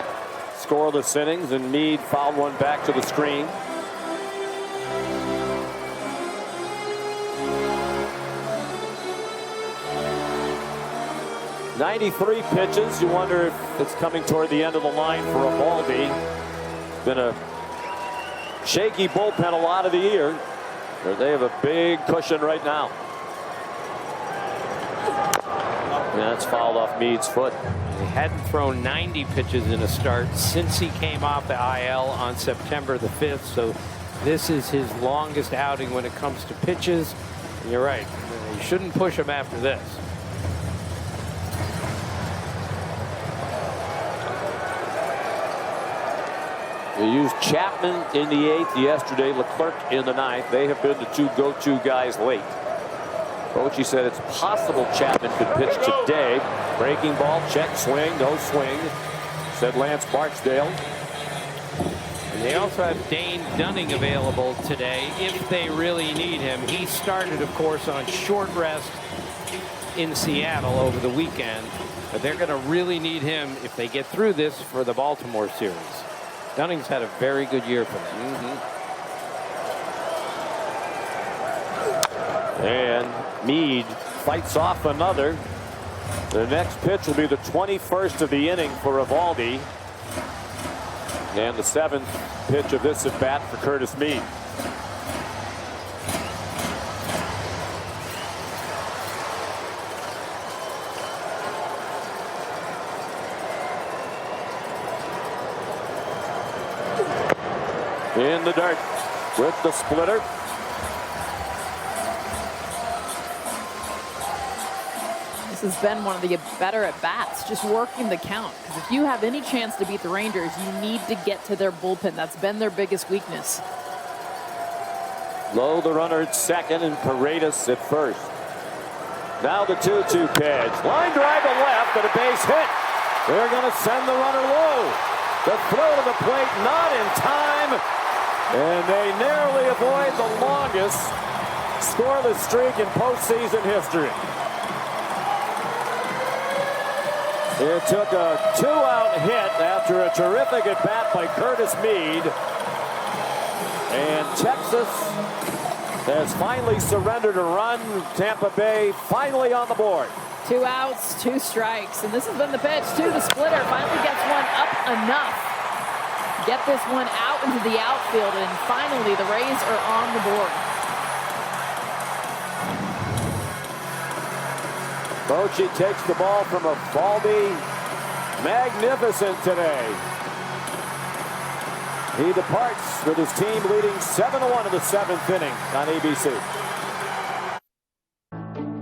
scoreless innings, and Mead fouled one back to the screen. .93 pitches. You wonder if it's coming toward the end of the line for Eovaldi. Been a shaky bullpen a lot of the year, but they have a big cushion right now. And that's fouled off Mead's foot. He hadn't thrown 90 pitches in a start since he came off the IL on September the 5th. So this is his longest outing when it comes to pitches. And you're right. You shouldn't push him after this. They used Chapman in the 8th yesterday, Leclerc in the 9th. They have been the 2 go-to guys late. Bochy said it's possible Chapman could pitch today. Breaking ball, check, swing, no swing, said Lance Barksdale. And they also have Dane Dunning available today if they really need him. He started, of course, on short rest in Seattle over the weekend. But they're going to really need him if they get through this for the Baltimore series. Dunning's had a very good year for them. And Mead fights off another. The next pitch will be the 21st of the inning for Eovaldi. And the 7th pitch of this at bat for Curtis Mead. In the dirt with the splitter. This has been one of the better at bats, just working the count. Because if you have any chance to beat the Rangers, you need to get to their bullpen. That's been their biggest weakness. Low the runner at second and Paredes at first. Now the 2-2 pitch. Line drive to left and a base hit. They're going to send the runner low. The throw to the plate not in time. And they narrowly avoid the longest scoreless streak in postseason history. It took a 2-out hit after a terrific at-bat by Curtis Mead. And Texas has finally surrendered a run. Tampa Bay finally on the board. 2 outs, 2 strikes. And this has been the pitch to the splitter. Finally gets one up enough. Get this one out into the outfield. And finally, the Rays are on the board. Bochy takes the ball from Eovaldi. Magnificent today. He departs with his team leading 7-1 in the 7th inning on ABC.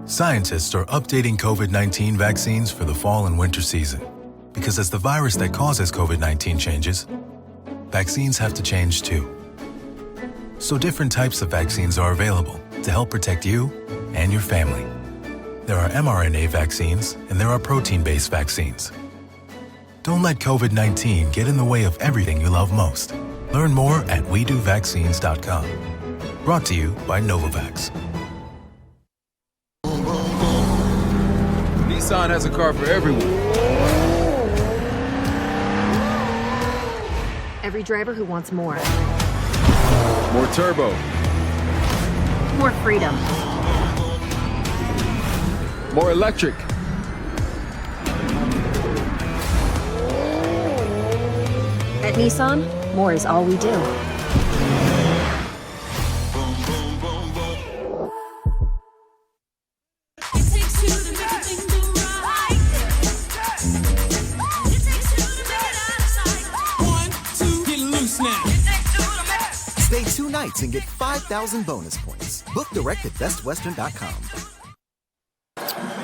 Scientists are updating COVID-19 vaccines for the fall and winter season. Because as the virus that causes COVID-19 changes, vaccines have to change too. So different types of vaccines are available to help protect you and your family. There are mRNA vaccines and there are protein-based vaccines. Don't let COVID-19 get in the way of everything you love most. Learn more at WeDoVaccines.com. Brought to you by Novavax. Nissan has a car for everyone. Every driver who wants more. More turbo. More freedom. More electric. At Nissan, more is all we do. Stay 2 nights and get 5,000 bonus points. Book direct at bestwestern.com.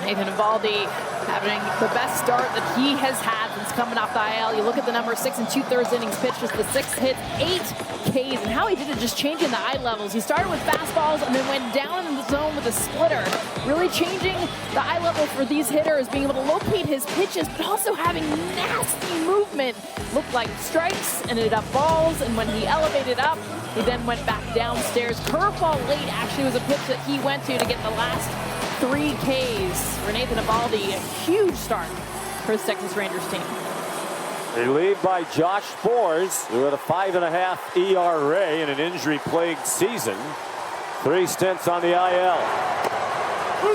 Nathan Eovaldi having the best start that he has had since coming off the IL. You look at the number 6 2/3 innings pitched, just the 6 hits, 8 Ks, and how he did it just changing the eye levels. He started with fastballs and then went down in the zone with a splitter, really changing the eye level for these hitters, being able to locate his pitches, but also having nasty movement. Looked like strikes, ended up balls, and when he elevated up, he then went back downstairs. Curveball late actually was a pitch that he went to get the last 3 Ks for Nathan Eovaldi. A huge start for his Texas Rangers team. Relieved by Josh Sborz, who had a 5.5 ERA in an injury-plagued season. 3 stints on the IL.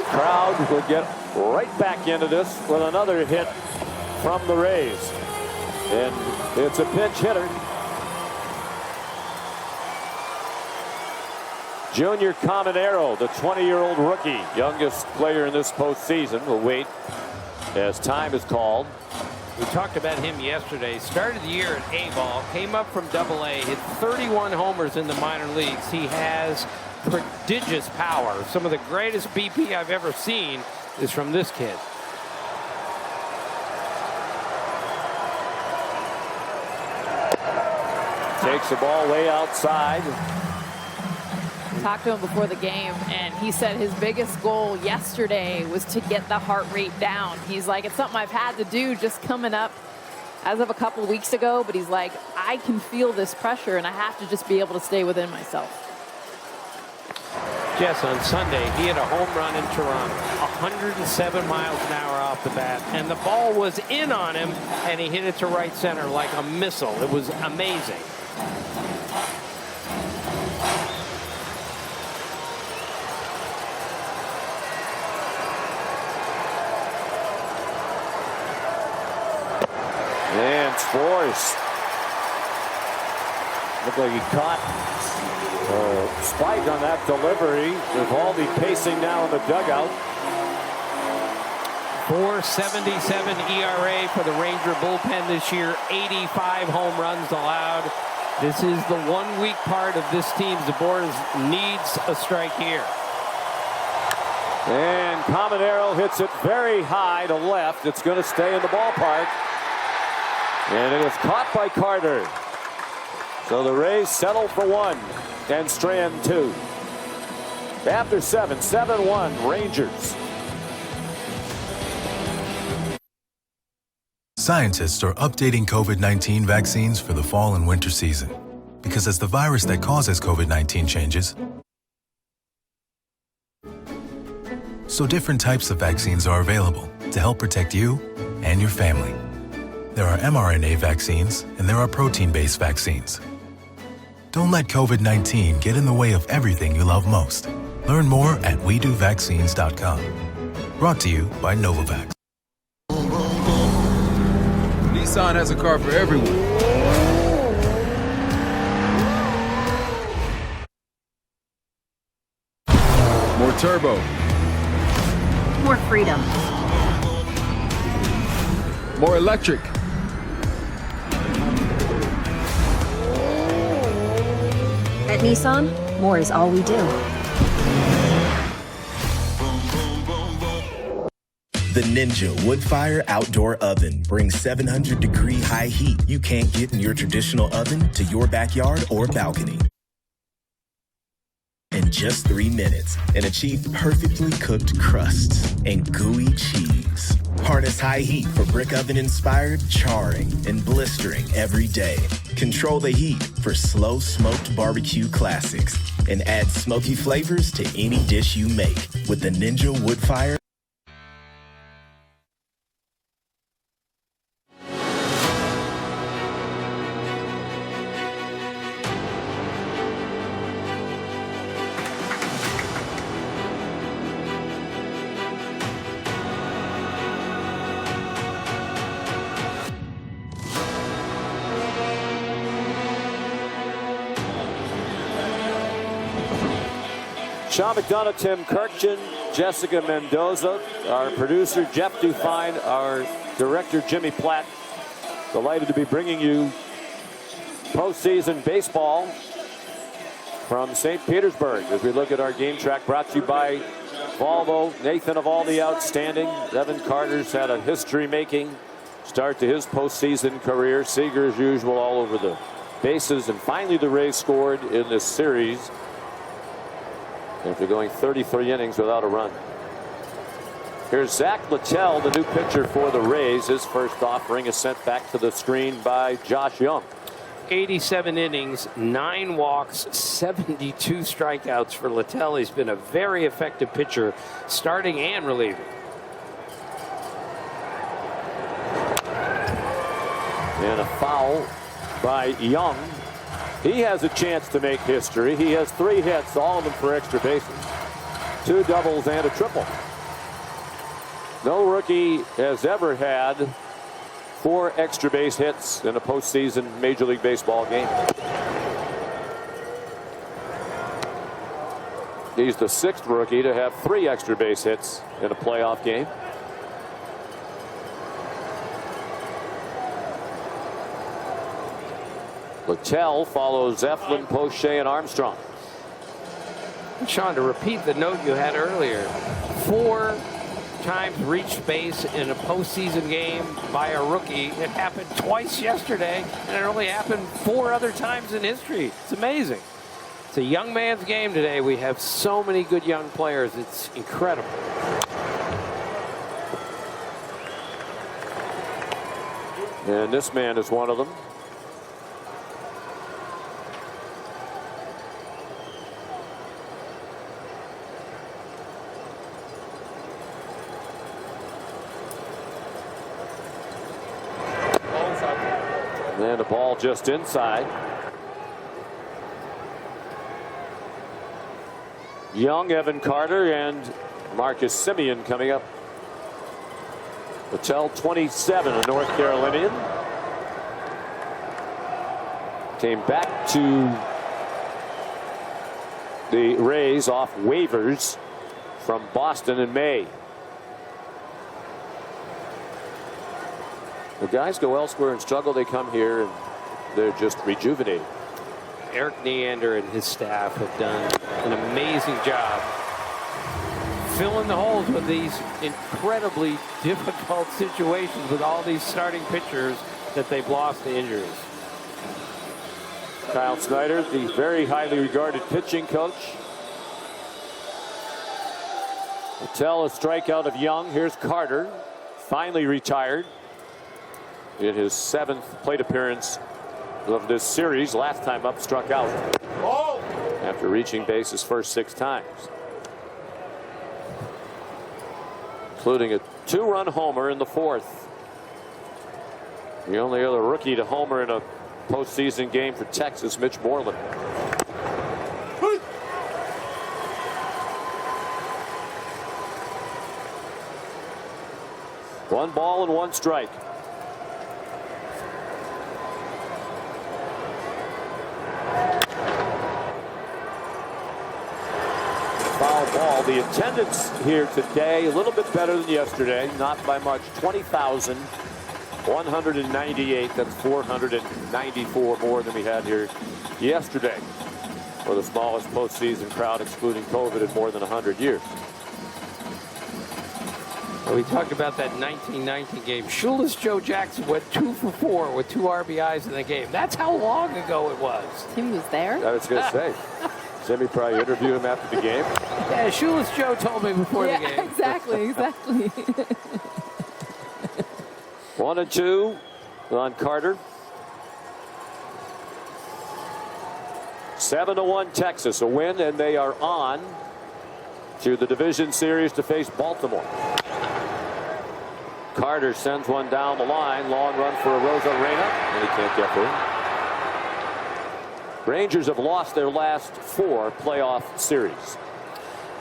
Crowd will get right back into this with another hit from the Rays. And it's a pinch hitter. Junior Caminero, the 20-year-old rookie, youngest player in this postseason, will wait as time is called. We talked about him yesterday. Started the year at A-ball, came up from AA, hit 31 homers in the minor leagues. He has prodigious power. Some of the greatest BP I've ever seen is from this kid. Takes the ball way outside. Talked to him before the game, and he said his biggest goal yesterday was to get the heart rate down. He's like, it's something I've had to do just coming up as of a couple weeks ago, but he's like, I can feel this pressure, and I have to just be able to stay within myself. Jess, on Sunday, he had a home run in Toronto, 107 miles an hour off the bat, and the ball was in on him, and he hit it to right center like a missile. It was amazing. And Sforce. Looked like he caught Spike on that delivery. Vivaldi pacing now in the dugout. 4.77 ERA for the Ranger bullpen this year. 85 home runs allowed. This is the 1 weak part of this team. Zaboris needs a strike here. And Caminero hits it very high to left. It's going to stay in the ballpark. And it is caught by Carter. So the Rays settle for 1 and Strand 2. After 7-1 Rangers. Scientists are updating COVID-19 vaccines for the fall and winter season. Because as the virus that causes COVID-19 changes, so different types of vaccines are available to help protect you and your family. There are mRNA vaccines and there are protein-based vaccines. Don't let COVID-19 get in the way of everything you love most. Learn more at WeDoVaccines.com. Brought to you by Novavax. Nissan has a car for everyone. More turbo. More freedom. More electric. At Nissan, more is all we do. The Ninja Woodfire Outdoor Oven brings 700-degree high heat you can't get in your traditional oven to your backyard or balcony. In just 3 minutes and achieve perfectly cooked crusts and gooey cheese. Harness high heat for brick oven-inspired charring and blistering every day. Control the heat for slow smoked barbecue classics and add smoky flavors to any dish you make with the Ninja Woodfire. Sean McDonough, Tim Kirkjian, Jessica Mendoza, our producer Jeff Dufine, our director Jimmy Platt. Delighted to be bringing you postseason baseball from St. Petersburg as we look at our game track, brought to you by Volvo. Nathan Eovaldi outstanding. Evan Carter's had a history-making start to his postseason career. Seager, as usual, all over the bases. And finally, the Rays scored in this series after going 33 innings without a run. Here's Zach Littell, the new pitcher for the Rays. His first offering is sent back to the screen by Josh Young. 87 innings, 9 walks, 72 strikeouts for Littell. He's been a very effective pitcher, starting and relieving. And a foul by Young. He has a chance to make history. He has 3 hits, all of them for extra bases. 2 doubles and a triple. No rookie has ever had 4 extra base hits in a postseason Major League Baseball game. He's the 6th rookie to have 3 extra base hits in a playoff game. Littell follows Eflin, Poche, and Armstrong. Sean, to repeat the note you had earlier, 4 times reached base in a postseason game by a rookie. It happened twice yesterday, and it only happened 4 other times in history. It's amazing. It's a young man's game today. We have so many good young players. It's incredible. And this man is one of them. And a ball just inside. Young, Evan Carter, and Marcus Simeon coming up. Patel, 27, a North Carolinian. Came back to the Rays off waivers from Boston in May. The guys go elsewhere and struggle. They come here and they're just rejuvenated. Eric Neander and his staff have done an amazing job filling the holes with these incredibly difficult situations with all these starting pitchers that they've lost to injuries. Kyle Snyder, the very highly regarded pitching coach. Patel, a strikeout of Young. Here's Carter, finally retired in his 7th plate appearance of this series. Last time up, struck out after reaching base his first 6 times, including a 2-run homer in the 4th. The only other rookie to homer in a postseason game for Texas, Mitch Moreland. One ball and 1 strike. Foul ball. The attendance here today a little bit better than yesterday, not by much. 20,198. That's 494 more than we had here yesterday, for the smallest postseason crowd excluding COVID in more than 100 years. We talked about that 1919 game. Shoeless Joe Jackson went 2 for 4 with 2 RBIs in the game. That's how long ago it was. Tim was there. I was going to say. Jimmy probably interviewed him after the game. Yeah, Shoeless Joe told me before the game. Exactly. 1-2 on Carter. 7-1 Texas, a win, and they are on to the division series to face Baltimore. Carter sends one down the line. Long run for Arozarena, and he can't get there. Rangers have lost their last 4 playoff series.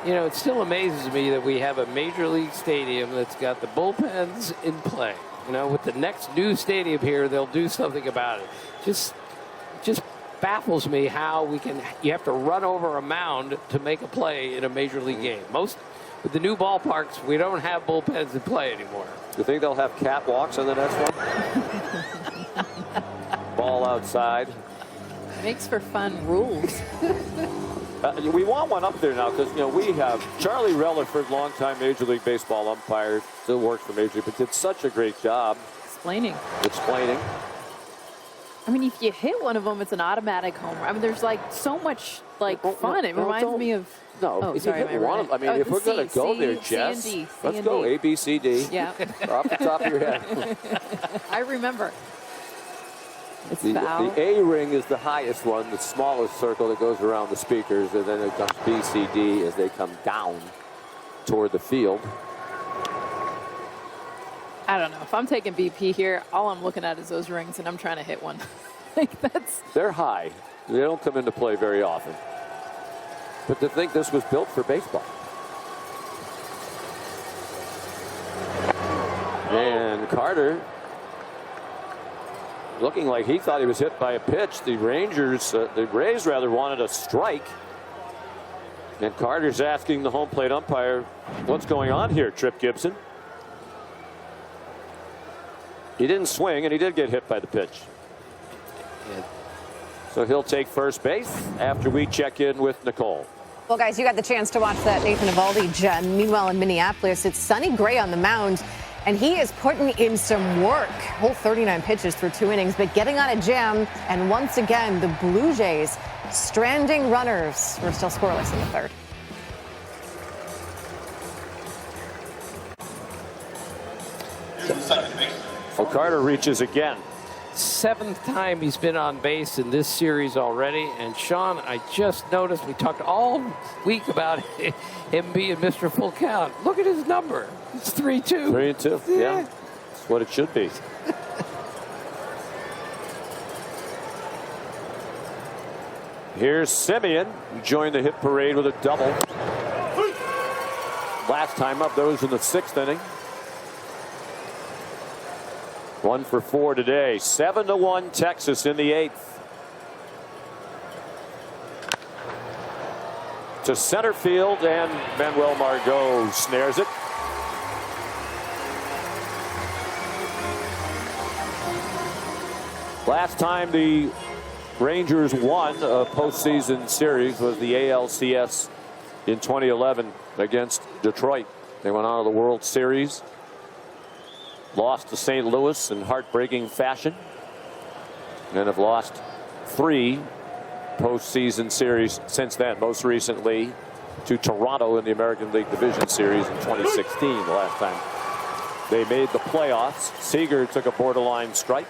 You know, it still amazes me that we have a major league stadium that's got the bullpens in play. You know, with the next new stadium here, they'll do something about it. Just baffles me how you have to run over a mound to make a play in a major league game. With the new ballparks, we don't have bullpens in play anymore. You think they'll have catwalks on the next one? Ball outside. Makes for fun rules. We want one up there now because, you know, we have Charlie Relaford, longtime Major League Baseball umpire, still works for Major League, but did such a great job Explaining. I mean, if you hit one of them, it's an automatic homer. I mean, there's like so much fun. It reminds me of. No, if you hit one of them, I mean, if we're going to go there, Jess, let's go A, B, C, D. Yeah. Off the top of your head. I remember. It's the foul. The A ring is the highest one, the smallest circle that goes around the speakers, and then it comes B, C, D as they come down toward the field. I don't know. If I'm taking BP here, all I'm looking at is those rings, and I'm trying to hit one. They're high. They don't come into play very often. But to think this was built for baseball. And Carter, looking like he thought he was hit by a pitch. The Rays rather wanted a strike. And Carter's asking the home plate umpire, what's going on here, Trip Gibson? He didn't swing, and he did get hit by the pitch. So he'll take first base after we check in with Nicole. Well, guys, you got the chance to watch that Nathan Eovaldi gem. Meanwhile, in Minneapolis, it's Sonny Gray on the mound, and he is putting in some work. Whole 39 pitches through 2 innings, but getting on a jam. And once again, the Blue Jays stranding runners. We're still scoreless in the 3rd. Well, Carter reaches again. 7th time he's been on base in this series already. And Sean, I just noticed we talked all week about him being Mr. Full Count. Look at his number. It's 3-2. 3-2. Yeah. That's what it should be. Here's Simeon, who joined the hit parade with a double. Last time up, those in the 6th inning. 1 for 4 today. 7-1 Texas in the 8th. To center field, and Manuel Margot snares it. Last time the Rangers won a postseason series was the ALCS in 2011 against Detroit. They went on to the World Series, lost to St. Louis in heartbreaking fashion, and have lost 3 postseason series since then, most recently to Toronto in the American League Division Series in 2016, the last time they made the playoffs. Seager took a borderline strike.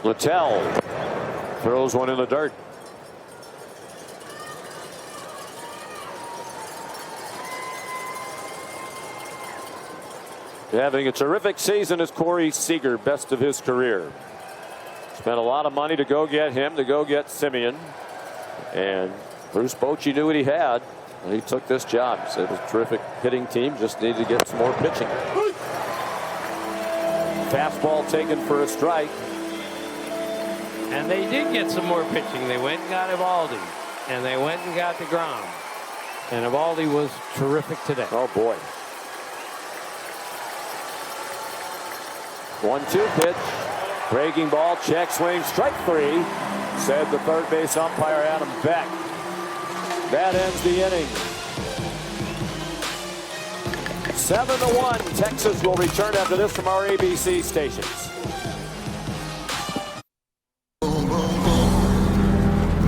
Littell throws one in the dirt. Having a terrific season is Corey Seager, best of his career. Spent a lot of money to go get him, to go get Simeon. And Bruce Bochy knew what he had, and he took this job. He said it was a terrific hitting team, just needed to get some more pitching. Fastball taken for a strike. And they did get some more pitching. They went and got Eovaldi, and they went and got DeGrom. And Eovaldi was terrific today. Oh, boy. 1-2 pitch. Breaking ball, check swing, strike 3, said the third base umpire Adam Beck. That ends the inning. 7-1. Texas will return after this from our ABC stations.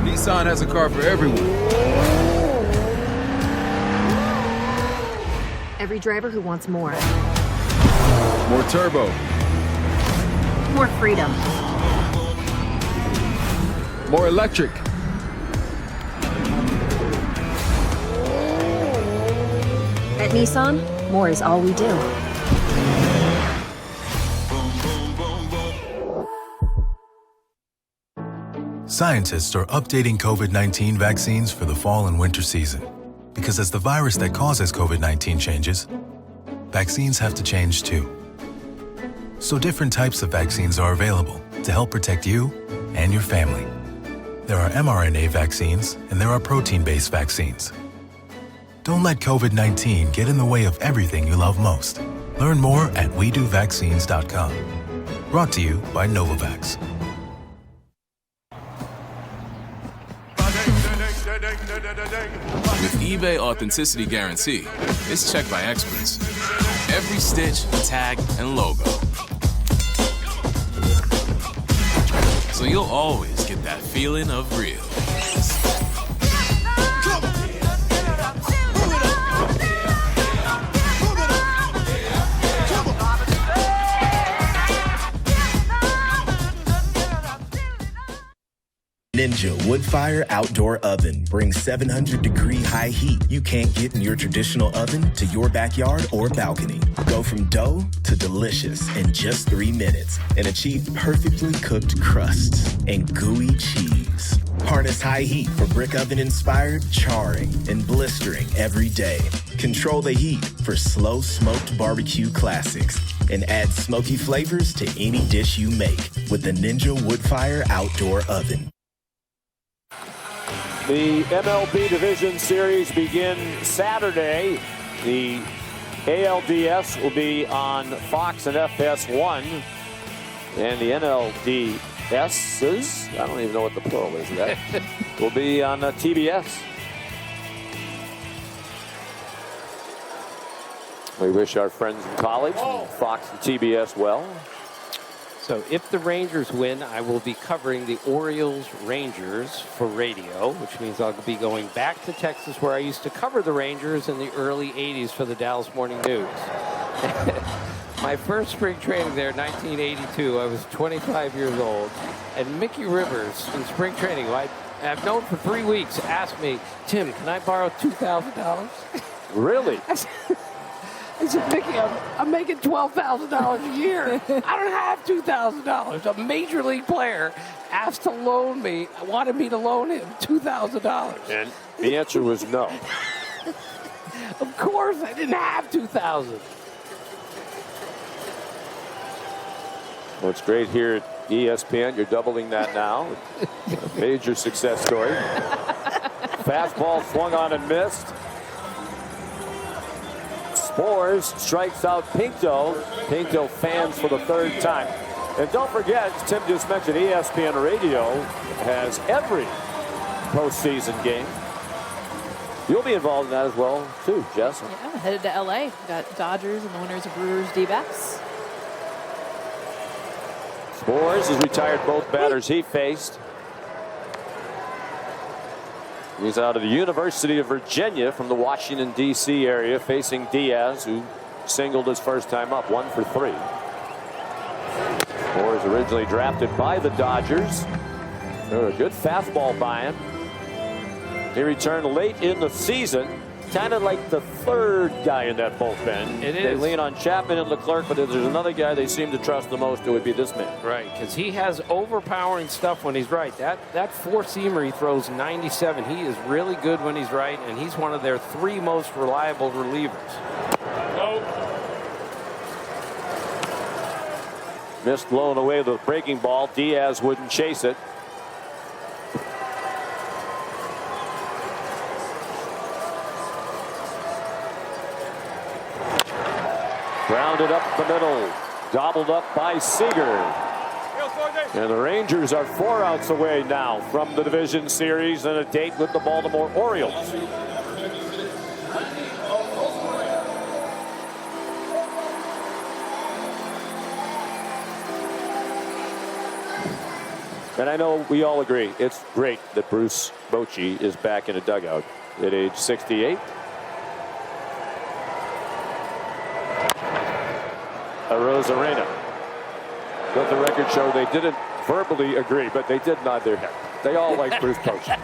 Nissan has a car for everyone. Every driver who wants more. More turbo. More freedom. More electric. At Nissan, more is all we do. Scientists are updating COVID-19 vaccines for the fall and winter season. Because as the virus that causes COVID-19 changes, vaccines have to change too. So different types of vaccines are available to help protect you and your family. There are mRNA vaccines and there are protein-based vaccines. Don't let COVID-19 get in the way of everything you love most. Learn more at WeDoVaccines.com. Brought to you by Novavax. With eBay Authenticity Guarantee, it's checked by experts. Every stitch, tag, and logo. So you'll always get that feeling of real. Ninja Woodfire Outdoor Oven brings 700-degree high heat you can't get in your traditional oven to your backyard or balcony. Go from dough to delicious in just 3 minutes and achieve perfectly cooked crusts and gooey cheese. Harness high heat for brick oven-inspired charring and blistering every day. Control the heat for slow smoked barbecue classics and add smoky flavors to any dish you make with the Ninja Woodfire Outdoor Oven. The MLB Division Series begin Saturday. The ALDS will be on Fox and FS1. And the NLDSs, I don't even know what the plural is of that, will be on TBS. We wish our friends and colleagues from Fox and TBS well. So if the Rangers win, I will be covering the Orioles-Rangers for radio, which means I'll be going back to Texas where I used to cover the Rangers in the early 80s for the Dallas Morning News. My first spring training there, 1982, I was 25 years old. And Mickey Rivers in spring training, who I've known for 3 weeks, asked me, Tim, can I borrow $2,000? Really? I said, Mickey, I'm making $12,000 a year. I don't have $2,000. A major league player asked to loan me, wanted me to loan him $2,000. And the answer was no. Of course, I didn't have $2,000. Well, it's great here at ESPN. You're doubling that now. A major success story. Fastball swung on and missed. Spores strikes out Pinto. Pinto fans for the third time. And don't forget, Tim just mentioned ESPN Radio has every postseason game. You'll be involved in that as well, too, Jess. Yeah, headed to LA. Got Dodgers and the winners of Brewers D-backs. Spores has retired both batters he faced. He's out of the University of Virginia from the Washington, D.C. area, facing Diaz, who singled his first time up, 1 for 3. Spores originally drafted by the Dodgers. So a good fastball by him. He returned late in the season, kind of like the third guy in that bullpen. They lean on Chapman and Leclerc, but if there's another guy they seem to trust the most, it would be this man. Right, because he has overpowering stuff when he's right. That four-seamer he throws 97. He is really good when he's right, and he's one of their 3 most reliable relievers. Missed blowing away the breaking ball. Diaz wouldn't chase it. Grounded up the middle. Gobbled up by Seager. And the Rangers are 4 outs away now from the division series and a date with the Baltimore Orioles. And I know we all agree it's great that Bruce Bochy is back in a dugout at age 68. Arozarena. Let the record show they didn't verbally agree, but they did nod their head. They all like Bruce Bochy.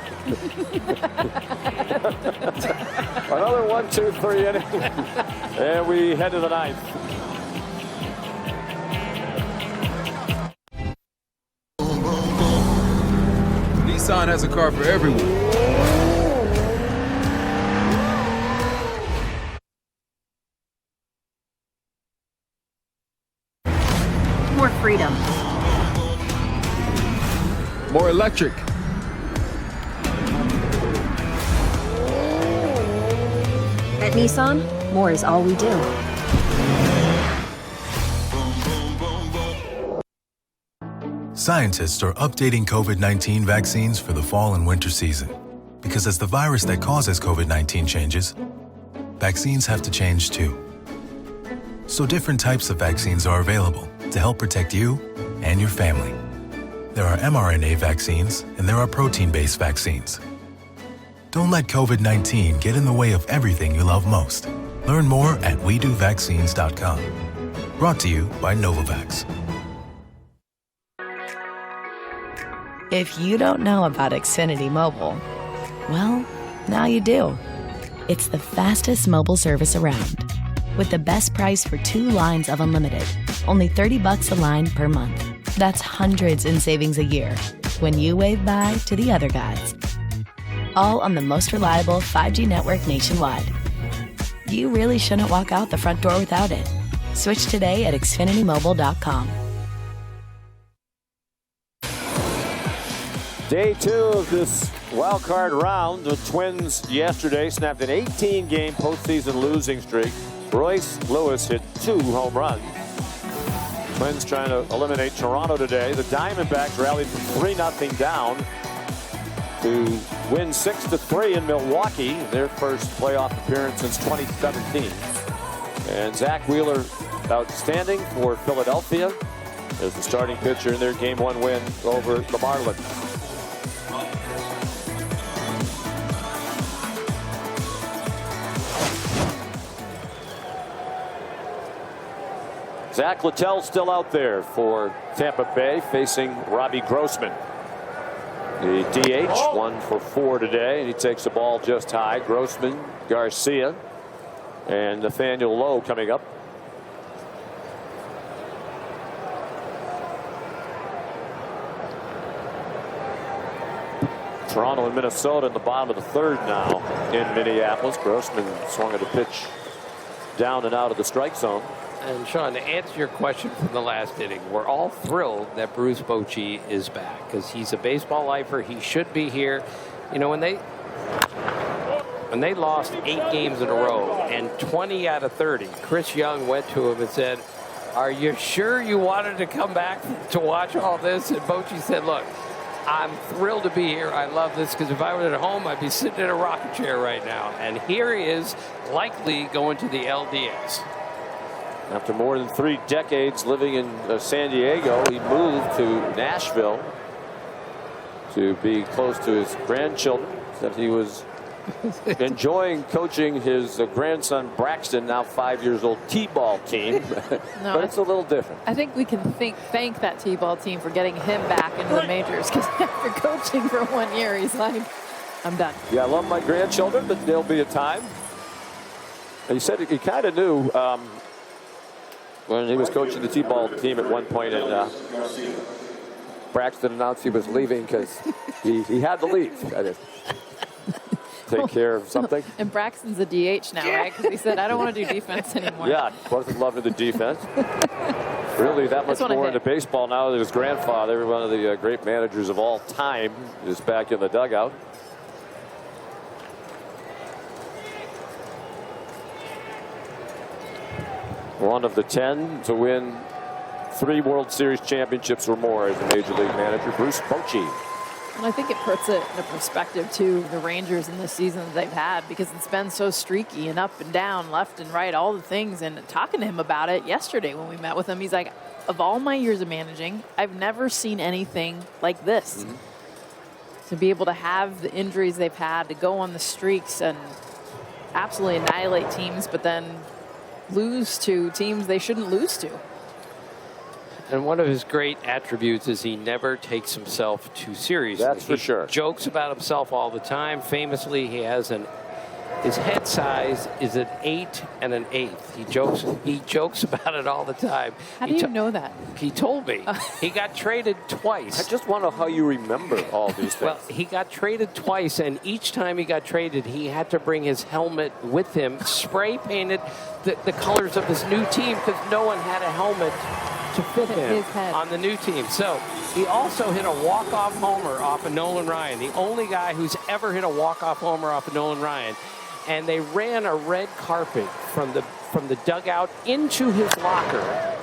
Another 1, 2, 3 inning. And we head to the 9th. Nissan has a car for everyone. More freedom. More electric. At Nissan, more is all we do. Scientists are updating COVID-19 vaccines for the fall and winter season. Because as the virus that causes COVID-19 changes, vaccines have to change too. So different types of vaccines are available to help protect you and your family. There are mRNA vaccines and there are protein-based vaccines. Don't let COVID-19 get in the way of everything you love most. Learn more at WeDoVaccines.com. Brought to you by Novavax. If you don't know about Xfinity Mobile, well, now you do. It's the fastest mobile service around. With the best price for 2 lines of unlimited, only $30 a line per month. That's hundreds in savings a year when you wave bye to the other guys. All on the most reliable 5G network nationwide. You really shouldn't walk out the front door without it. Switch today at XfinityMobile.com. Day 2 of this wild card round. The Twins yesterday snapped an 18-game postseason losing streak. Royce Lewis hit 2 home runs. Twins trying to eliminate Toronto today. The Diamondbacks rallied from 3-0 down to win 6-3 in Milwaukee, their first playoff appearance since 2017. And Zach Wheeler outstanding for Philadelphia as the starting pitcher in their Game 1 win over the Marlins. Zach Littell still out there for Tampa Bay, facing Robbie Grossman. The DH, 1 for 4 today, and he takes the ball just high. Grossman, Garcia, And Nathaniel Lowe coming up. Toronto and Minnesota in the bottom of the third now in Minneapolis. Grossman swung at a pitch down and out of the strike zone. And Sean, to answer your question from the last inning, we're all thrilled that Bruce Bochy is back because he's a baseball lifer. He should be here. You know, when they lost 8 games in a row and 20 out of 30, Chris Young went to him and said, "Are you sure you wanted to come back to watch all this?" And Bochy said, "Look, I'm thrilled to be here. I love this because if I were at home, I'd be sitting in a rocking chair right now." And here he is, likely going to the LDS. After more than 3 decades living in San Diego, he moved to Nashville to be close to his grandchildren. That he was enjoying coaching his grandson Braxton, now 5 years old, T-ball team. No, but it's a little different. I think we can thank that T-ball team for getting him back into the majors, because after coaching for 1 year, he's like, I'm done. Yeah, I love my grandchildren, but there'll be a time. And he said he kind of knew when he was coaching the T-ball team at one point, and Braxton announced he was leaving because he had to leave. That is. Take care of something. And Braxton's a DH now, right? Because he said, I don't want to do defense anymore. Yeah, wasn't loving the defense. Really that much more into baseball now that his grandfather, one of the great managers of all time, is back in the dugout. One of the 10 to win 3 World Series championships or more as a Major League manager, Bruce Bochy. And I think it puts it in perspective, too, the Rangers in this season that they've had, because it's been so streaky and up and down, left and right, all the things. And talking to him about it yesterday when we met with him, he's like, of all my years of managing, I've never seen anything like this. To be able to have the injuries they've had, to go on the streaks and absolutely annihilate teams, but then lose to teams they shouldn't lose to. And one of his great attributes is he never takes himself too seriously. That's for sure. He jokes about himself all the time. Famously, he has his head size is an 8 1/8. He jokes about it all the time. How do you know that? He told me. He got traded twice. I just want to know how you remember all these things. Well, he got traded twice, and each time he got traded, he had to bring his helmet with him, spray painted the colors of his new team, because no one had a helmet to fit him on the new team. So he also hit a walk-off homer off of Nolan Ryan, the only guy who's ever hit a walk-off homer off of Nolan Ryan. And they ran a red carpet from the dugout into his locker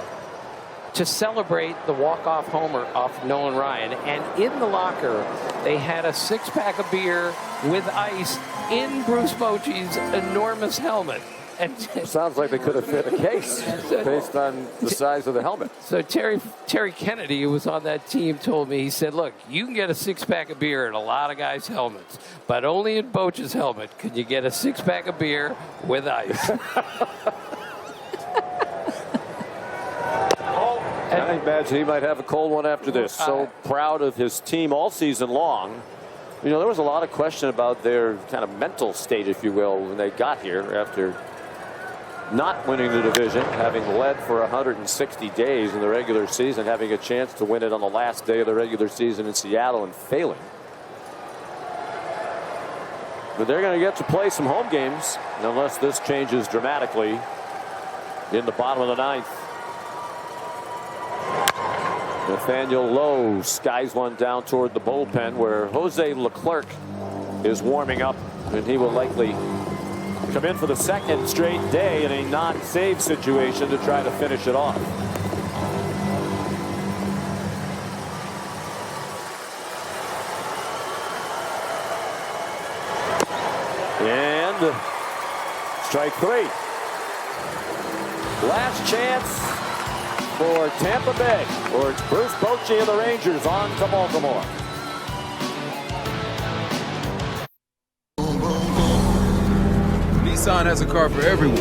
to celebrate the walk-off homer off Nolan Ryan. And in the locker, they had a 6-pack of beer with ice in Bruce Bochy's enormous helmet. And sounds like they could have fit a case based on the size of the helmet. So Terry Kennedy, who was on that team, told me, he said, look, you can get a 6-pack of beer in a lot of guys' helmets, but only in Bochy's helmet can you get a 6-pack of beer with ice. I imagine he might have a cold one after this. So proud of his team all season long. You know, there was a lot of question about their kind of mental state, if you will, when they got here after not winning the division, having led for 160 days in the regular season, having a chance to win it on the last day of the regular season in Seattle and failing. But they're going to get to play some home games unless this changes dramatically in the bottom of the 9th. Nathaniel Lowe skies one down toward the bullpen where Jose Leclerc is warming up, and he will likely come in for the 2nd straight day in a non-save situation to try to finish it off. And strike 3. Last chance for Tampa Bay, or it's Bruce Bochy and the Rangers on to Baltimore. Nissan has a car for everyone.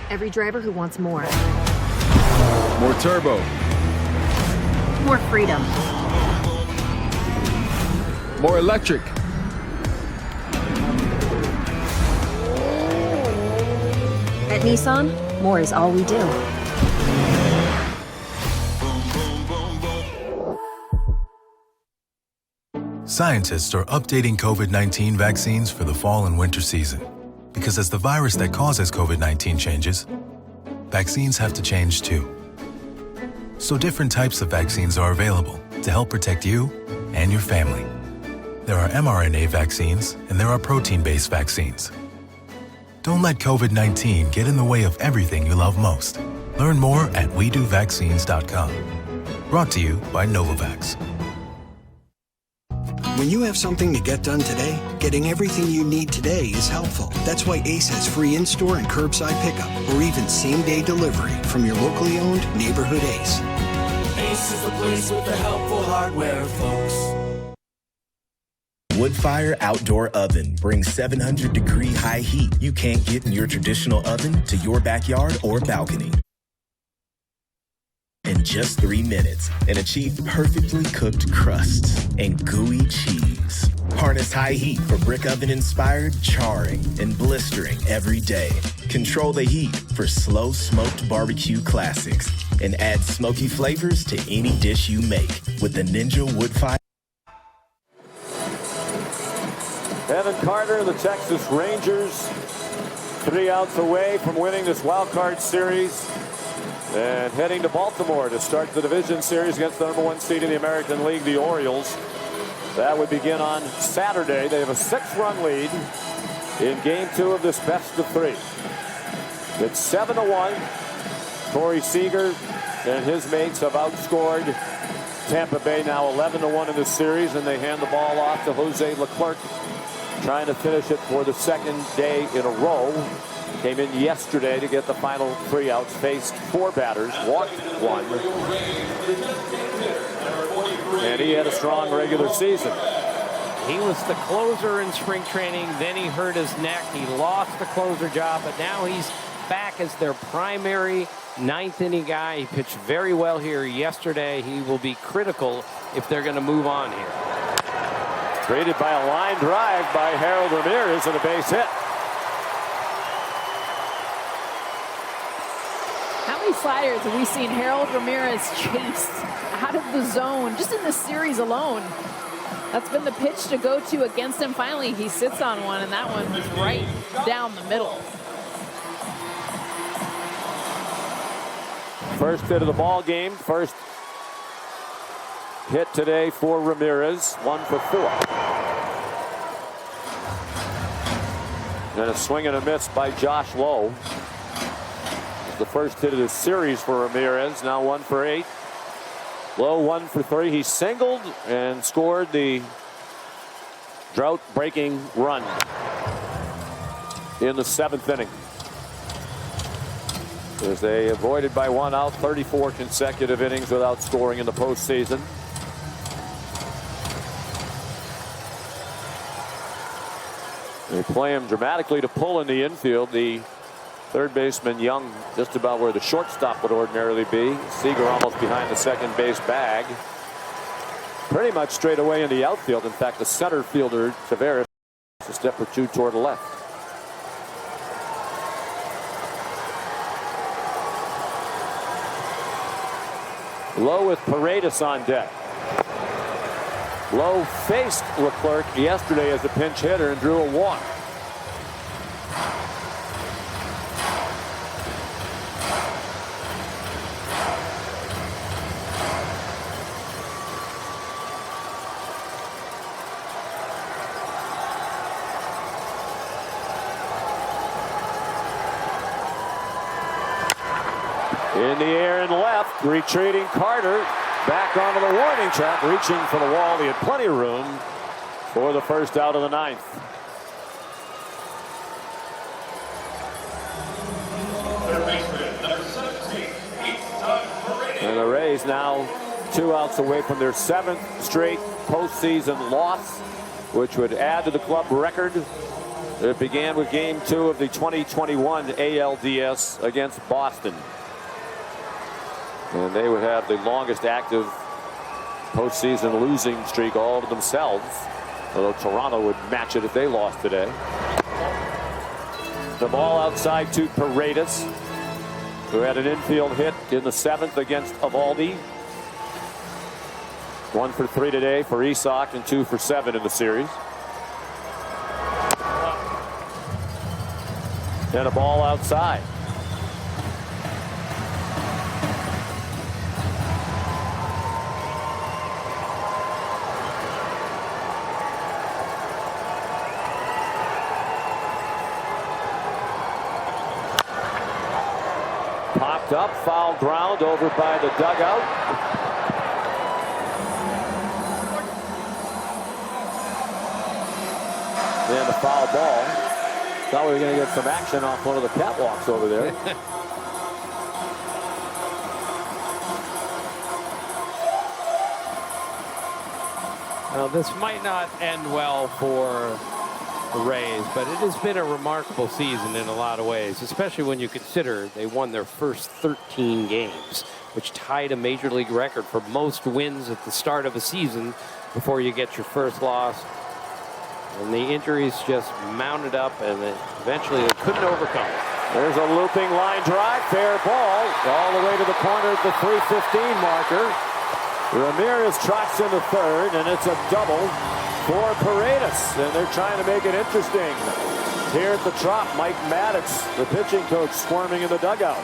Every driver who wants more. More turbo. More freedom. More electric. At Nissan, more is all we do. Scientists are updating COVID-19 vaccines for the fall and winter season. Because as the virus that causes COVID-19 changes, vaccines have to change too. So different types of vaccines are available to help protect you and your family. There are mRNA vaccines and there are protein-based vaccines. Don't let COVID-19 get in the way of everything you love most. Learn more at WeDoVaccines.com. Brought to you by Novavax. When you have something to get done today, getting everything you need today is helpful. That's why Ace has free in-store and curbside pickup, or even same-day delivery from your locally owned neighborhood Ace. Ace is the place with the helpful hardware, folks. Woodfire Outdoor Oven brings 700-degree high heat you can't get in your traditional oven to your backyard or balcony. In just 3 minutes and achieve perfectly cooked crusts and gooey cheese. Harness high heat for brick oven inspired charring and blistering every day. Control the heat for slow smoked barbecue classics and add smoky flavors to any dish you make with the Ninja Woodfire. Evan Carter, the Texas Rangers, 3 outs away from winning this wild card series. And heading to Baltimore to start the division series against the #1 seed in the American League, the Orioles. That would begin on Saturday. They have a 6-run lead in game 2 of this best of 3. It's 7-1. Corey Seager and his mates have outscored Tampa Bay now 11-1 in this series, and they hand the ball off to Jose Leclerc, trying to finish it for the second day in a row. Came in yesterday to get the final 3 outs, faced 4 batters, walked 1. And he had a strong regular season. He was the closer in spring training, then he hurt his neck. He lost the closer job, but now he's back as their primary 9th inning guy. He pitched very well here yesterday. He will be critical if they're going to move on here. Created by a line drive by Harold Ramirez and a base hit. How many sliders have we seen Harold Ramirez chased out of the zone just in this series alone? That's been the pitch to go to against him. Finally, he sits on one, and that one was right down the middle. First hit of the ball game. First hit today for Ramirez. 1 for 4. And a swing and a miss by Josh Lowe. The first hit of the series for Ramirez. Now 1 for 8. Lowe 1 for 3. He singled and scored the drought-breaking run in the 7th inning. As they avoided by 1 out 34 consecutive innings without scoring in the postseason. They play him dramatically to pull in the infield. The third baseman Young just about where the shortstop would ordinarily be. Seager almost behind the second base bag. Pretty much straight away in the outfield. In fact, the center fielder Tavares a step or 2 toward the left. Lowe with Paredes on deck. Lowe faced Leclerc yesterday as a pinch hitter and drew a walk. In the air and left, retreating Carter back onto the warning track, reaching for the wall. He had plenty of room for the first out of the 9th. And the Rays now 2 outs away from their 7th straight postseason loss, which would add to the club record. It began with game 2 of the 2021 ALDS against Boston. And they would have the longest active postseason losing streak all to themselves. Although Toronto would match it if they lost today. The ball outside to Paredes, who had an infield hit in the 7th against Eovaldi. 1 for 3 today for Isak and 2 for 7 in the series. And a ball outside. Popped up, foul ground over by the dugout. And a foul ball. Thought we were going to get some action off one of the catwalks over there. Now, this might not end well for the Rays, but it has been a remarkable season in a lot of ways, especially when you consider they won their first 13 games, which tied a major league record for most wins at the start of a season before you get your first loss. And the injuries just mounted up, and eventually they couldn't overcome it. There's a looping line drive, fair ball, all the way to the corner at the 3:15 marker. Ramirez trots into third, and it's a double for Paredes, and they're trying to make it interesting. Here at the Trop, Mike Maddox, the pitching coach, squirming in the dugout.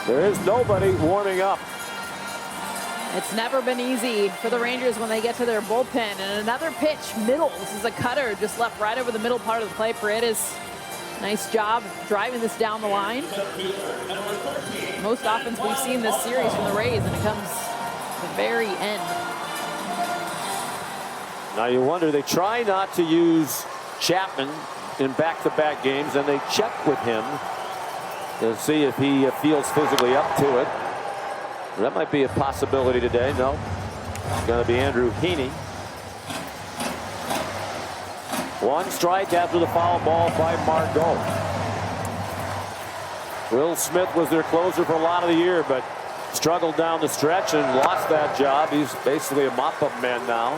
There is nobody warming up. It's never been easy for the Rangers when they get to their bullpen. And another pitch, middle. This is a cutter just left right over the middle part of the plate. Paredes, nice job driving this down the line. Most offense we've seen this series from the Rays, and it comes at the very end. Now you wonder, they try not to use Chapman in back-to-back games, and they check with him to see if he feels physically up to it. That might be a possibility today. No, it's going to be Andrew Heaney. 1 strike after the foul ball by Margot. Will Smith was their closer for a lot of the year, but struggled down the stretch and lost that job. He's basically a mop-up man now.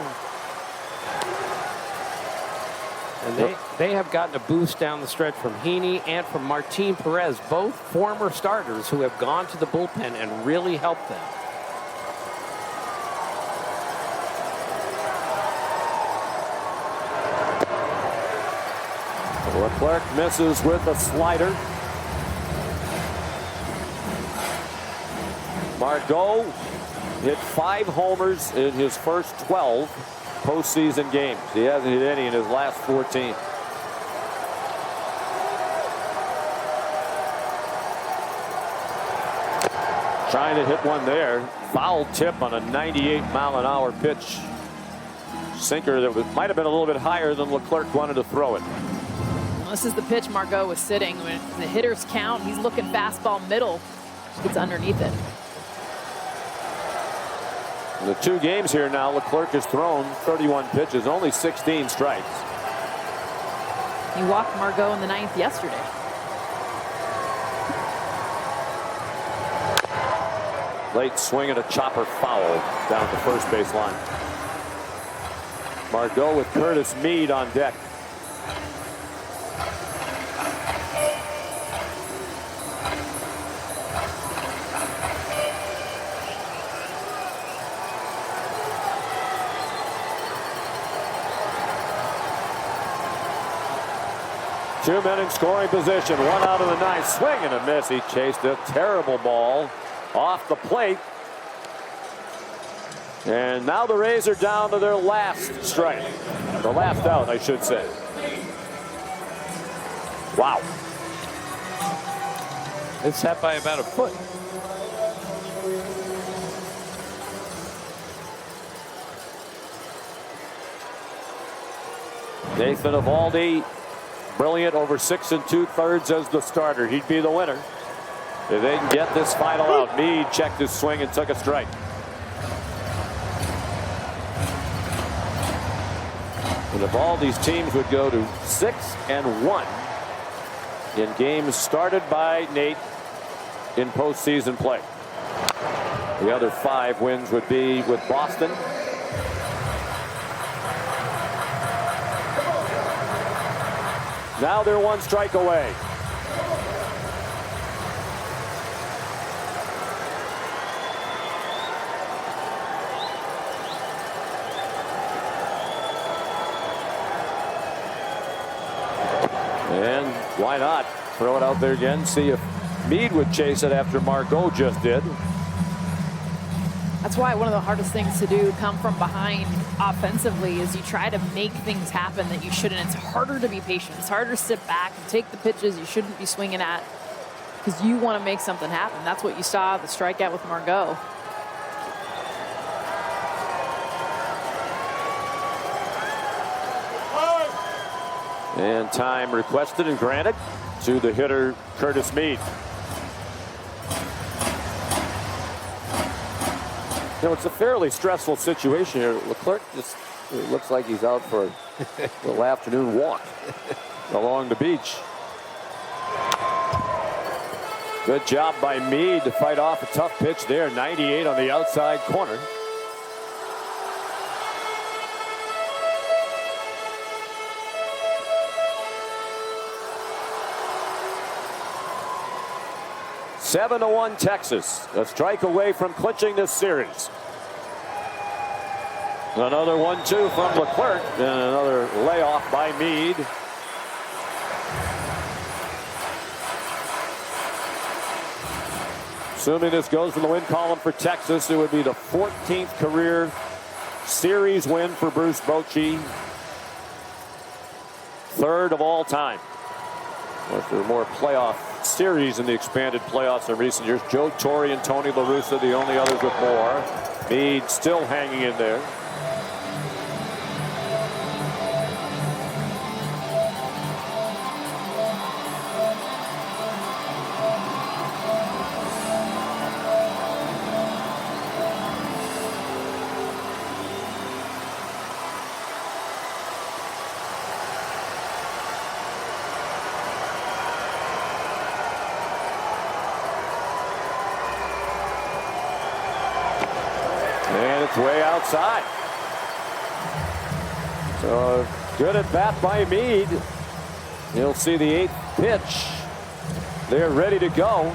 And they have gotten a boost down the stretch from Heaney and from Martin Perez, both former starters who have gone to the bullpen and really helped them. Leclerc misses with a slider. Margot hit 5 homers in his first 12 postseason games. He hasn't hit any in his last 14. Trying to hit one there. Foul tip on a 98-mile-an-hour pitch. Sinker that might have been a little bit higher than Leclerc wanted to throw it. Well, this is the pitch Margot was sitting. When the hitters count, he's looking fastball middle. Gets underneath it. In the 2 games here now, Leclerc has thrown 31 pitches, only 16 strikes. He walked Margot in the 9th yesterday. Late swing and a chopper foul down the first base line. Margot with Curtis Mead on deck. Two men in scoring position. 1 out of the 9th. Swing and a miss. He chased a terrible ball off the plate. And now the Rays are down to their last strike. The last out, I should say. Wow. It's set by about a foot. Nathan Eovaldi, brilliant over 6 2/3 as the starter. He'd be the winner if they can get this final out. Mead checked his swing and took a strike. And if all these teams would go to 6-1 in games started by Nate in postseason play. The other 5 wins would be with Boston, Now they're one strike away. And why not throw it out there again? See if Mead would chase it after Margot just did. That's why one of the hardest things to do, come from behind offensively, is you try to make things happen that you shouldn't. It's harder to be patient. It's harder to sit back and take the pitches you shouldn't be swinging at because you want to make something happen. That's what you saw the strikeout with Margot. And time requested and granted to the hitter, Curtis Mead. You know, it's a fairly stressful situation here. Leclerc just looks like he's out for a little afternoon walk along the beach. Good job by Mead to fight off a tough pitch there. 98 on the outside corner. Seven to 1 Texas. A strike away from clinching this series. Another 1-2 from Leclerc and another layoff by Mead. Assuming this goes in the win column for Texas, it would be the 14th career series win for Bruce Bochy. Third of all time. If there are more playoff series in the expanded playoffs in recent years, Joe Torre and Tony La Russa, the only others with more. Mead still hanging in there. Way outside. So good at bat by Mead. You'll see the 8th pitch. They're ready to go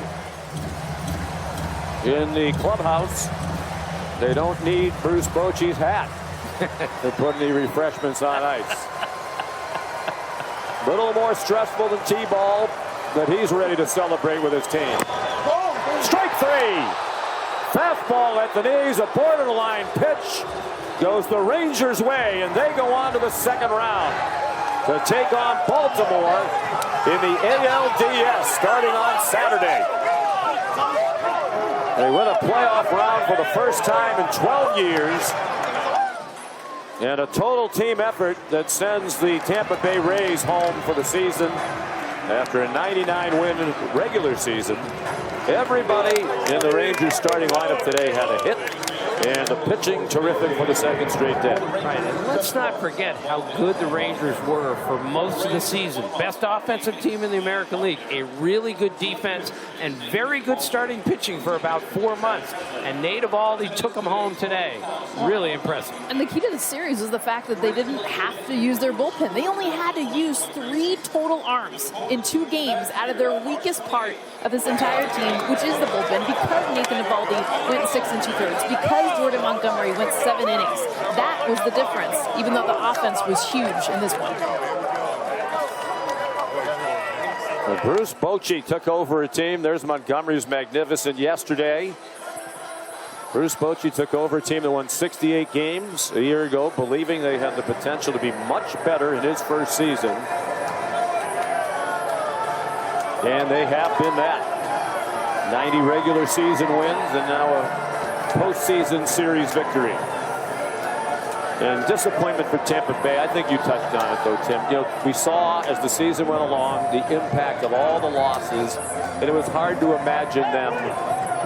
in the clubhouse. They don't need Bruce Bochy's hat to put any refreshments on ice. A little more stressful than T-ball, but he's ready to celebrate with his team. Strike 3. Fastball at the knees, a borderline pitch, goes the Rangers' way, and they go on to the second round to take on Baltimore in the ALDS starting on Saturday. They win a playoff round for the first time in 12 years, and a total team effort that sends the Tampa Bay Rays home for the season after a 99-win regular season. Everybody in the Rangers starting lineup today had a hit, and the pitching terrific for the second straight day. Right, and let's not forget how good the Rangers were for most of the season. Best offensive team in the American League, a really good defense, and very good starting pitching for about 4 months. And Nate Eovaldi took them home today. Really impressive. And the key to the series was the fact that they didn't have to use their bullpen. They only had to use 3 total arms in 2 games out of their weakest part of this entire team, which is the bullpen, because Nathan Eovaldi went 6 2/3, because Jordan Montgomery went 7 innings. That was the difference, even though the offense was huge in this one. Well, Bruce Bochy took over a team. There's Montgomery's magnificent yesterday. Bruce Bochy took over a team that won 68 games a year ago, believing they had the potential to be much better in his first season. And they have been that. 90 regular season wins and now a postseason series victory. And disappointment for Tampa Bay. I think you touched on it, though, Tim. You know, we saw as the season went along the impact of all the losses, and it was hard to imagine them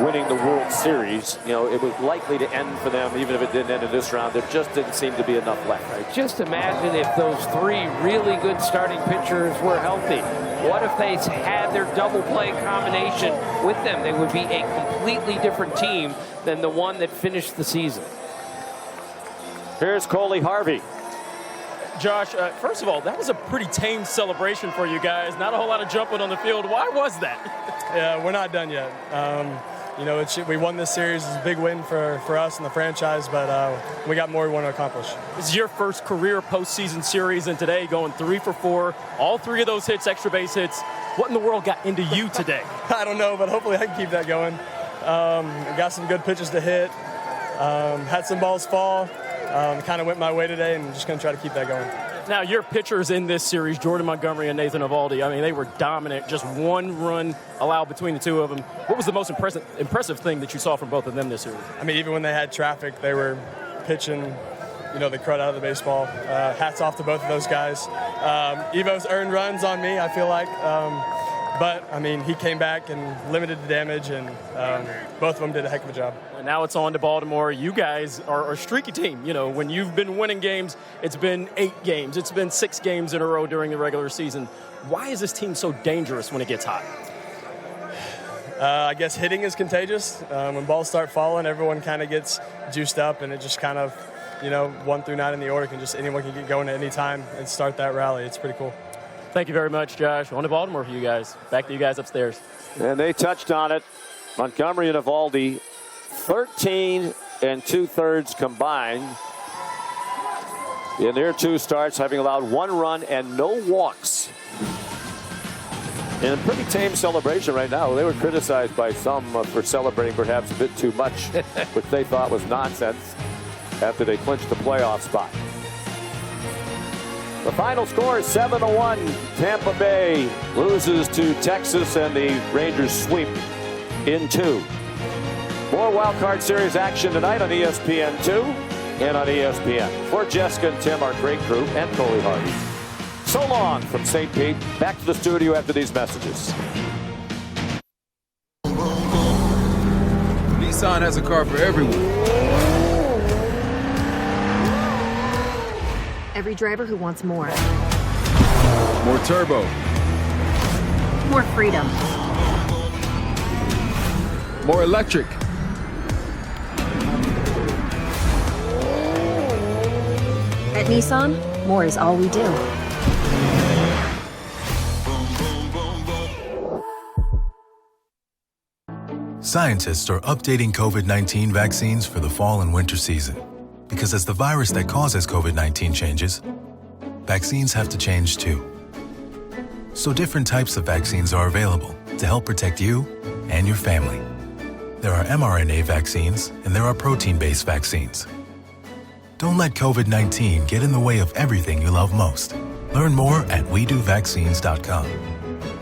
winning the World Series. You know, it was likely to end for them, even if it didn't end in this round. There just didn't seem to be enough left. Right? Just imagine if those 3 really good starting pitchers were healthy. What if they had their double play combination with them? They would be a completely different team than the one that finished the season. Here's Coley Harvey. Josh, first of all, that was a pretty tame celebration for you guys. Not a whole lot of jumping on the field. Why was that? Yeah, we're not done yet. We won this series. It's a big win for us and the franchise, but we got more we want to accomplish. This is your first career postseason series, and today going 3 for 4. All 3 of those hits, extra base hits. What in the world got into you today? I don't know, but hopefully I can keep that going. Got some good pitches to hit. Had some balls fall. Kind of went my way today, and just going to try to keep that going. Now, your pitchers in this series, Jordan Montgomery and Nathan Eovaldi, I mean, they were dominant. Just 1 run allowed between the 2 of them. What was the most impressive thing that you saw from both of them this series? I mean, even when they had traffic, they were pitching, the crud out of the baseball. Hats off to both of those guys. Evo's earned runs on me, I feel like. But, I mean, he came back and limited the damage, and both of them did a heck of a job. And now it's on to Baltimore. You guys are a streaky team. When you've been winning games, it's been 8 games. It's been 6 games in a row during the regular season. Why is this team so dangerous when it gets hot? I guess hitting is contagious. When balls start falling, everyone kind of gets juiced up, and it just kind of, 1 through 9 in the order anyone can get going at any time and start that rally. It's pretty cool. Thank you very much, Josh. On to Baltimore for you guys. Back to you guys upstairs. And they touched on it. Montgomery and Eovaldi, 13 2/3 combined in their 2 starts, having allowed 1 run and no walks. In a pretty tame celebration right now. They were criticized by some for celebrating perhaps a bit too much, which they thought was nonsense after they clinched the playoff spot. The final score is 7-1. Tampa Bay loses to Texas, and the Rangers sweep in 2. More Wild Card Series action tonight on ESPN2 and on ESPN. For Jessica and Tim, our great crew, and Coley Harvey. So long from St. Pete. Back to the studio after these messages. Nissan has a car for everyone. Every driver who wants more. More turbo. More freedom. More electric. At Nissan, more is all we do. Scientists are updating COVID-19 vaccines for the fall and winter season. Because as the virus that causes COVID-19 changes, vaccines have to change too. So different types of vaccines are available to help protect you and your family. There are mRNA vaccines and there are protein-based vaccines. Don't let COVID-19 get in the way of everything you love most. Learn more at WeDoVaccines.com.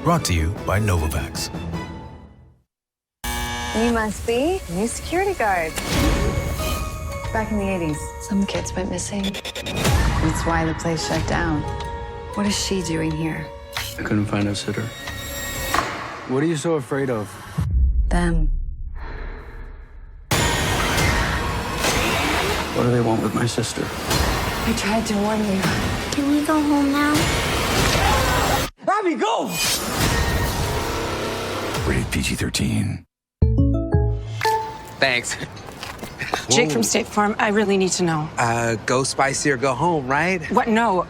Brought to you by Novavax. You must be a new security guard. Back in the 80s, some kids went missing. That's why the place shut down. What is she doing here? I couldn't find a sitter. What are you so afraid of? Them. What do they want with my sister? I tried to warn you. Can we go home now? Abby, go! Rated PG-13. Thanks. Jake from State Farm, I really need to know. Go spicy or go home, right? What? No.